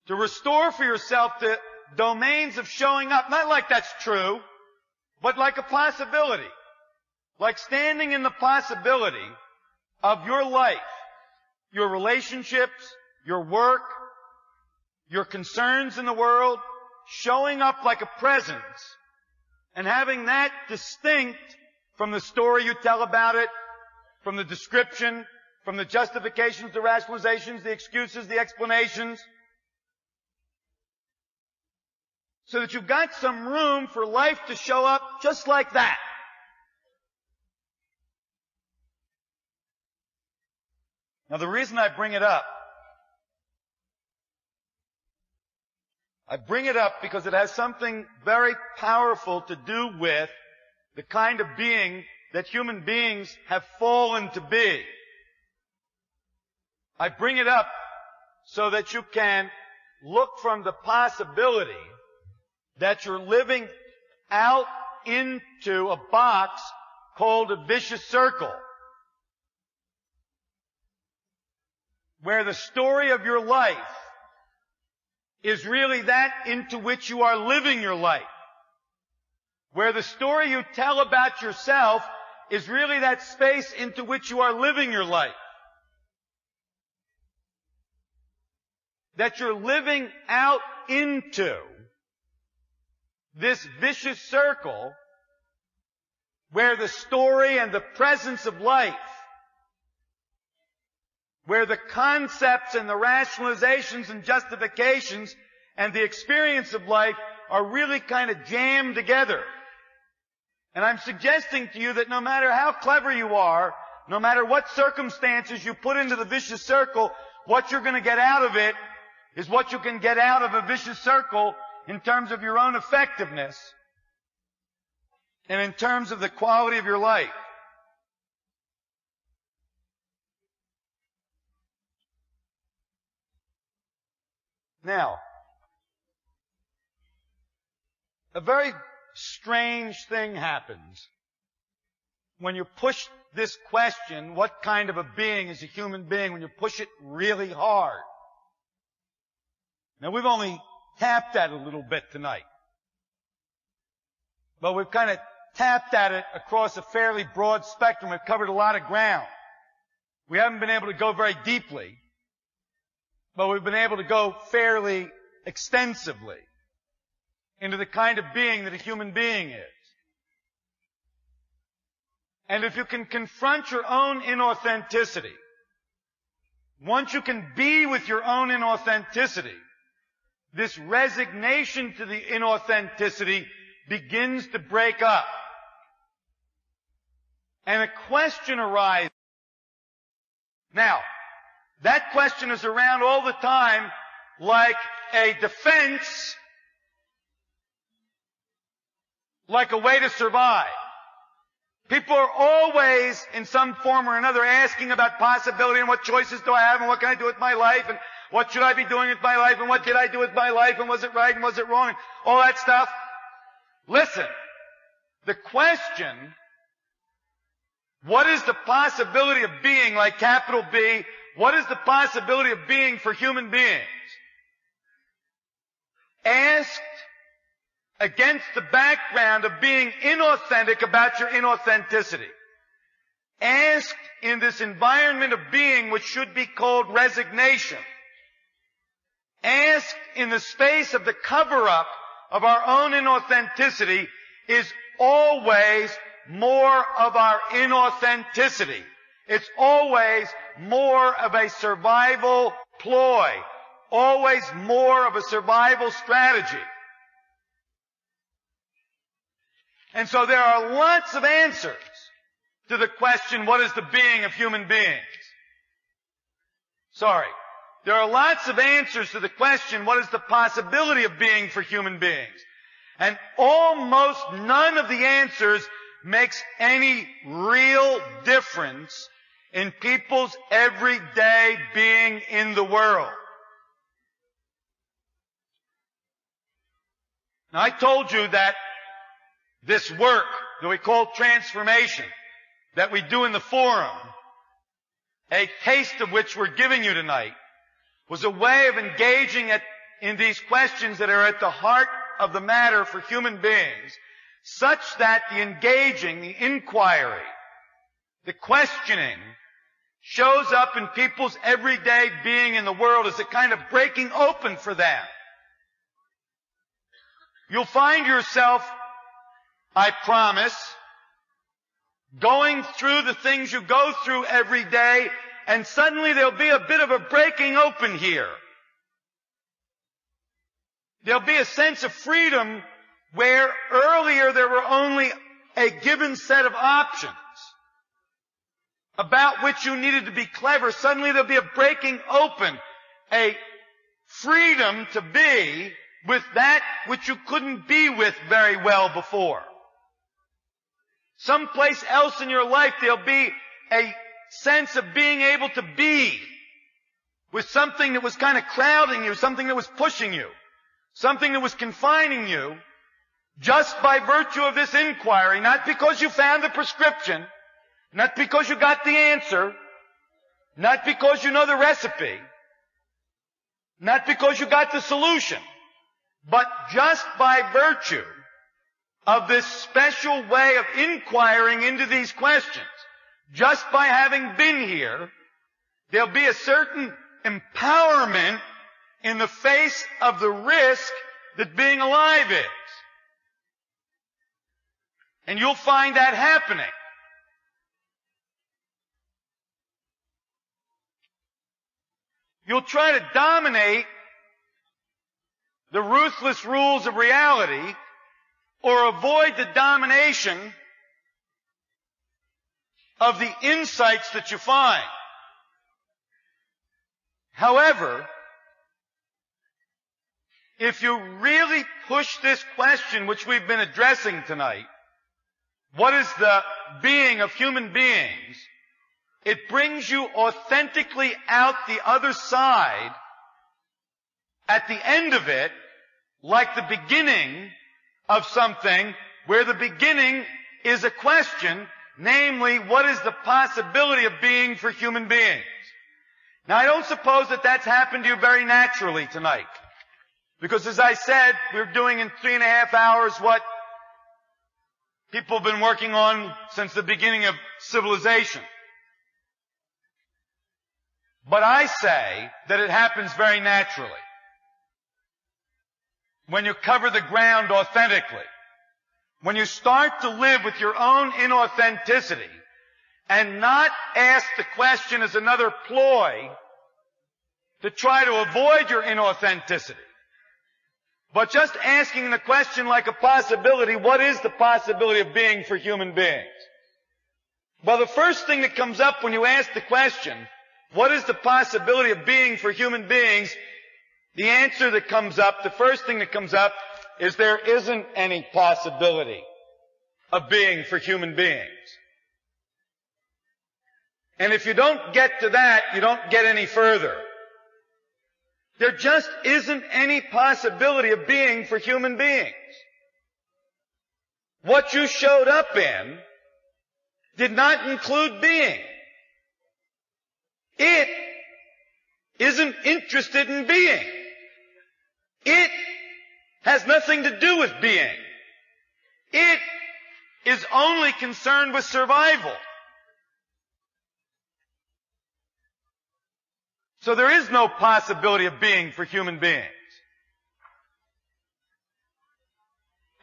[SPEAKER 2] to restore for yourself the domains of showing up, not like that's true, but like a possibility, like standing in the possibility of your life, your relationships, your work, your concerns in the world, showing up like a presence, and having that distinct from the story you tell about it, from the description, from the justifications, the rationalizations, the excuses, the explanations, so that you've got some room for life to show up just like that. Now, the reason I bring it up because it has something very powerful to do with the kind of being that human beings have fallen to be. I bring it up so that you can look from the possibility that you're living out into a box called a vicious circle, where the story of your life is really that into which you are living your life. Where the story you tell about yourself is really that space into which you are living your life. That you're living out into this vicious circle where the story and the presence of life, where the concepts and the rationalizations and justifications and the experience of life are really kind of jammed together. And I'm suggesting to you that no matter how clever you are, no matter what circumstances you put into the vicious circle, what you're going to get out of it is what you can get out of a vicious circle in terms of your own effectiveness and in terms of the quality of your life. Now, a very strange thing happens when you push this question, what kind of a being is a human being, when you push it really hard. Now, we've only tapped at it a little bit tonight. But we've kind of tapped at it across a fairly broad spectrum. We've covered a lot of ground. We haven't been able to go very deeply, but we've been able to go fairly extensively into the kind of being that a human being is. And if you can confront your own inauthenticity, once you can be with your own inauthenticity, this resignation to the inauthenticity begins to break up. And a question arises. Now, that question is around all the time like a defense, like a way to survive. People are always, in some form or another, asking about possibility and what choices do I have and what can I do with my life and what should I be doing with my life and what did I do with my life and was it right and was it wrong and all that stuff. Listen, the question, what is the possibility of being, like capital B, what is the possibility of being for human beings? Asked against the background of being inauthentic about your inauthenticity. Asked in this environment of being which should be called resignation. Asked in the space of the cover-up of our own inauthenticity is always more of our inauthenticity. It's always more of a survival ploy. Always more of a survival strategy. And so there are lots of answers to the question, what is the being of human beings? There are lots of answers to the question, what is the possibility of being for human beings? And almost none of the answers makes any real difference in people's everyday being in the world. Now, I told you that this work that we call transformation, that we do in the forum, a taste of which we're giving you tonight, was a way of engaging in these questions that are at the heart of the matter for human beings, such that the engaging, the inquiry, the questioning, shows up in people's everyday being in the world as a kind of breaking open for them. You'll find yourself, I promise, going through the things you go through every day, and suddenly there'll be a bit of a breaking open here. There'll be a sense of freedom where earlier there were only a given set of options about which you needed to be clever. Suddenly there'll be a breaking open, a freedom to be with that which you couldn't be with very well before. Someplace else in your life there'll be a sense of being able to be with something that was kind of crowding you, something that was pushing you, something that was confining you, just by virtue of this inquiry, not because you found the prescription, not because you got the answer, not because you know the recipe, not because you got the solution, but just by virtue of this special way of inquiring into these questions. Just by having been here, there'll be a certain empowerment in the face of the risk that being alive is. And you'll find that happening. You'll try to dominate the ruthless rules of reality or avoid the domination of the insights that you find. However, if you really push this question which we've been addressing tonight, what is the being of human beings? It brings you authentically out the other side, at the end of it, like the beginning of something, where the beginning is a question, namely, what is the possibility of being for human beings? Now, I don't suppose that that's happened to you very naturally tonight. Because as I said, we're doing in 3.5 hours what people have been working on since the beginning of civilization. But I say that it happens very naturally. When you cover the ground authentically. When you start to live with your own inauthenticity and not ask the question as another ploy to try to avoid your inauthenticity. But just asking the question like a possibility, what is the possibility of being for human beings? Well, the first thing that comes up when you ask the question, what is the possibility of being for human beings? The answer that comes up, the first thing that comes up, is there isn't any possibility of being for human beings. And if you don't get to that, you don't get any further. There just isn't any possibility of being for human beings. What you showed up in did not include being. It isn't interested in being. It has nothing to do with being. It is only concerned with survival. So there is no possibility of being for human beings.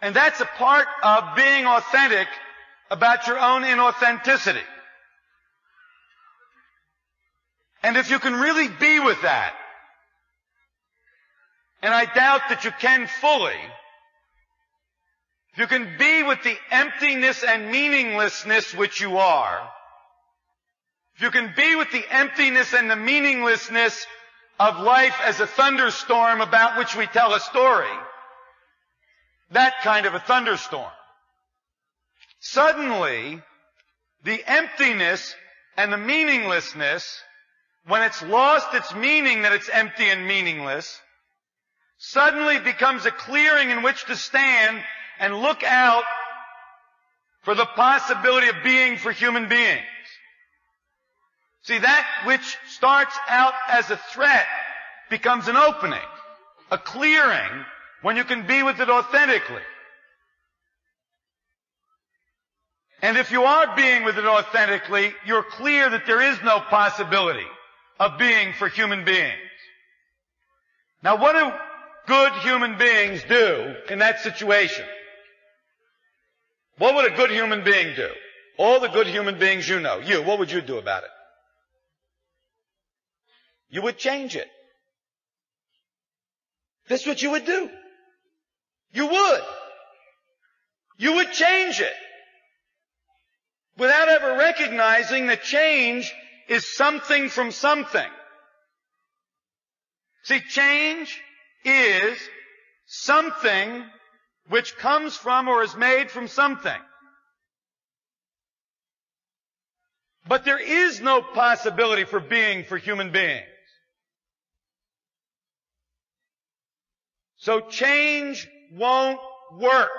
[SPEAKER 2] And that's a part of being authentic about your own inauthenticity. And if you can really be with that, and I doubt that you can fully, if you can be with the emptiness and meaninglessness which you are, if you can be with the emptiness and the meaninglessness of life as a thunderstorm about which we tell a story, that kind of a thunderstorm, suddenly the emptiness and the meaninglessness, when it's lost its meaning that it's empty and meaningless, suddenly becomes a clearing in which to stand and look out for the possibility of being for human beings. See, that which starts out as a threat becomes an opening, a clearing, when you can be with it authentically. And if you are being with it authentically, you're clear that there is no possibility of being for human beings. Now, what do good human beings do in that situation? What would a good human being do? All the good human beings you know, what would you do about it? You would change it. That's what you would do. You would. You would change it. Without ever recognizing that change is something from something. See, change is something which comes from or is made from something. But there is no possibility for being for human beings. So change won't work.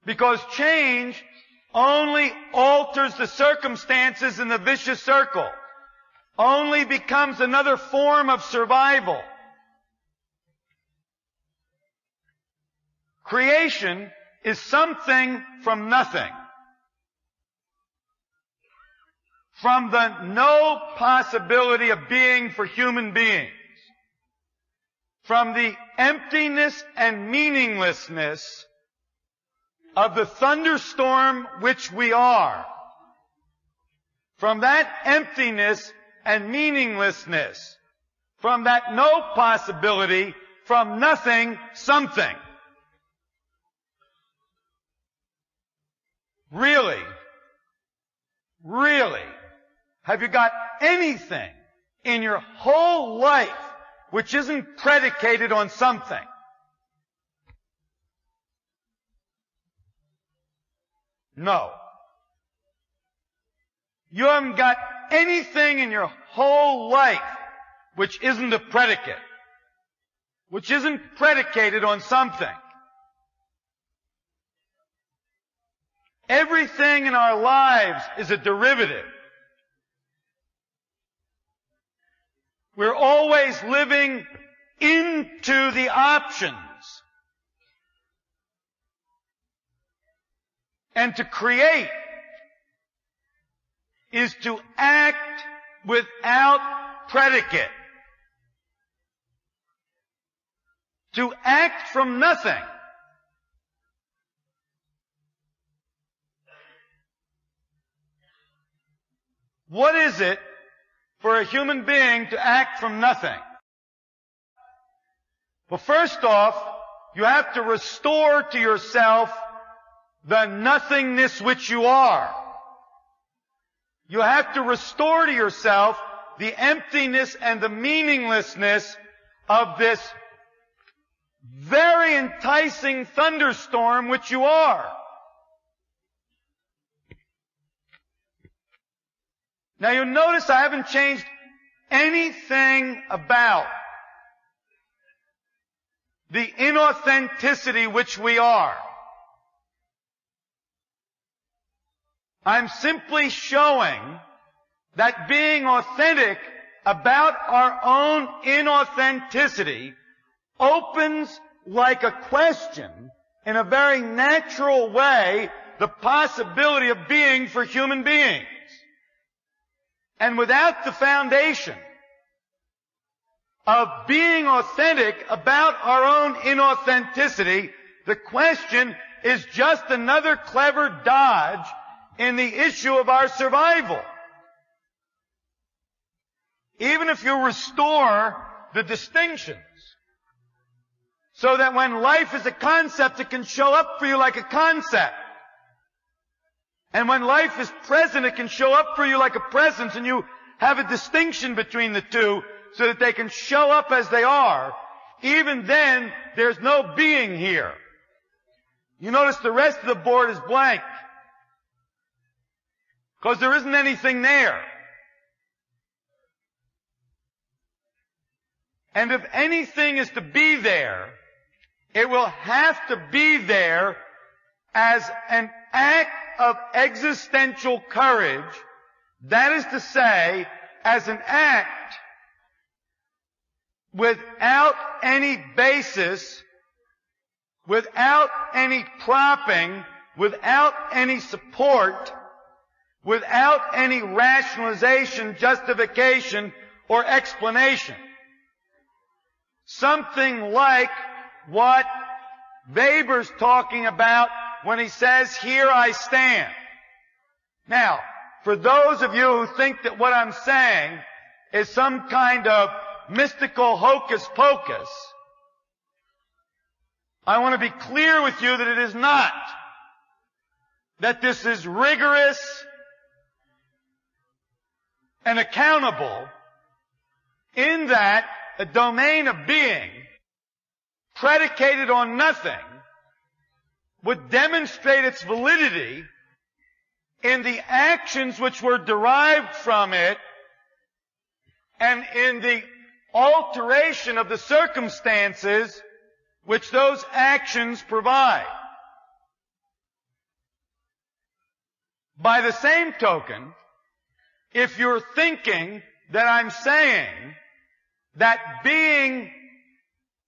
[SPEAKER 2] Because change only alters the circumstances in the vicious circle. Only becomes another form of survival. Creation is something from nothing. From the no possibility of being for human beings. From the emptiness and meaninglessness of the thunderstorm which we are. From that emptiness and meaninglessness, from that no possibility, from nothing, something. Really, have you got anything in your whole life which isn't predicated on something? No. You haven't got anything in your whole life which isn't a predicate, which isn't predicated on something. Everything in our lives is a derivative. We're always living into the options. And to create is to act without predicate. To act from nothing. What is it for a human being to act from nothing? Well, first off, you have to restore to yourself the nothingness which you are. You have to restore to yourself the emptiness and the meaninglessness of this very enticing thunderstorm which you are. Now you'll notice I haven't changed anything about the inauthenticity which we are. I'm simply showing that being authentic about our own inauthenticity opens, like a question, in a very natural way, the possibility of being for human beings. And without the foundation of being authentic about our own inauthenticity, the question is just another clever dodge in the issue of our survival. Even if you restore the distinctions, so that when life is a concept, it can show up for you like a concept. And when life is present, it can show up for you like a presence, and you have a distinction between the two so that they can show up as they are. Even then, there's no being here. You notice the rest of the board is blank, because there isn't anything there. And if anything is to be there, it will have to be there as an act of existential courage. That is to say, as an act without any basis, without any propping, without any support, without any rationalization, justification, or explanation. Something like what Weber's talking about when he says, "Here I stand." Now, for those of you who think that what I'm saying is some kind of mystical hocus pocus, I want to be clear with you that it is not. That this is rigorous and accountable, in that a domain of being predicated on nothing would demonstrate its validity in the actions which were derived from it and in the alteration of the circumstances which those actions provide. By the same token, if you're thinking that I'm saying that being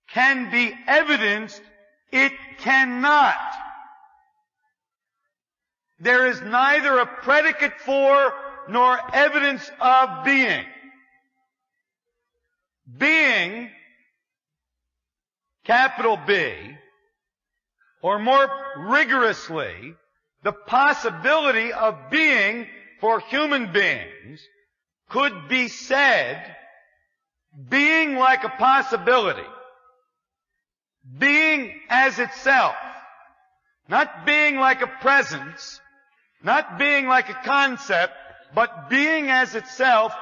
[SPEAKER 2] can be evidenced, it cannot. There is neither a predicate for nor evidence of being. Being, capital B, or more rigorously, the possibility of being for human beings could be said, being like a possibility, being as itself, not being like a presence, not being like a concept, but being as itself,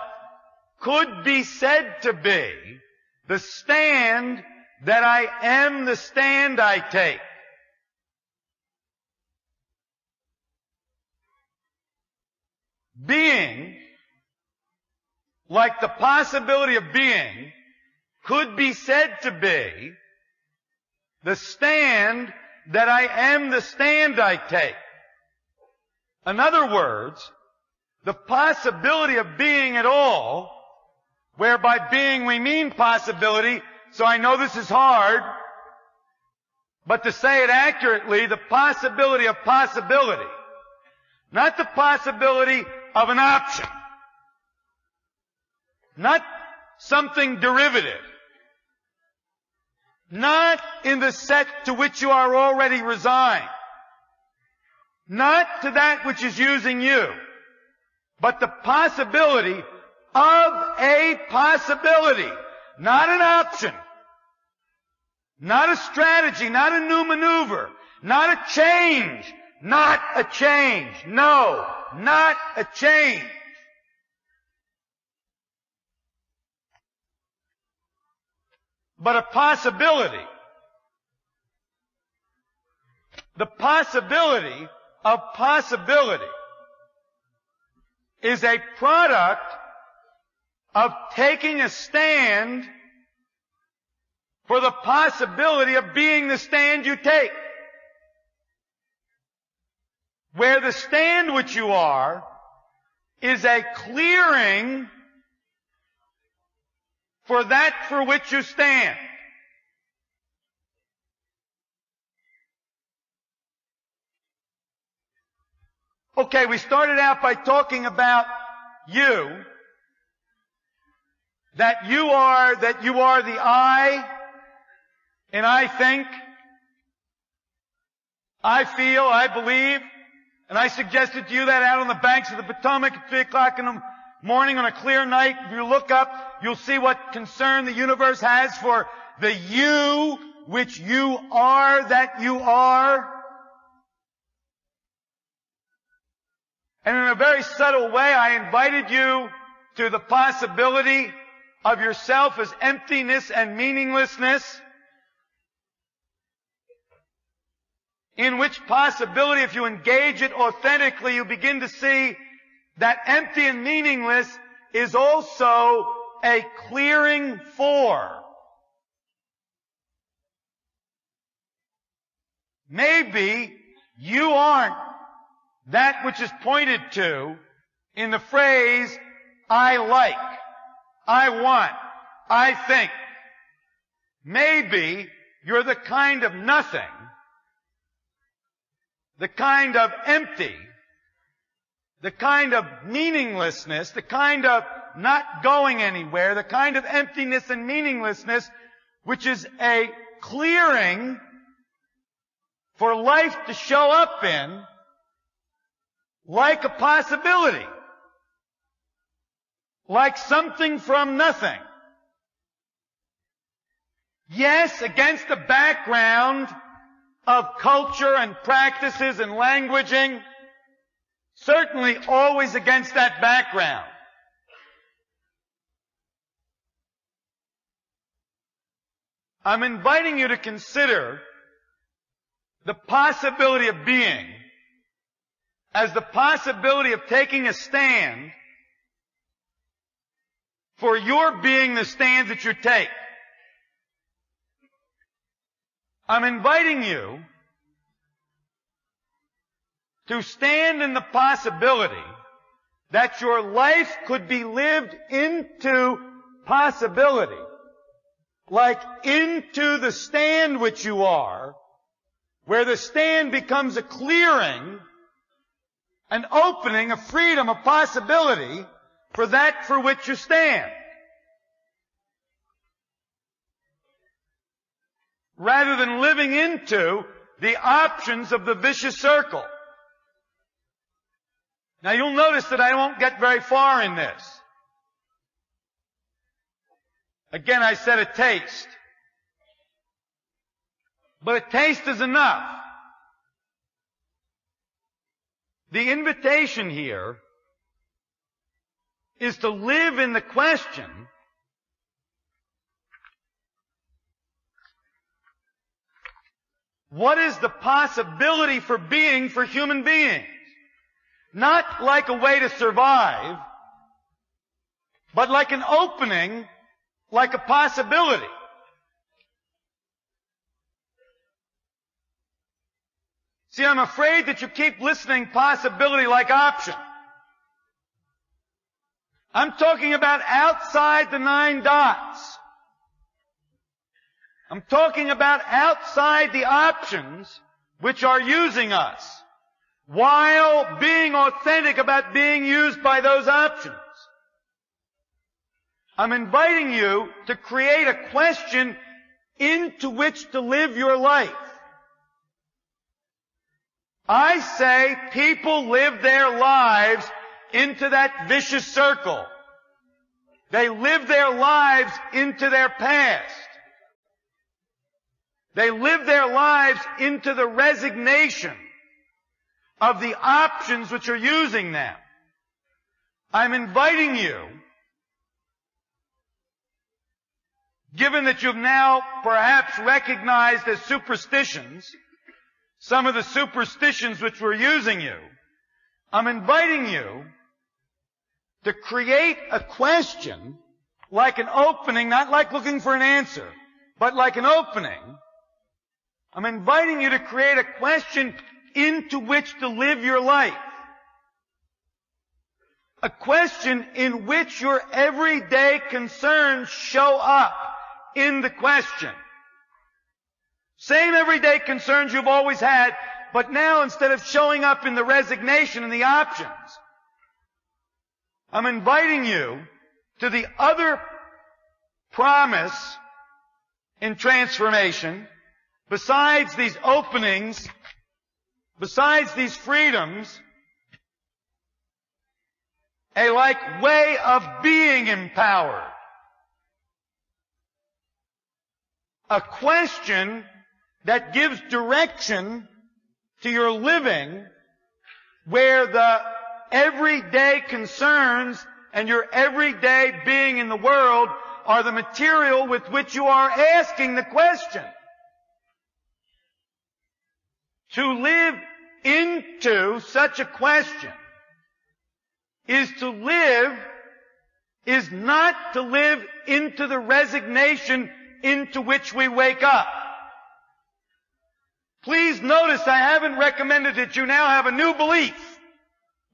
[SPEAKER 2] could be said to be the stand that I am, the stand I take. Being, like the possibility of being, could be said to be the stand that I am, the stand I take. In other words, the possibility of being at all, whereby being we mean possibility, so I know this is hard, but to say it accurately, the possibility of possibility, not the possibility of an option, not something derivative, not in the set to which you are already resigned, not to that which is using you, but the possibility of a possibility, not an option, not a strategy, not a new maneuver, not a change, not a change. No, not a change. But a possibility. The possibility of possibility is a product of taking a stand for the possibility of being the stand you take. Where the stand which you are is a clearing for that for which you stand. Okay, we started out by talking about you, that you are the I, and I think, I feel, I believe, and I suggested to you that out on the banks of the Potomac at 3 o'clock in the morning on a clear night, if you look up, you'll see what concern the universe has for the you which you are, that you are. And in a very subtle way, I invited you to the possibility of yourself as emptiness and meaninglessness, in which possibility, if you engage it authentically, you begin to see that empty and meaningless is also a clearing for. Maybe you aren't that which is pointed to in the phrase, I like, I want, I think. Maybe you're the kind of nothing, the kind of empty, the kind of meaninglessness, the kind of not going anywhere, the kind of emptiness and meaninglessness which is a clearing for life to show up in like a possibility, like something from nothing. Yes, against the background of culture and practices and languaging, certainly always against that background. I'm inviting you to consider the possibility of being as the possibility of taking a stand for your being the stand that you take. I'm inviting you to stand in the possibility that your life could be lived into possibility, like into the stand which you are, where the stand becomes a clearing, an opening, a freedom, a possibility for that for which you stand. Rather than living into the options of the vicious circle. Now you'll notice that I won't get very far in this. Again, I said a taste. But a taste is enough. The invitation here is to live in the question, what is the possibility for being for human beings? Not like a way to survive, but like an opening, like a possibility. See, I'm afraid that you keep listening possibility like option. I'm talking about outside the 9 dots. I'm talking about outside the options which are using us, while being authentic about being used by those options. I'm inviting you to create a question into which to live your life. I say people live their lives into that vicious circle. They live their lives into their past. They live their lives into the resignation of the options which are using them. I'm inviting you, given that you've now perhaps recognized as superstitions some of the superstitions which were using you, I'm inviting you to create a question like an opening, not like looking for an answer, but like an opening. I'm inviting you to create a question into which to live your life. A question in which your everyday concerns show up in the question. Same everyday concerns you've always had, but now instead of showing up in the resignation and the options, I'm inviting you to the other promise in transformation, besides these openings, besides these freedoms, a like way of being empowered. A question that gives direction to your living, where the everyday concerns and your everyday being in the world are the material with which you are asking the question. To live into such a question is not to live into the resignation into which we wake up. Please notice I haven't recommended that you now have a new belief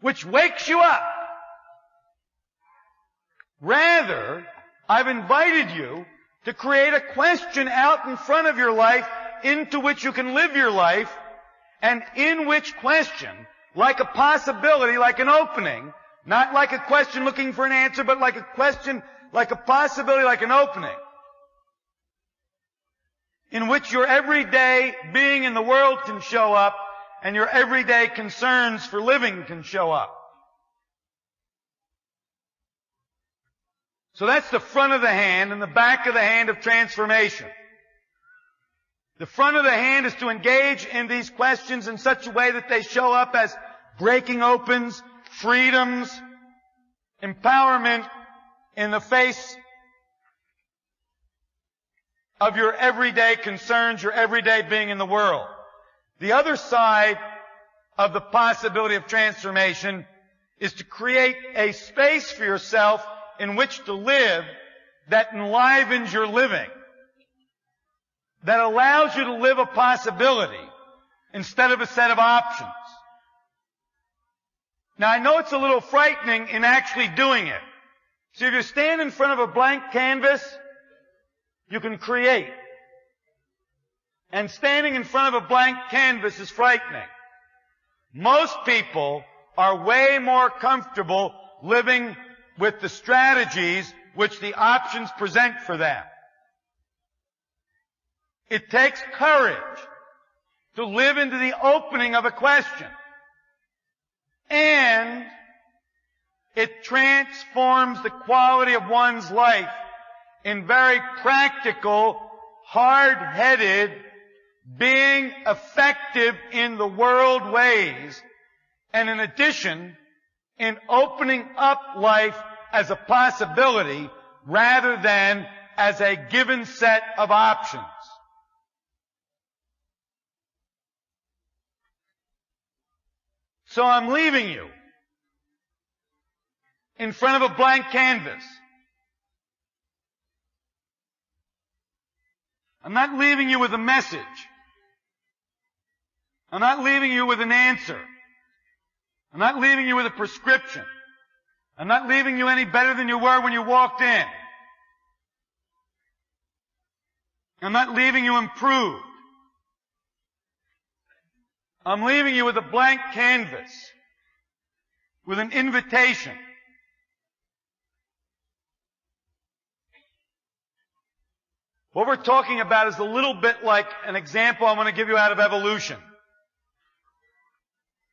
[SPEAKER 2] which wakes you up. Rather, I've invited you to create a question out in front of your life into which you can live your life, and in which question, like a possibility, like an opening, not like a question looking for an answer, but like a question, like a possibility, like an opening, in which your everyday being in the world can show up and your everyday concerns for living can show up. So that's the front of the hand and the back of the hand of transformation. The front of the hand is to engage in these questions in such a way that they show up as breaking opens, freedoms, empowerment in the face of your everyday concerns, your everyday being in the world. The other side of the possibility of transformation is to create a space for yourself in which to live that enlivens your living, that allows you to live a possibility instead of a set of options. Now, I know it's a little frightening in actually doing it. So if you stand in front of a blank canvas, you can create. And standing in front of a blank canvas is frightening. Most people are way more comfortable living with the strategies which the options present for them. It takes courage to live into the opening of a question. And it transforms the quality of one's life in very practical, hard-headed, being effective in the world ways, and in addition, in opening up life as a possibility rather than as a given set of options. So I'm leaving you in front of a blank canvas. I'm not leaving you with a message. I'm not leaving you with an answer. I'm not leaving you with a prescription. I'm not leaving you any better than you were when you walked in. I'm not leaving you improved. I'm leaving you with a blank canvas, with an invitation. What we're talking about is a little bit like an example I'm going to give you out of evolution.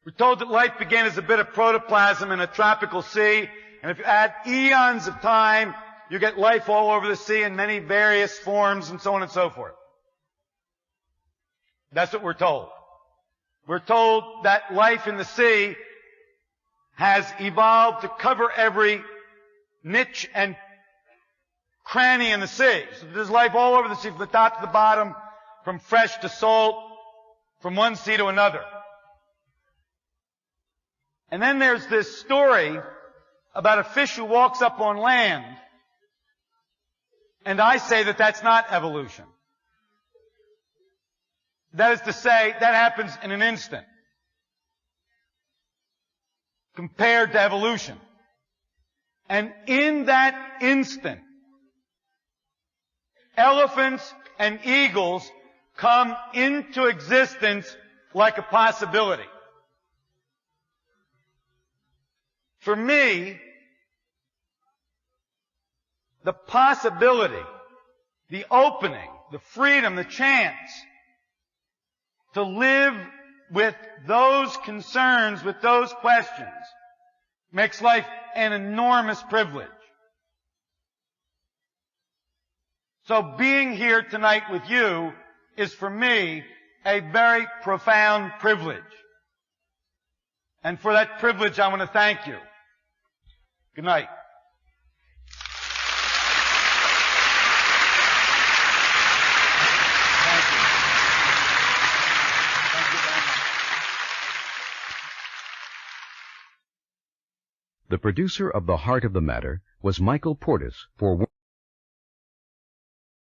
[SPEAKER 2] We're told that life began as a bit of protoplasm in a tropical sea, and if you add eons of time you get life all over the sea in many various forms and so on and so forth. That's what we're told. We're told that life in the sea has evolved to cover every niche and cranny in the sea. So there's life all over the sea, from the top to the bottom, from fresh to salt, from one sea to another. And then there's this story about a fish who walks up on land. And I say that that's not evolution. That is to say, that happens in an instant compared to evolution. And in that instant, elephants and eagles come into existence like a possibility. For me, the possibility, the opening, the freedom, the chance to live with those concerns, with those questions, makes life an enormous privilege. So being here tonight with you is for me a very profound privilege. And for that privilege, I want to thank you. Good night.
[SPEAKER 1] The producer of The Heart of the Matter was Michael Portis for